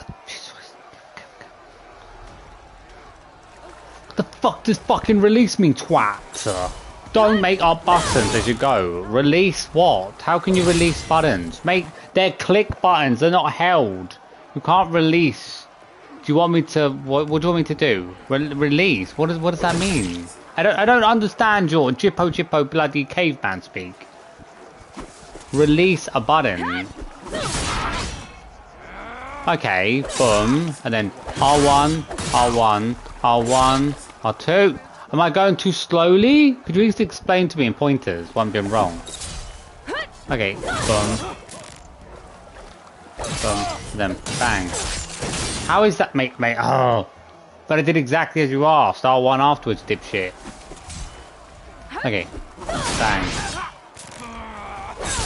the fuck does fucking release mean, twat? Don't make up buttons as you go. Release what? How can you release buttons? They're click buttons, they're not held. You can't release. Do you want me to, what do you want me to do? Release? What does that mean? I don't understand your jippo bloody caveman speak. Release a button. Okay, boom, and then R1, R1, R1, R2. Am I going too slowly? Could you please explain to me in pointers what I'm doing wrong? Okay, boom. Boom, then bang. How is that, mate? Oh, but I did exactly as you asked. R1 afterwards, dipshit. Okay, bang.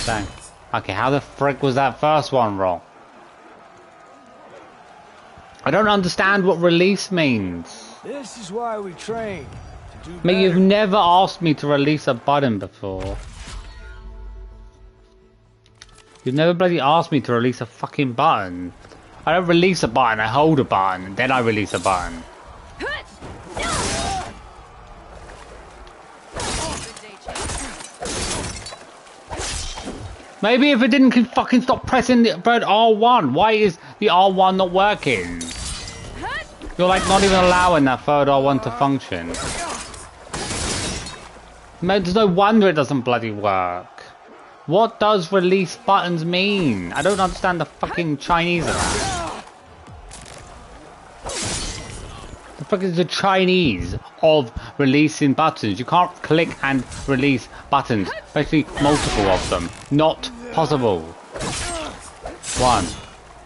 Bang. Okay, how the frick was that first one wrong? I don't understand what release means. This is why we train. To do Mate, you've never asked me to release a button before. You've never bloody asked me to release a fucking button. I don't release a button, I hold a button, and then I release a button. Maybe if it didn't fucking stop pressing the bird R1, why is the R1 not working? You're like not even allowing that third R1 to function. Man, there's no wonder it doesn't bloody work. What does release buttons mean? I don't understand the fucking Chinese of that. The fuck is the Chinese of releasing buttons? You can't click and release buttons, especially multiple of them. Not possible. 1,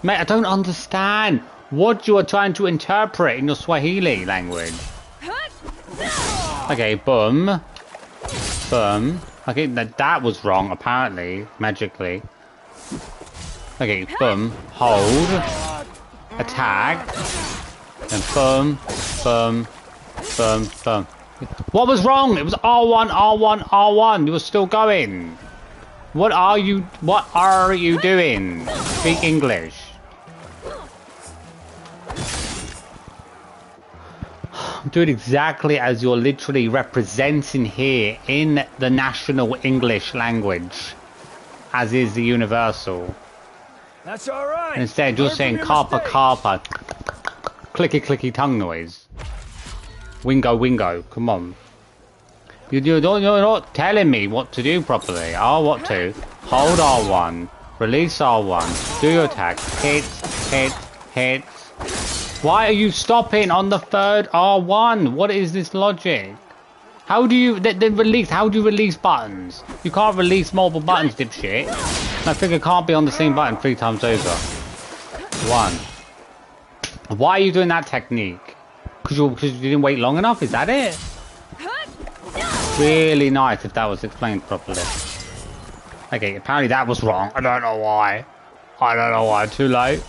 Mate, I don't understand what you are trying to interpret in your Swahili language. Okay, boom. Boom. Okay, that was wrong, apparently, magically. Okay, boom. Hold. Attack. And boom. Boom. Boom. Boom. What was wrong? It was R1, R1, R1. You were still going. What are you doing? Speak English. I'm doing exactly as you're literally representing here in the national English language, as is the universal. That's all right. And instead, you're saying carpa carpa, clicky clicky tongue noise. Wingo wingo, come on. You're not telling me what to do properly. What to? Hold R1, release R1, do your attack, hit, hit, hit. Why are you stopping on the third R1? What is this logic? How do you release? How do you release buttons? You can't release multiple buttons, dipshit. My finger can't be on the same button 3 times over. 1. Why are you doing that technique? Because you didn't wait long enough? Is that it? Really nice if that was explained properly. Okay, apparently that was wrong. I don't know why. I don't know why. Too late.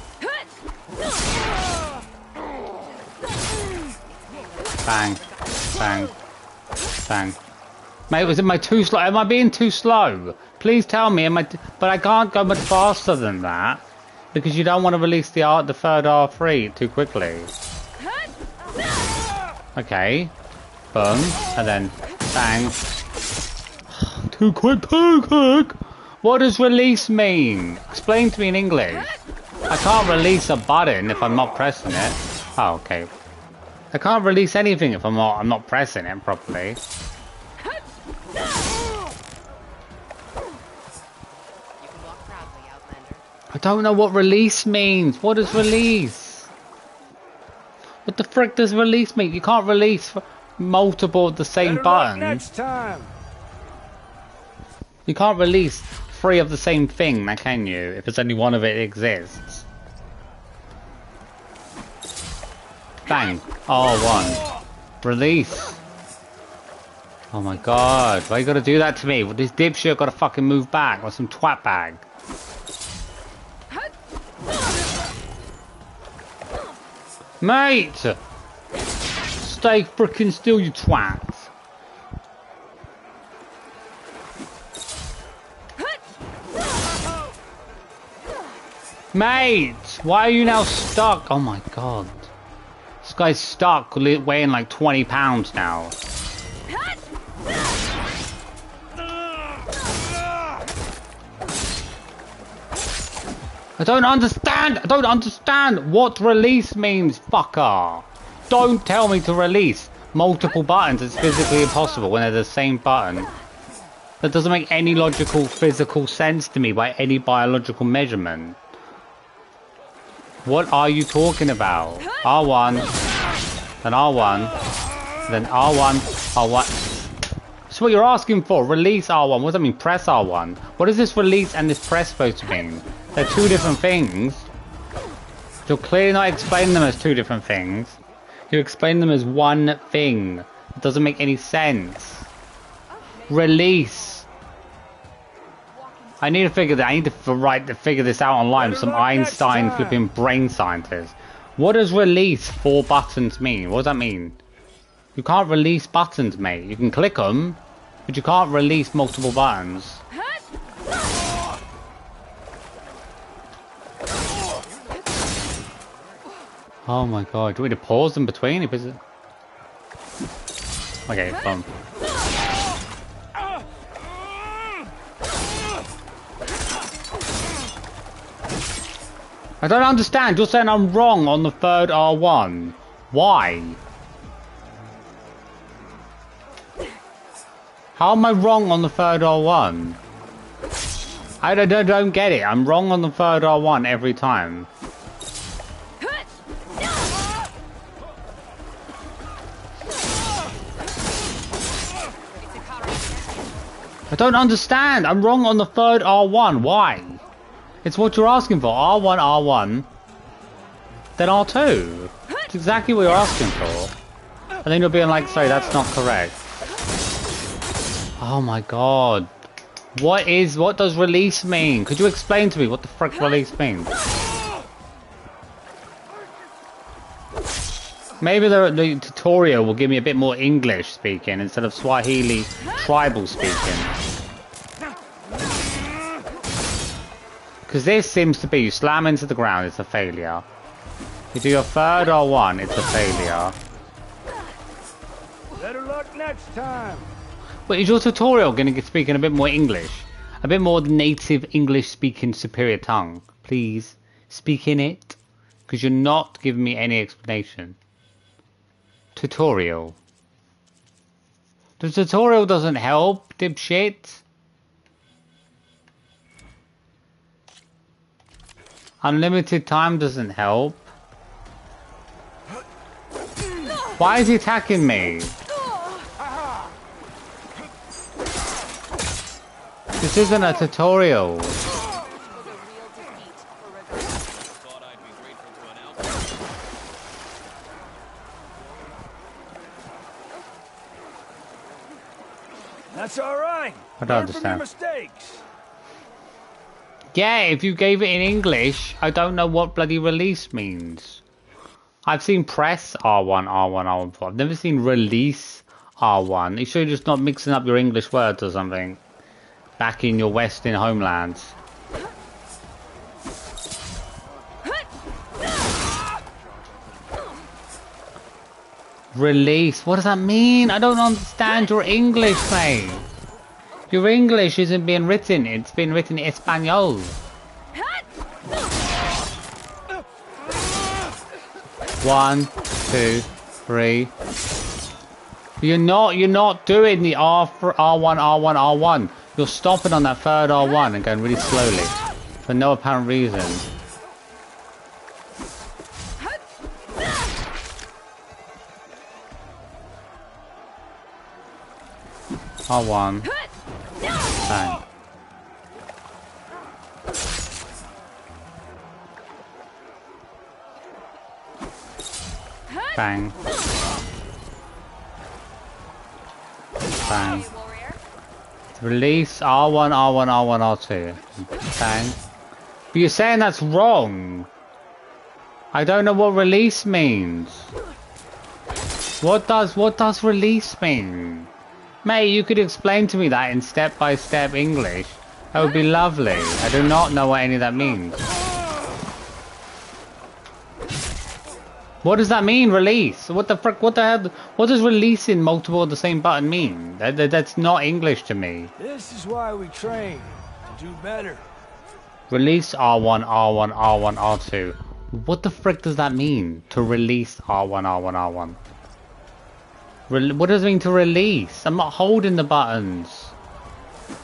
Bang. Bang. Bang. Mate, am I too slow? Am I being too slow? Please tell me. But I can't go much faster than that. Because you don't want to release the third R3 too quickly. Okay. Boom. And then bang. Too quick, too quick. What does release mean? Explain to me in English. I can't release a button if I'm not pressing it. Oh, okay. I can't release anything if I'm not pressing it properly. I don't know what release means. What does release? What the frick does release mean? You can't release multiple of the same button. Next time. You can't release 3 of the same thing, now can you? If it's only one of it exists. Bang. R1. Release. Oh my god. Why you gotta do that to me? Well, this dipshit gotta fucking move back or some twat bag. Mate! Stay frickin' still, you twat. Mate! Why are you now stuck? Oh my god. This guy's stuck, weighing like 20 pounds now. I don't understand! I don't understand what release means, fucker! Don't tell me to release multiple buttons. It's physically impossible when they're the same button. That doesn't make any logical, physical sense to me by any biological measurement. What are you talking about? R1, then R1, then R1, R1. That's what you're asking for. Release R1. What does that mean? Press R1. What is this release and this press supposed to mean? They're 2 different things. You're clearly not explaining them as 2 different things. You explain them as one thing. It doesn't make any sense. Release. I need to figure that. I need to figure this out online with some Einstein flipping brain scientist. What does release 4 buttons mean? What does that mean? You can't release buttons, mate. You can click them, but you can't release multiple buttons. Oh my god, do we need to pause in between? Okay, boom. I don't understand. You're saying I'm wrong on the third R1. Why? How am I wrong on the third R1? I don't get it. I'm wrong on the third R1 every time. I don't understand. I'm wrong on the third R1. Why? It's what you're asking for. R1, R1. Then R2. It's exactly what you're asking for. And then you're being like, sorry, that's not correct. Oh my god. What does release mean? Could you explain to me what the frick release means? Maybe the tutorial will give me a bit more English speaking instead of Swahili tribal speaking. Because this seems to be, you slam into the ground, it's a failure. You do your third R1, it's a failure. Better luck next time. But is your tutorial going to speak in a bit more English? A bit more native English speaking superior tongue? Please, speak in it. Because you're not giving me any explanation. Tutorial. The tutorial doesn't help, dipshit. Unlimited time doesn't help. Why is he attacking me? This isn't a tutorial. That's all right. I don't understand. Mistakes. Yeah, if you gave it in English, I don't know what bloody release means. I've seen press R1, R1, R1 before. I've never seen release R1. You sure you're just not mixing up your English words or something? Back in your Western homelands. Release. What does that mean? I don't understand your English, mate. Your English isn't being written. It's been written in Espanol. One, two, three. You're not doing the R1, R1, R1. You're stopping on that third R1 and going really slowly for no apparent reason. R1. Bang. Bang. Bang. Release R1, R1, R1, R2. Bang. But you're saying that's wrong. I don't know what release means. What does release mean? Mate, you could explain to me that in step-by-step English. That would be lovely. I do not know what any of that means. What does that mean, release? What the frick, what the hell, what does releasing multiple of the same button mean? That's not English to me. This is why we train, to do better. Release R1, R1, R1, R2. What the frick does that mean, to release R1, R1, R1? What does it mean to release? I'm not holding the buttons.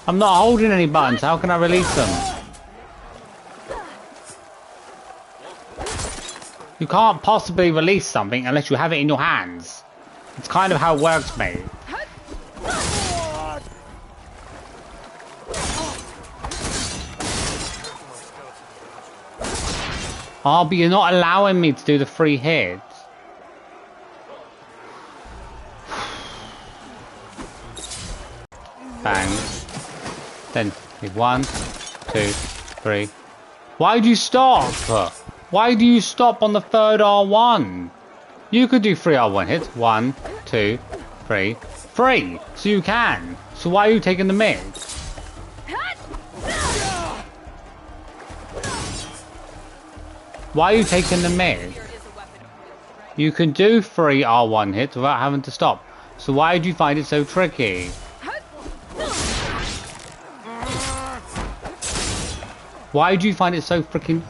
I'm not holding any buttons, how can I release them? You can't possibly release something unless you have it in your hands. It's kind of how it works, mate. Oh, but you're not allowing me to do the free hits. Bang. Then, 1, 2, 3. Why do you stop? Why do you stop on the third R1? You could do 3 R1 hits. 1, 2, 3. 3! So you can. So why are you taking the mix? Why are you taking the mix? You can do 3 R1 hits without having to stop. So why do you find it so tricky? Why do you find it so freaking...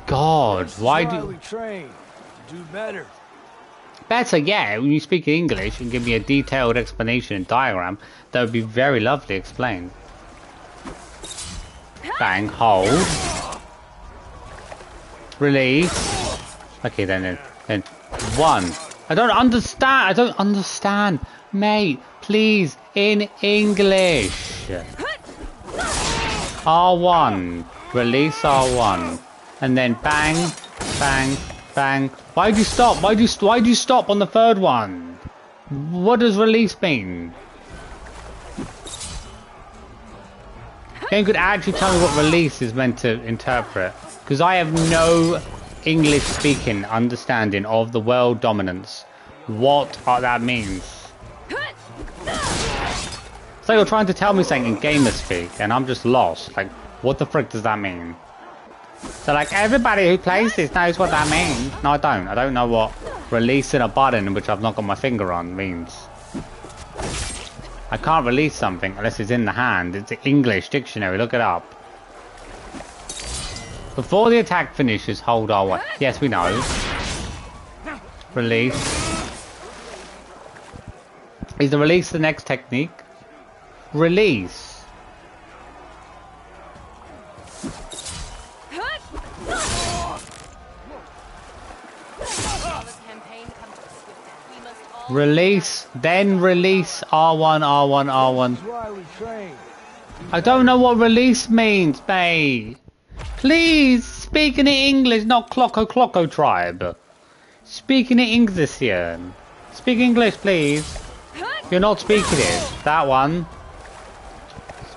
God, why do we train to do better? Better, yeah. When you speak English and give me a detailed explanation and diagram, that would be very lovely explained. Bang, hold, release. Okay, then 1. I don't understand, mate. Please, in English. R1. release R1, and then bang, bang, bang. Why'd you stop? Why'd you stop on the third one? What does release mean? Game could actually tell me what release is meant to interpret, because I have no English speaking understanding of the world dominance. What that means? So you're trying to tell me something in gamer speak, and I'm just lost. Like, what the frick does that mean? So like, everybody who plays this knows what that means. No, I don't. I don't know what releasing a button, which I've not got my finger on, means. I can't release something unless it's in the hand. It's an English dictionary. Look it up. Before the attack finishes, hold R1. Yes, we know. Release. Is the release the next technique? Release. Release, then release R1, R1, R1. I don't know what release means, mate. Please, speaking in English, not Clocko tribe. Speaking in English here. Speak English, please. You're not speaking it. That one.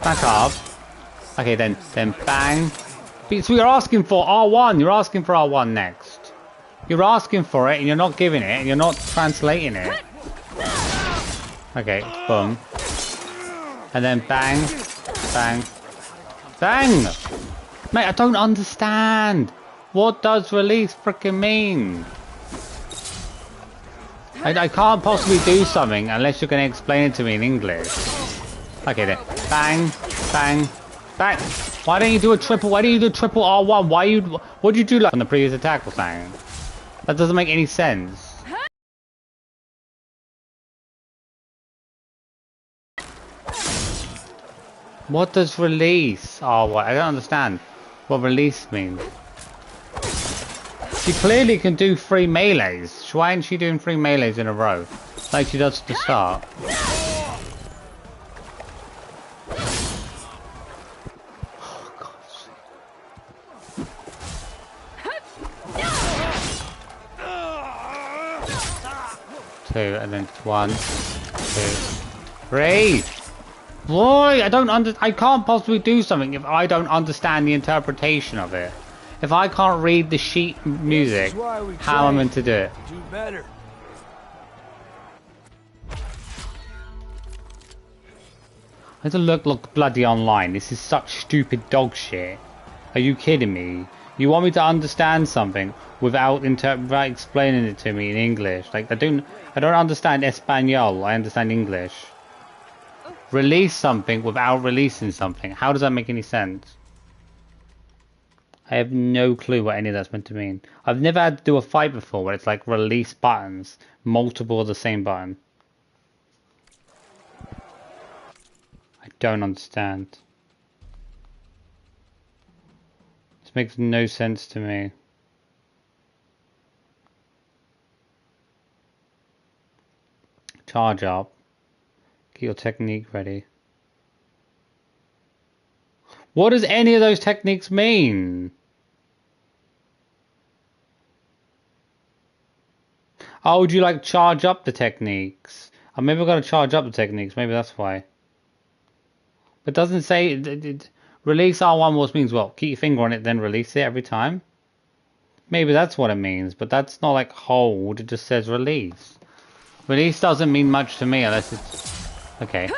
Back up. Okay, then bang. So you're asking for R1. You're asking for R1 next. You're asking for it and you're not giving it and you're not translating it. Okay, boom. And then bang, bang, bang! Mate, I don't understand. What does release frickin' mean? I can't possibly do something unless you're going to explain it to me in English. Okay then. Bang, bang, bang. Why don't you do a triple? Why don't you do triple R1? What did you do like on the previous attack or something? That doesn't make any sense. What does release? Oh, what? I don't understand what release means. She clearly can do 3 melees. Why isn't she doing 3 melees in a row? Like she does at the start. Oh, God. 2, and then 1, 2, 3. Boy, I can't possibly do something if I don't understand the interpretation of it. If I can't read the sheet music, how am I meant to do it? Do better. I have to look bloody online. This is such stupid dog shit. Are you kidding me? You want me to understand something without explaining it to me in English? Like I don't understand Espanol. I understand English. Release something without releasing something. How does that make any sense? I have no clue what any of that's meant to mean. I've never had to do a fight before where it's like release buttons, multiple of the same button. I don't understand. This makes no sense to me. Charge up. Get your technique ready. What does any of those techniques mean? Oh, would you like charge up the techniques? Oh, maybe I've got to charge up the techniques. Maybe that's why. But doesn't say release R1 was means what? Keep your finger on it, then release it every time? Maybe that's what it means, but that's not like hold. It just says release. Release doesn't mean much to me unless it's... Okay.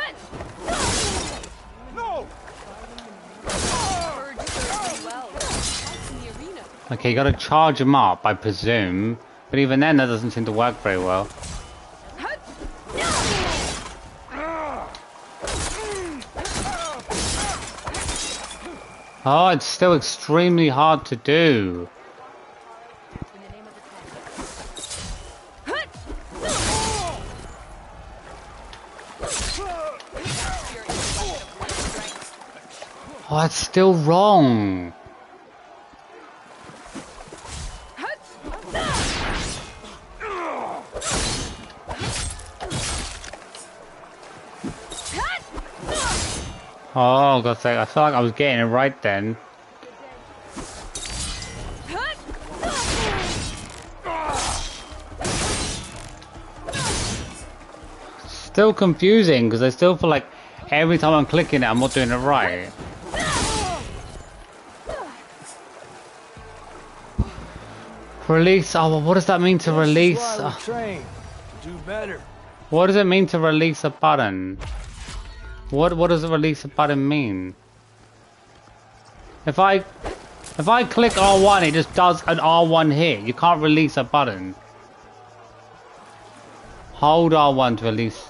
Okay, you gotta charge them up, I presume. But even then, that doesn't seem to work very well. Oh, it's still extremely hard to do. Oh, it's still wrong. Oh, God's sake, I felt like I was getting it right then. still confusing because I still feel like every time I'm clicking it, I'm not doing it right. Release. Oh, well, what does that mean to release? Do better. What does it mean to release a button? What does release a button mean? If I click R1, it just does an R1 hit. You can't release a button. Hold R1 to release.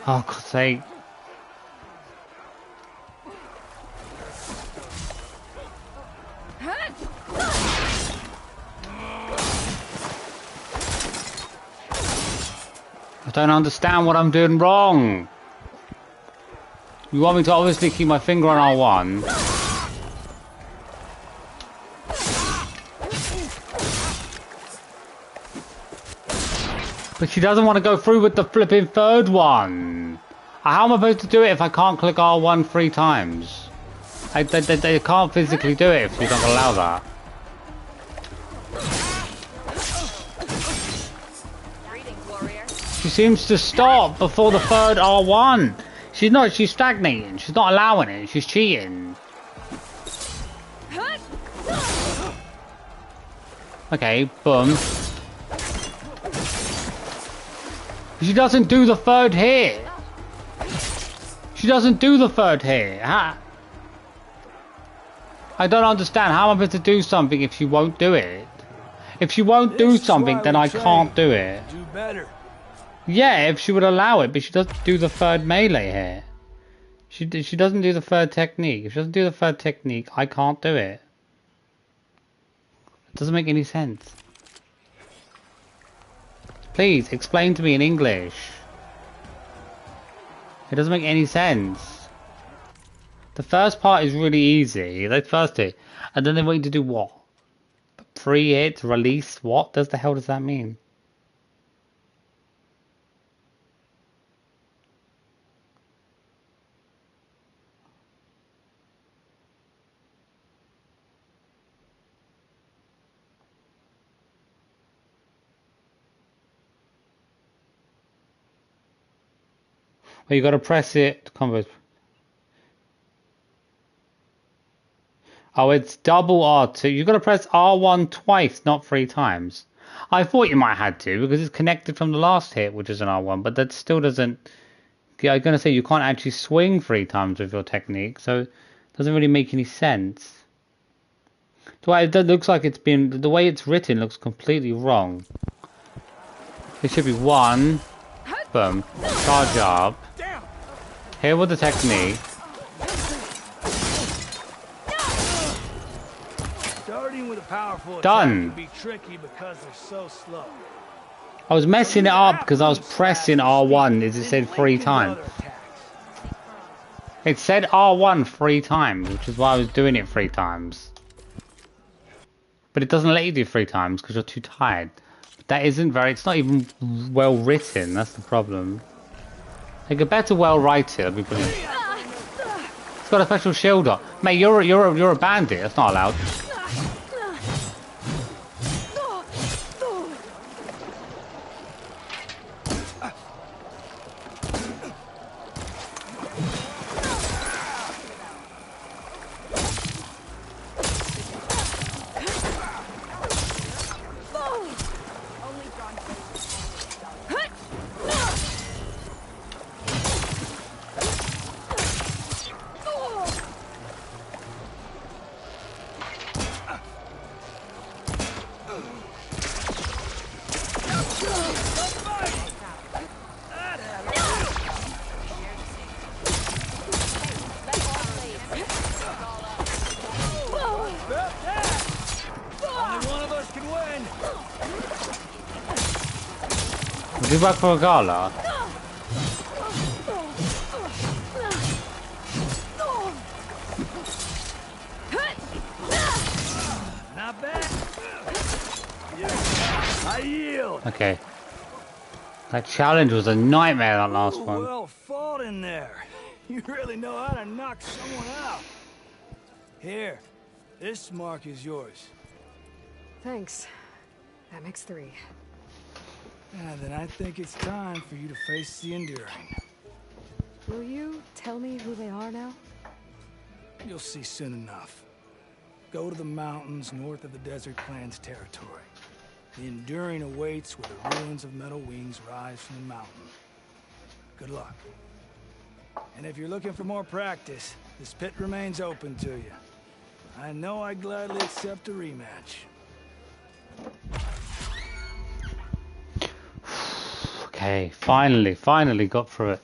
Oh, God's sake. I don't understand what I'm doing wrong. You want me to obviously keep my finger on R1. But she doesn't want to go through with the flipping third one. How am I supposed to do it if I can't click R1 3 times? They can't physically do it if you don't allow that. She seems to stop before the third R1. She's stagnating. She's not allowing it. She's cheating. Okay, boom. She doesn't do the third hit. She doesn't do the third hit. I don't understand. How am I supposed to do something if she won't do it? If she won't do something, then I can't do it. Do better. Yeah, if she would allow it, but she doesn't do the third melee here. She doesn't do the third technique. If she doesn't do the third technique, I can't do it. It doesn't make any sense. Please, explain to me in English. It doesn't make any sense. The first part is really easy. They first do. And then they want you to do what? 3 hits, release, what? The hell does that mean? Well, you got to press it to convert. Oh, it's double R2. You got to press R1 twice, not 3 times. I thought you might have to because it's connected from the last hit, which is an R1, but that still doesn't. Yeah, I'm gonna say you can't actually swing 3 times with your technique, so it doesn't really make any sense. The way it looks like it's been, the way it's written looks completely wrong. It should be 1, boom, charge up. Here with the technique. Starting with a powerful Done. attack can be tricky because they're so slow. I was messing it up because I was pressing R1 as it said 3 times. It said R1 3 times, which is why I was doing it 3 times. But it doesn't let you do 3 times because you're too tired. That isn't very, it's not even well written, that's the problem. They could better well write it, that'd be brilliant. It's got a special shield on. Mate, you're a bandit, that's not allowed. Did you work for a gala? Not bad. I yield. Okay. That challenge was a nightmare, that last one. Well fought in there. You really know how to knock someone out. Here, This mark is yours. Thanks. That makes 3. And then I think it's time for you to face the Enduring. Will you tell me who they are now? You'll see soon enough. Go to the mountains north of the Desert Clan's territory. The Enduring awaits where the ruins of Metal Wings rise from the mountain. Good luck. And if you're looking for more practice, this pit remains open to you. I know I'd gladly accept a rematch. Okay, finally got through it.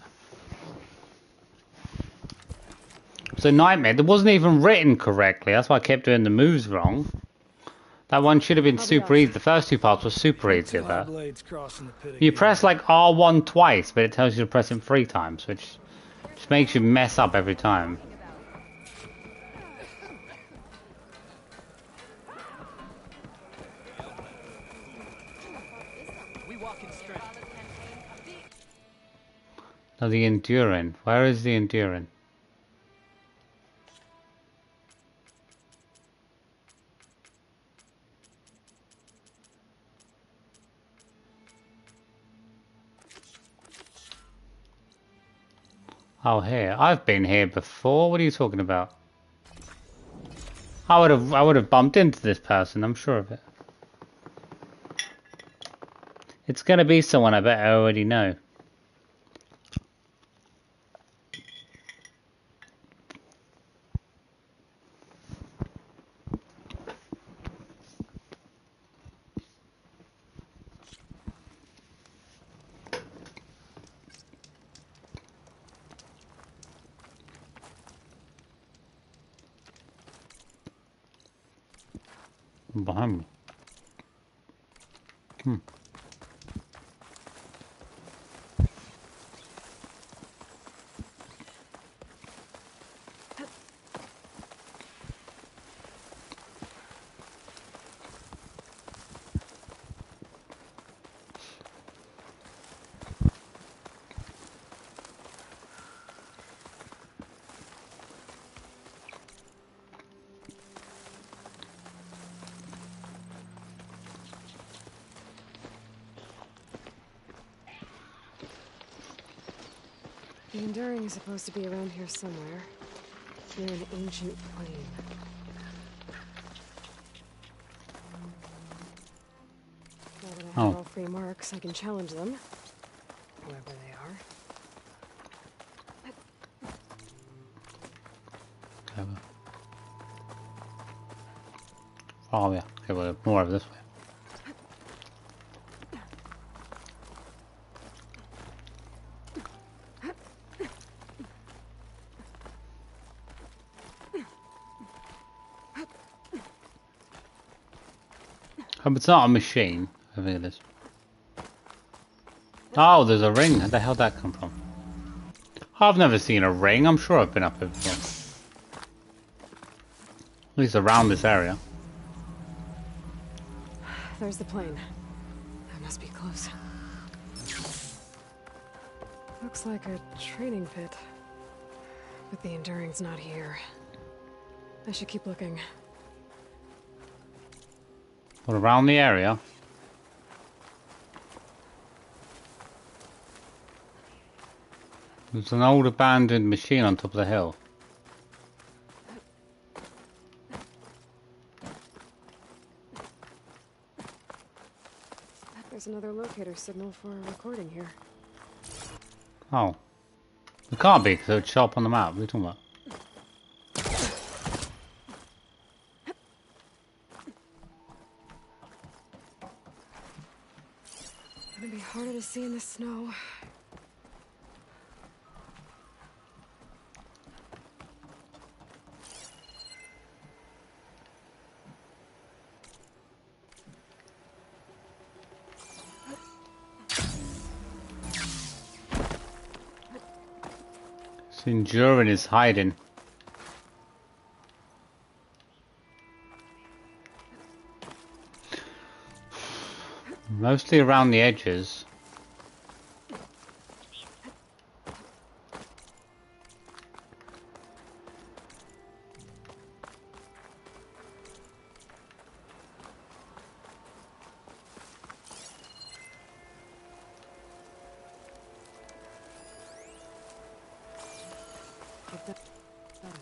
It was a nightmare. It wasn't even written correctly. That's why I kept doing the moves wrong. That one should have been super easy. The first 2 parts were super easy. You press like R1 twice, but it tells you to press it 3 times, which just makes you mess up every time. Now the Enduring. Where is the Enduring? Oh, here. I've been here before. What are you talking about? I would have bumped into this person, I'm sure of it. It's gonna be someone I bet I already know. Behind me. The Enduring is supposed to be around here somewhere, near an ancient plain. Now that I have all 3 marks, I can challenge them, whoever they are. Oh yeah, okay, well, more over this way. Oh, but it's not a machine. I think it is. Oh, there's a ring. Where the hell did that come from? I've never seen a ring. I'm sure I've been up here before. At least around this area. There's the plane. That must be close. Looks like a training pit. But the Enduring's not here. I should keep looking. What, around the area? There's an old abandoned machine on top of the hill. There's another locator signal for a recording here. Oh. It can't be, because it would show up on the map. What are you talking about? Gonna be harder to see in the snow. Enduring is hiding. Mostly around the edges. keep that in mind.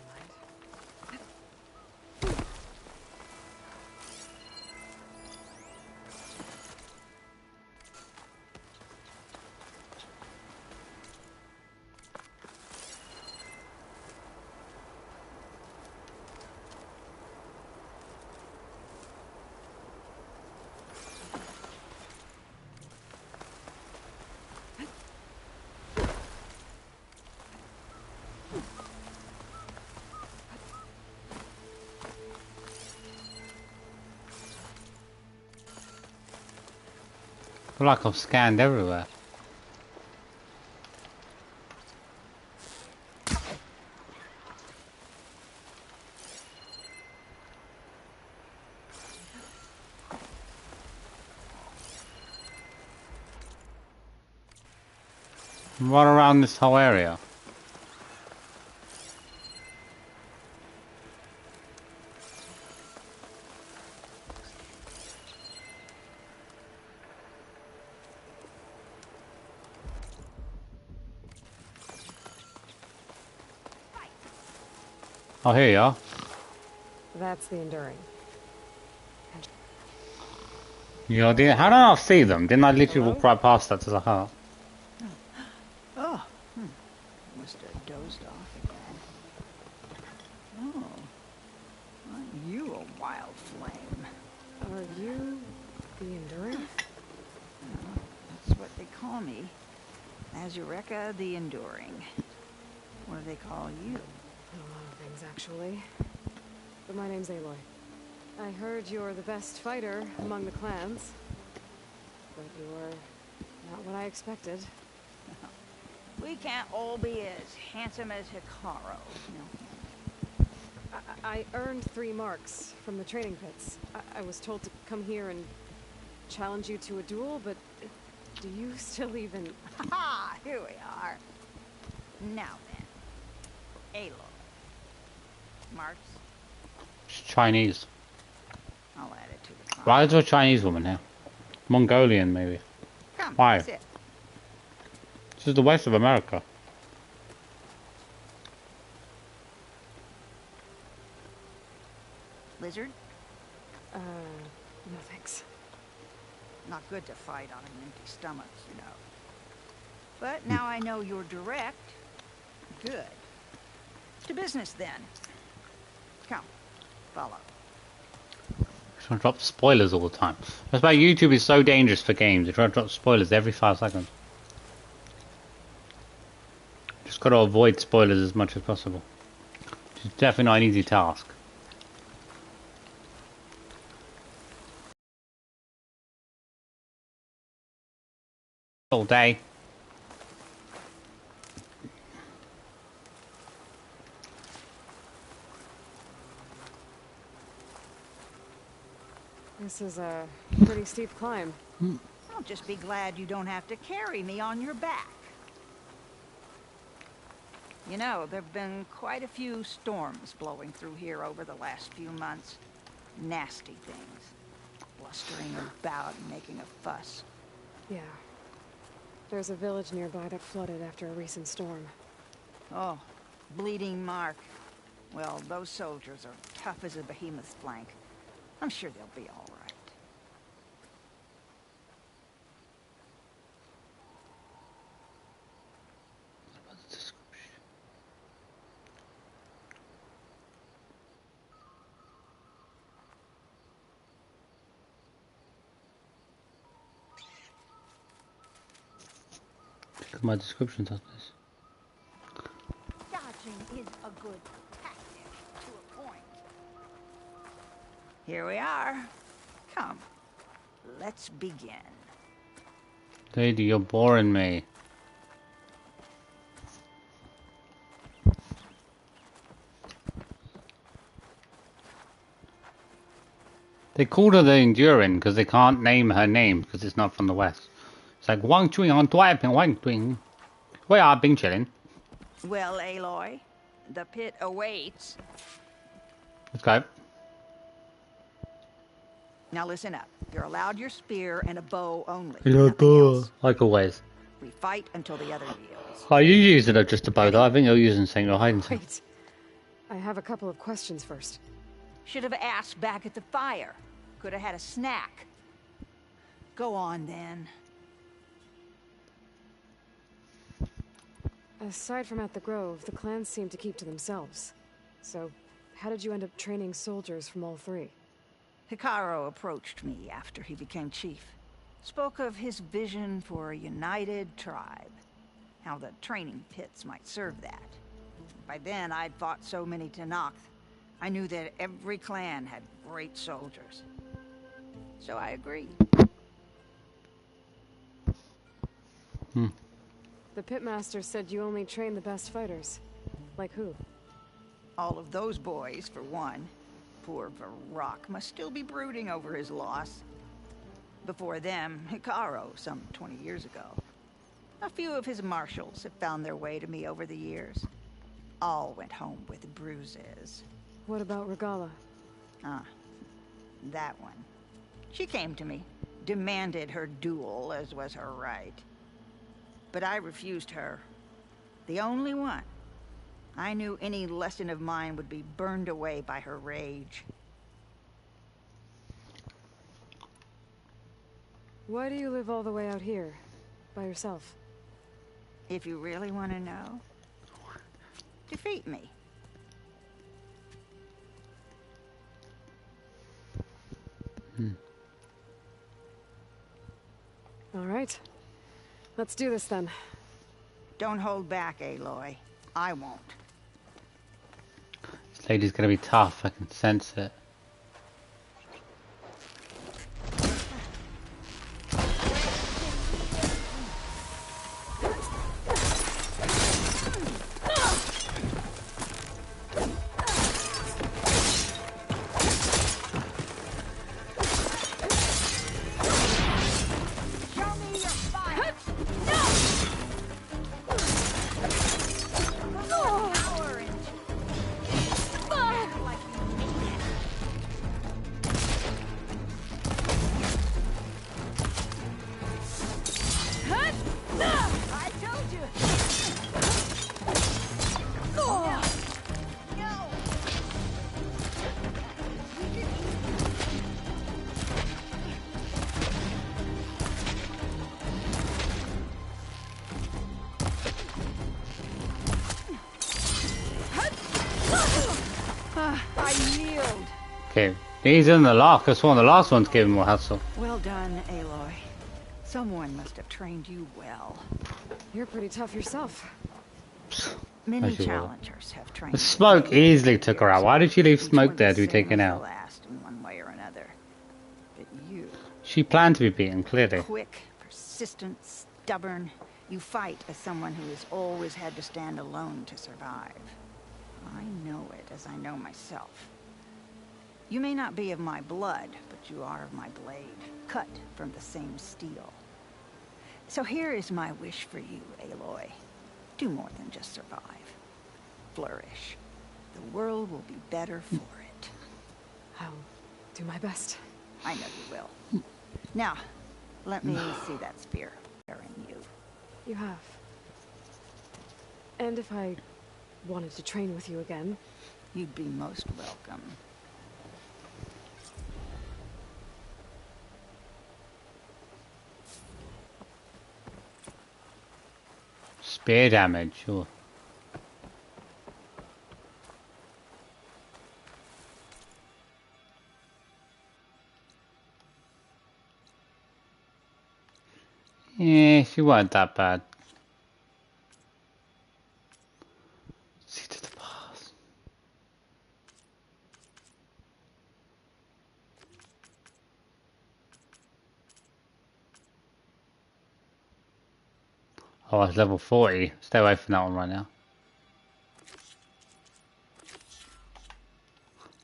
I feel like I've scanned everywhere. Right around this whole area. Oh, here you are. That's the Enduring. Yeah, how did I see them? Didn't I literally walk right past that to the heart? Oh, must have dozed off again. Oh, aren't you a wild flame? Are you the Enduring? That's what they call me. Azureka the Enduring. What do they call you? A lot of things, actually. But my name's Aloy. I heard you're the best fighter among the clans. But you're not what I expected. We can't all be as handsome as Hikaru. No. I earned 3 marks from the training pits. I was told to come here and challenge you to a duel, but do you still even... Ha! Here we are. Now then. Aloy. Marks? It's Chinese. I'll add it to the file. Why is there a Chinese woman here? Mongolian, maybe. Come, why? sit. This is the west of America. Lizard? No thanks. Not good to fight on an empty stomach, you know. But now I know you're direct. Good. To business, then. Come, follow. Just trying to drop spoilers all the time. That's why YouTube is so dangerous for games. They try to drop spoilers every 5 seconds. Just got to avoid spoilers as much as possible. Which is definitely not an easy task. All day. This is a pretty steep climb. I'll just be glad you don't have to carry me on your back. You know, there've been quite a few storms blowing through here over the last few months. Nasty things. Blustering about and making a fuss. Yeah. There's a village nearby that flooded after a recent storm. Oh, Bleeding Mark. Well, those soldiers are tough as a behemoth's flank. I'm sure they'll be all right. Look at my descriptions of this. Dodging is a good tactic to a point. Here we are. Come, let's begin. Lady, you're boring me. They called her the Enduring because they can't name her name because it's not from the West. It's like Wang Ching on Dwai Ping Wang Twing. Where are Bing chilling? Well, Aloy, the pit awaits. Let's go. Now listen up. You're allowed your spear and a bow only. Like always. We fight until the other yields. Are you using it just a bow though? I think you're using single hiding. Wait. I have a couple of questions first. Should have asked back at the fire. Could have had a snack. Go on, then. Aside from at the Grove, the clans seem to keep to themselves. So, how did you end up training soldiers from all three? Hikaru approached me after he became chief. Spoke of his vision for a united tribe. How the training pits might serve that. By then, I'd fought so many Tenakth. I knew that every clan had great soldiers. So I agreed. The pitmaster said you only train the best fighters. Like who? All of those boys, for one. Poor Varrock must still be brooding over his loss. Before them, Hikaru, some 20 years ago. A few of his marshals have found their way to me over the years. All went home with bruises. What about Regala? Ah, that one. She came to me, demanded her duel, as was her right. But I refused her. The only one. I knew any lesson of mine would be burned away by her rage. Why do you live all the way out here, by yourself? If you really want to know, defeat me. All right. Let's do this then. Don't hold back, Aloy. I won't. This lady's gonna be tough, I can sense it. Okay, he's in the lock. I sworn the last one's giving more hassle. Well done, Aloy. Someone must have trained you well. You're pretty tough yourself. Many challengers have trained. The smoke easily took her out. Why did she leave smoke there to be taken out? Last in one way or another. But you. She planned to be beaten, clearly. Quick, persistent, stubborn. You fight as someone who has always had to stand alone to survive. I know it as I know myself. You may not be of my blood, but you are of my blade, cut from the same steel. So here is my wish for you, Aloy. Do more than just survive. Flourish. The world will be better for it. I'll do my best. I know you will. Now, let me see that spear bearing you. You have. And if I wanted to train with you again, you'd be most welcome. Spear damage, sure. Yeah, she wasn't that bad. See to the pass. Oh, it's level 40. Stay away from that one right now.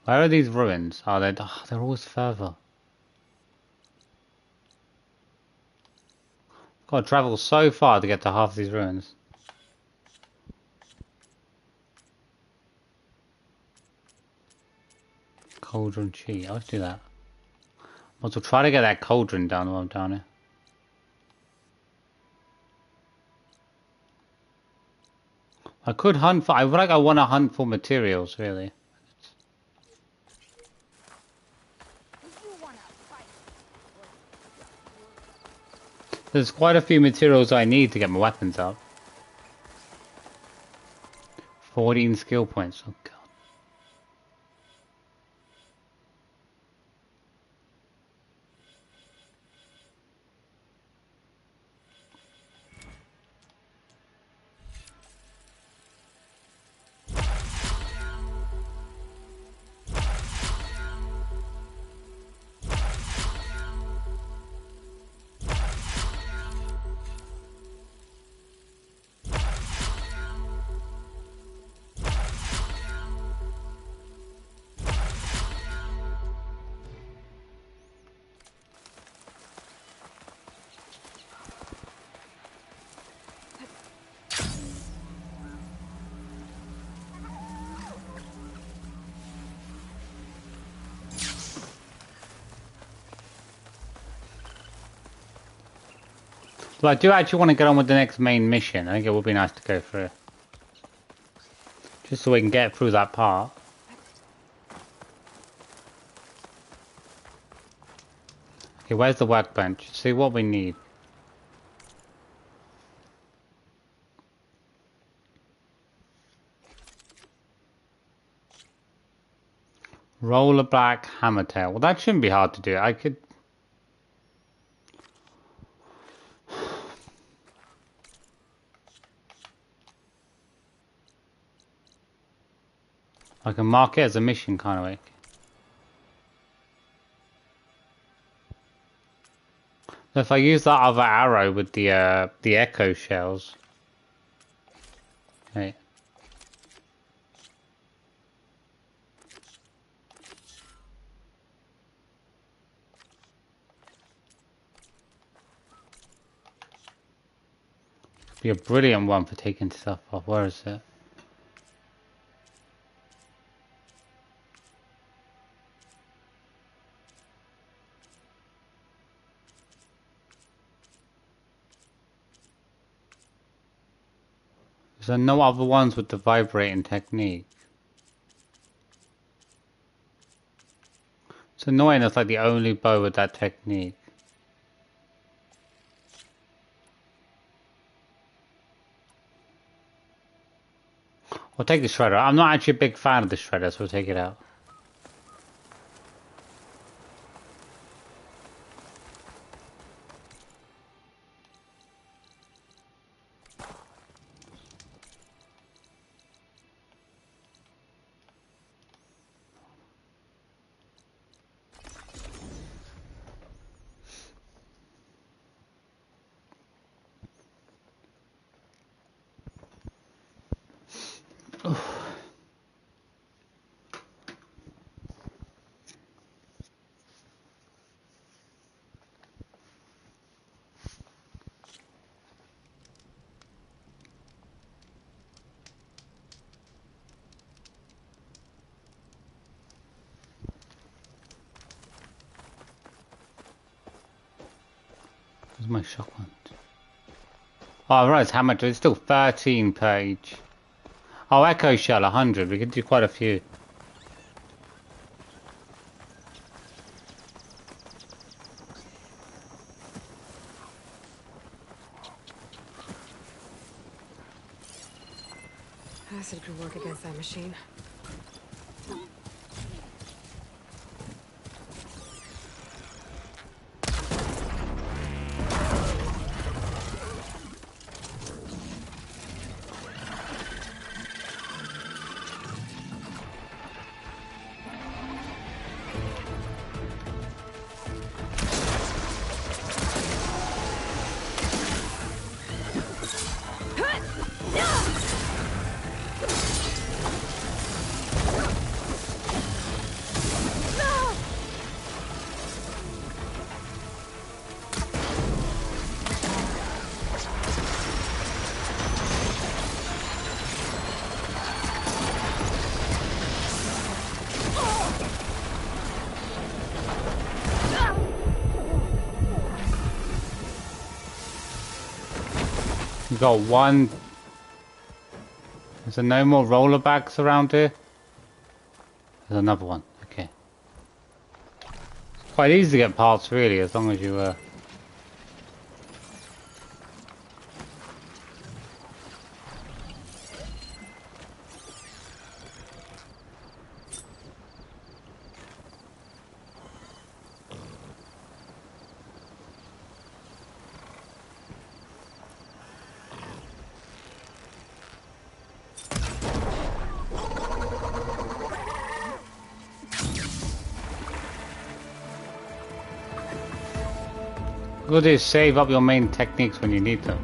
Where are these ruins? Oh, they're always further. Got to travel so far to get to half these ruins. Cauldron cheat. Let's do that. Might as well try to get that cauldron down while I'm down here. I could hunt for. I feel like I want to hunt for materials, really. There's quite a few materials I need to get my weapons up. 14 skill points. Oh god. Well, I do actually want to get on with the next main mission. I think it would be nice to go through. Just so we can get through that part. Okay, where's the workbench? See what we need. Roller black hammertail. Well, that shouldn't be hard to do. I could... I can mark it as a mission kind of way. So if I use that other arrow with the echo shells. Okay. Be a brilliant one for taking stuff off. Where is it? Is there no other ones with the vibrating technique? It's annoying, it's like the only bow with that technique. I'll take the shredder. I'm not actually a big fan of the shredder, so we'll take it out. Where's my shotgun? Oh, right, how much? It's still 13 per each. Oh, echo shell, 100. We could do quite a few. Acid could work against that machine. We got one. Is there no more roller bags around here? There's another one. Okay. It's quite easy to get parts, really, as long as you Good is save up your main techniques when you need them.